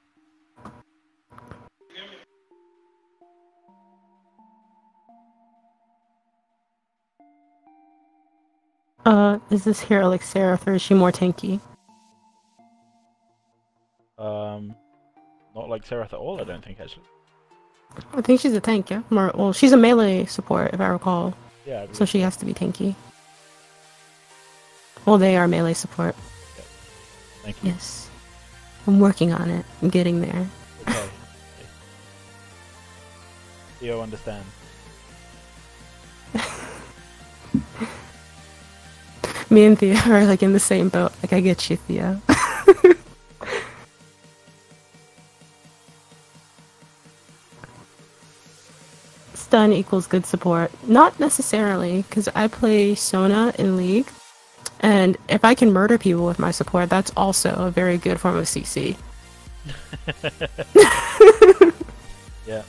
Is this hero like Seraph or is she more tanky? Not like Seraph at all, I don't think actually. I think she's a tank, yeah. Well, she's a melee support if I recall. Yeah. So she has to be tanky. Well, they are melee support. Yeah. Thank you. Yes. I'm working on it. I'm getting there. Okay. Theo understands. Me and Theo are like in the same boat. Like, I get you, Theo. Stun equals good support. Not necessarily, because I play Sona in League, and if I can murder people with my support, that's also a very good form of CC. Yeah.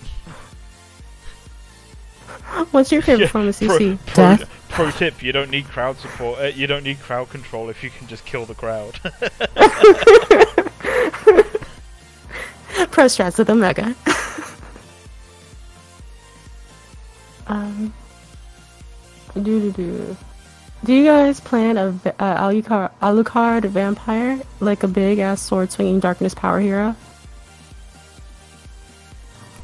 What's your favorite form of CC? Death? Pro tip: you don't need crowd support. You don't need crowd control if you can just kill the crowd. Pro strats with Omega. Do you guys plan a Alucard vampire, like a big ass sword swinging darkness power hero?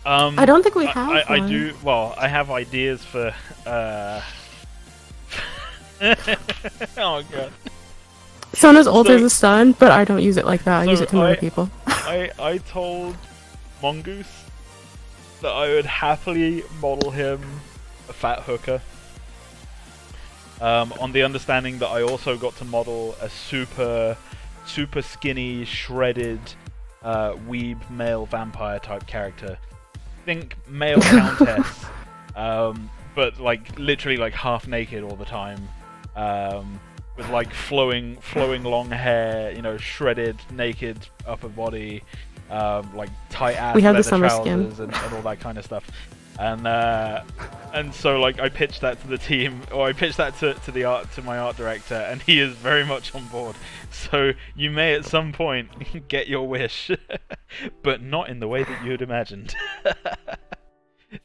I don't think we have one. I do. Well, I have ideas for. Oh god. Sona's ult is a stun, but I don't use it like that. I use it to murder people. I told Mongoose that I would happily model him a fat hooker. On the understanding that I also got to model a super skinny, shredded, weeb male vampire type character. Think male countess, but like literally like half naked all the time, with like flowing long hair, you know, shredded, naked upper body, like tight ass leather trousers and all that kind of stuff. And so like I pitched that to the team, or I pitched that to my art director, and he is very much on board. So you may at some point get your wish, but not in the way that you'd imagined.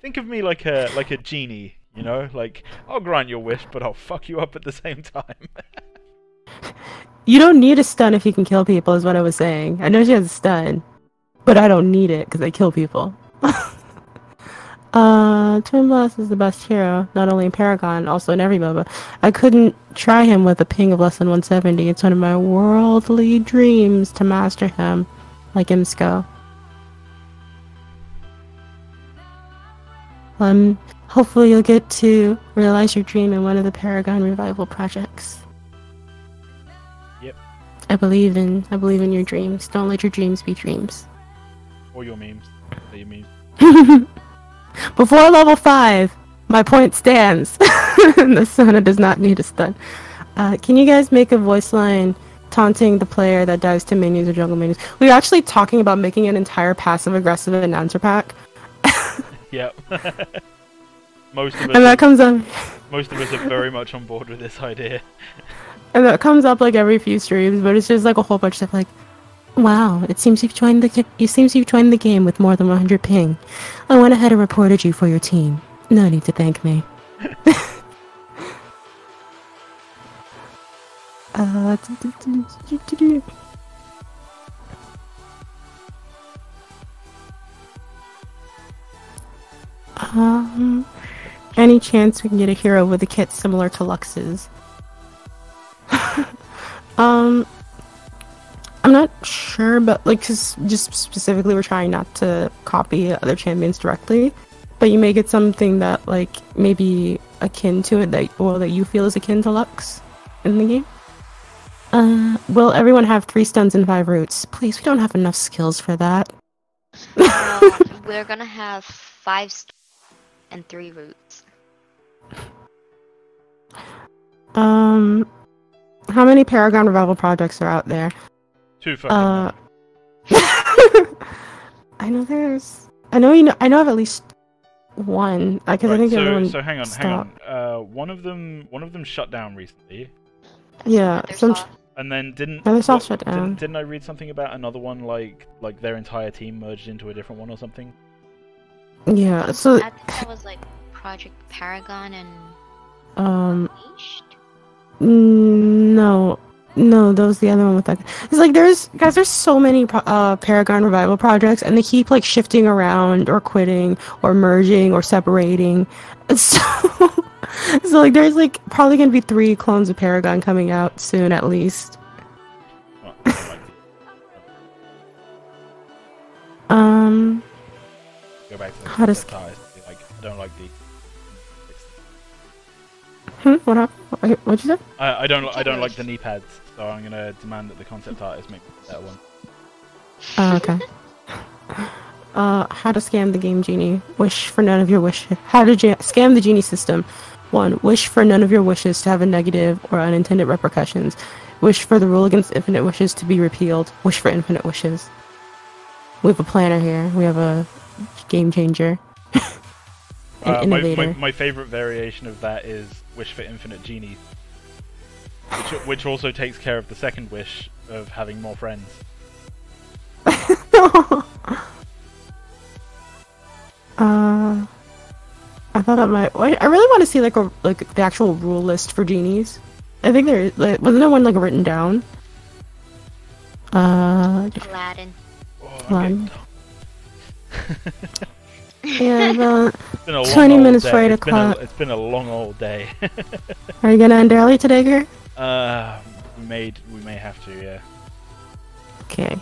Think of me like a genie, you know? Like, I'll grant your wish, but I'll fuck you up at the same time. You don't need a stun if you can kill people, is what I was saying. I know she has a stun, but I don't need it because I kill people. Twin Blast is the best hero, not only in Paragon, also in every MOBA. I couldn't try him with a ping of less than 170. It's one of my worldly dreams to master him, like Imsco. Hopefully you'll get to realize your dream in one of the Paragon revival projects. Yep. I believe in your dreams. Don't let your dreams be dreams. Or your memes. Or your memes. Before level 5, my point stands. The Sona does not need a stun. Can you guys make a voice line taunting the player that dives to minions or jungle minions? We were actually talking about making an entire passive-aggressive announcer pack. Yep. Most of And that comes up. Most of us are very much on board with this idea. And that comes up like every few streams, but it's just like a whole bunch of stuff like, wow, it seems you've joined the game with more than 100 ping. I went ahead and reported you for your team. No need to thank me. Any chance we can get a hero with a kit similar to Lux's? I'm not sure, but like, cause just specifically, we're trying not to copy other champions directly, but you may get something that like maybe akin to it that you feel is akin to Lux in the game. Will everyone have 3 stuns and 5 roots? Please, we don't have enough skills for that. No, we're gonna have 5 stuns and 3 roots. How many Paragon Revival projects are out there? 2 fucking. I know of at least one. Because I think the other one. So hang on. One of them shut down recently. Yeah. And then didn't shut down. Didn't I read something about another one like their entire team merged into a different one or something? Yeah. So I think that was like Project Paragon and Unleashed? No, that was the other one with that. It's like there's so many Paragon Revival projects, and they keep like shifting around or quitting or merging or separating. So like there's like probably gonna be 3 clones of Paragon coming out soon at least. Go back to the how does I don't like the. What happened? What'd you say? I don't like the knee pads, so I'm gonna demand that the concept artist make a better one. Okay. How to scam the game genie. Wish for none of your wishes. How to scam the genie system. 1. Wish for none of your wishes to have a negative or unintended repercussions. Wish for the rule against infinite wishes to be repealed. Wish for infinite wishes. We have a planner here. We have a game changer. An innovator. My favorite variation of that is wish for infinite genies, which also takes care of the second wish of having more friends. I thought that might. I really want to see like the actual rule list for genies. I think there wasn't there one like written down. Aladdin. Aladdin. Yeah, about It's been a 20 long minutes old for day. 8 o'clock. It's been a long old day. Are you gonna end early today, Ger? We may have to, yeah. Okay.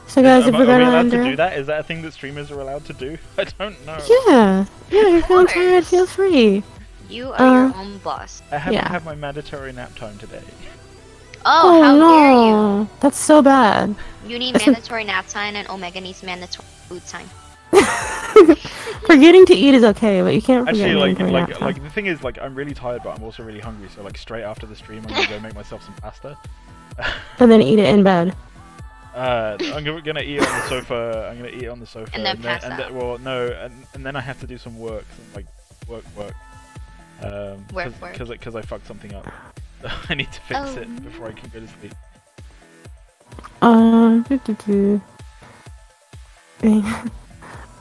So guys, if we're are we gonna allowed end to early... do that? Is that a thing that streamers are allowed to do? I don't know. Yeah, you're feeling tired, feel free. You are your own boss. I haven't had my mandatory nap time today. Oh, how dare you! That's so bad. You need mandatory nap time, and Omega needs mandatory food time. Forgetting to eat is okay, but you can't forget Actually, mandatory nap time. like the thing is, like, I'm really tired, but I'm also really hungry. So, like, straight after the stream, I'm gonna go make myself some pasta. And then eat it in bed. I'm gonna eat on the sofa. I'm gonna eat on the sofa, and then pass out. Well, no, and then I have to do some work, like work. Because I fucked something up. I need to fix it before I can go to sleep.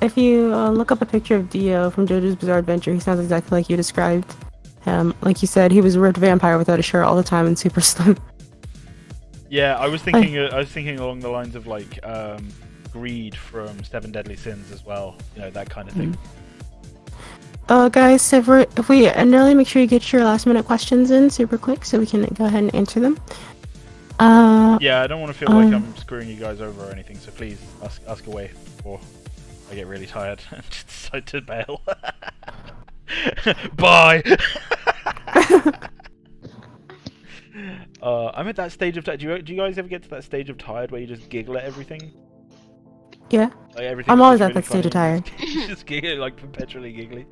if you look up a picture of Dio from JoJo's Bizarre Adventure, he sounds exactly like you described him. Like you said, he was a ripped vampire without a shirt all the time and super slim. Yeah, I was thinking along the lines of like Greed from Seven Deadly Sins as well. You know, that kind of thing. Guys, if we really make sure you get your last minute questions in super quick so we can go ahead and answer them. Yeah, I don't want to feel like I'm screwing you guys over or anything, so please ask away before I get really tired and decide to bail. Bye! I'm at that stage of... Do you guys ever get to that stage of tired where you just giggle at everything? Yeah. Like, I'm always at really that stage of tired. Just giggle, like perpetually giggly.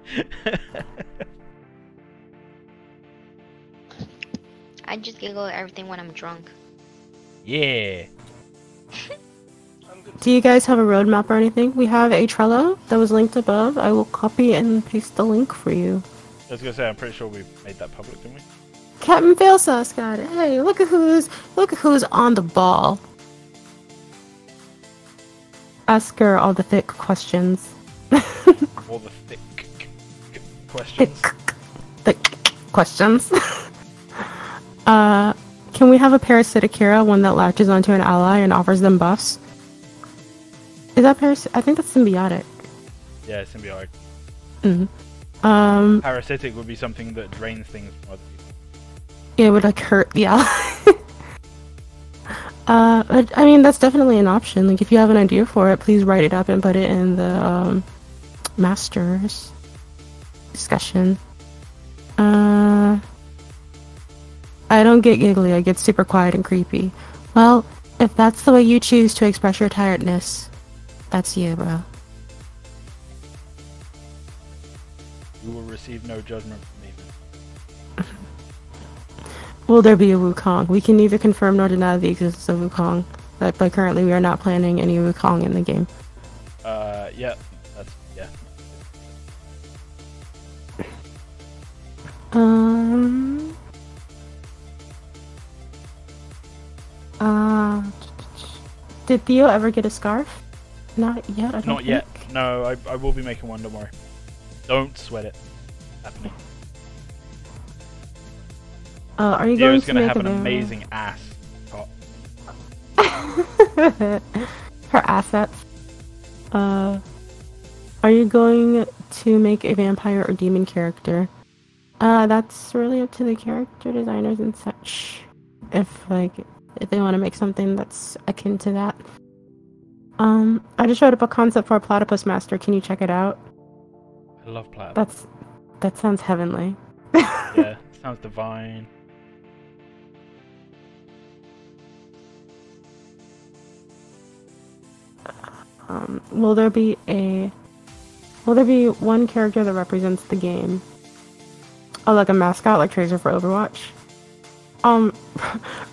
I just giggle at everything when I'm drunk. Yeah. Do you guys have a roadmap or anything? We have a Trello that was linked above. I will copy and paste the link for you. I was gonna say, I'm pretty sure we made that public, didn't we? Captain Failsauce got it. Hey, look at who's on the ball. Ask her all the thick questions. All the thick questions. Thick questions. Can we have a parasitic hero, one that latches onto an ally and offers them buffs? Is that I think that's symbiotic. Yeah, symbiotic. Mm-hmm. Parasitic would be something that drains things from other people. It would like hurt the ally. But, I mean, that's definitely an option. Like, if you have an idea for it, please write it up and put it in the masters discussion. I don't get giggly. I get super quiet and creepy. Well, if that's the way you choose to express your tiredness, that's you, bro. You will receive no judgment from me. Will there be a Wukong? We can neither confirm nor deny the existence of Wukong. But currently, we are not planning any Wukong in the game. Yeah, that's yeah. Did Theo ever get a scarf? Not yet. I don't Not think. yet. No, I will be making one. Don't worry. Don't sweat it. Happening. Are you Theo's going to have make an amazing ass top. Her assets. Are you going to make a vampire or demon character? That's really up to the character designers and such. If they want to make something that's akin to that. I just showed up a concept for a platypus master. Can you check it out? I love platypus. That sounds heavenly. Yeah, sounds divine. Will there be one character that represents the game? Oh, like a mascot, like Tracer for Overwatch?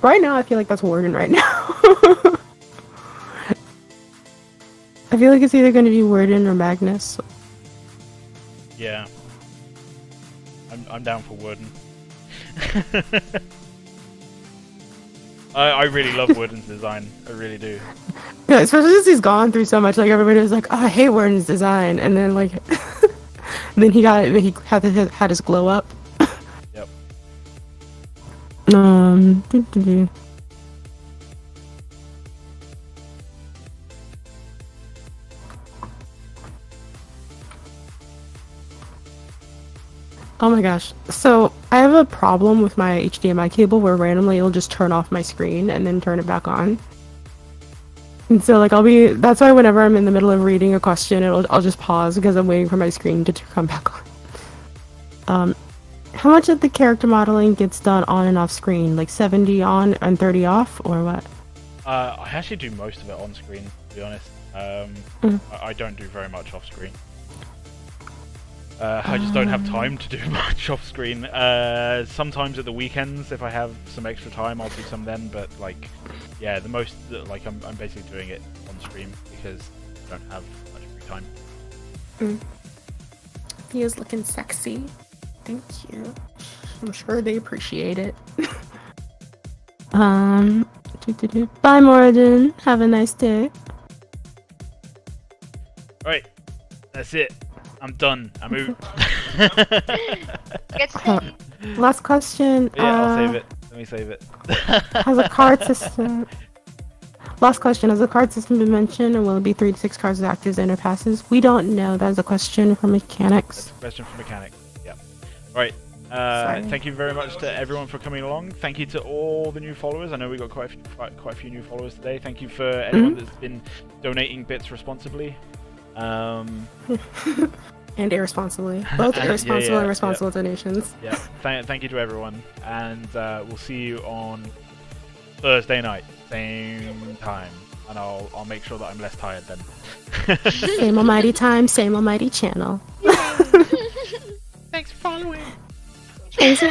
Right now I feel like that's Warden right now. I feel like it's either going to be Warden or Magnus. Yeah. I'm down for Warden. I really love Warden's design. I really do. Yeah, especially since he's gone through so much. Like, everybody was like, "Oh, I hate Warden's design," and then like, then he had his glow up. Yep. Oh my gosh. So, I have a problem with my HDMI cable where randomly it'll just turn off my screen and then turn it back on. And so, like, that's why whenever I'm in the middle of reading a question, I'll just pause because I'm waiting for my screen to come back on. How much of the character modeling gets done on and off screen? Like 70 on and 30 off, or what? I actually do most of it on screen, to be honest. I don't do very much off screen. I just don't have time to do much off screen. Sometimes at the weekends, if I have some extra time, I'll do some then. But like, yeah, the most like I'm basically doing it on stream because I don't have much free time. He is looking sexy. Thank you. I'm sure they appreciate it. Bye, Moradin. Have a nice day. Alright, That's it. I'm done. I'm out. Get to Last question. Yeah, I'll save it. Let me save it. Has a card system? Last question. Has a card system been mentioned, or will it be 3 to 6 cards with actives and or passes? We don't know. That is a question for mechanics. That's a question for mechanics. Yeah. Right. Thank you very much to everyone for coming along. Thank you to all the new followers. I know we got quite a few new followers today. Thank you for anyone that's been donating bits responsibly. And irresponsibly. Both irresponsible and responsible donations. Yeah. Thank you to everyone, and we'll see you on Thursday night, same time, and I'll make sure that I'm less tired then. Same almighty time, same almighty channel. Thanks for following. Thanks for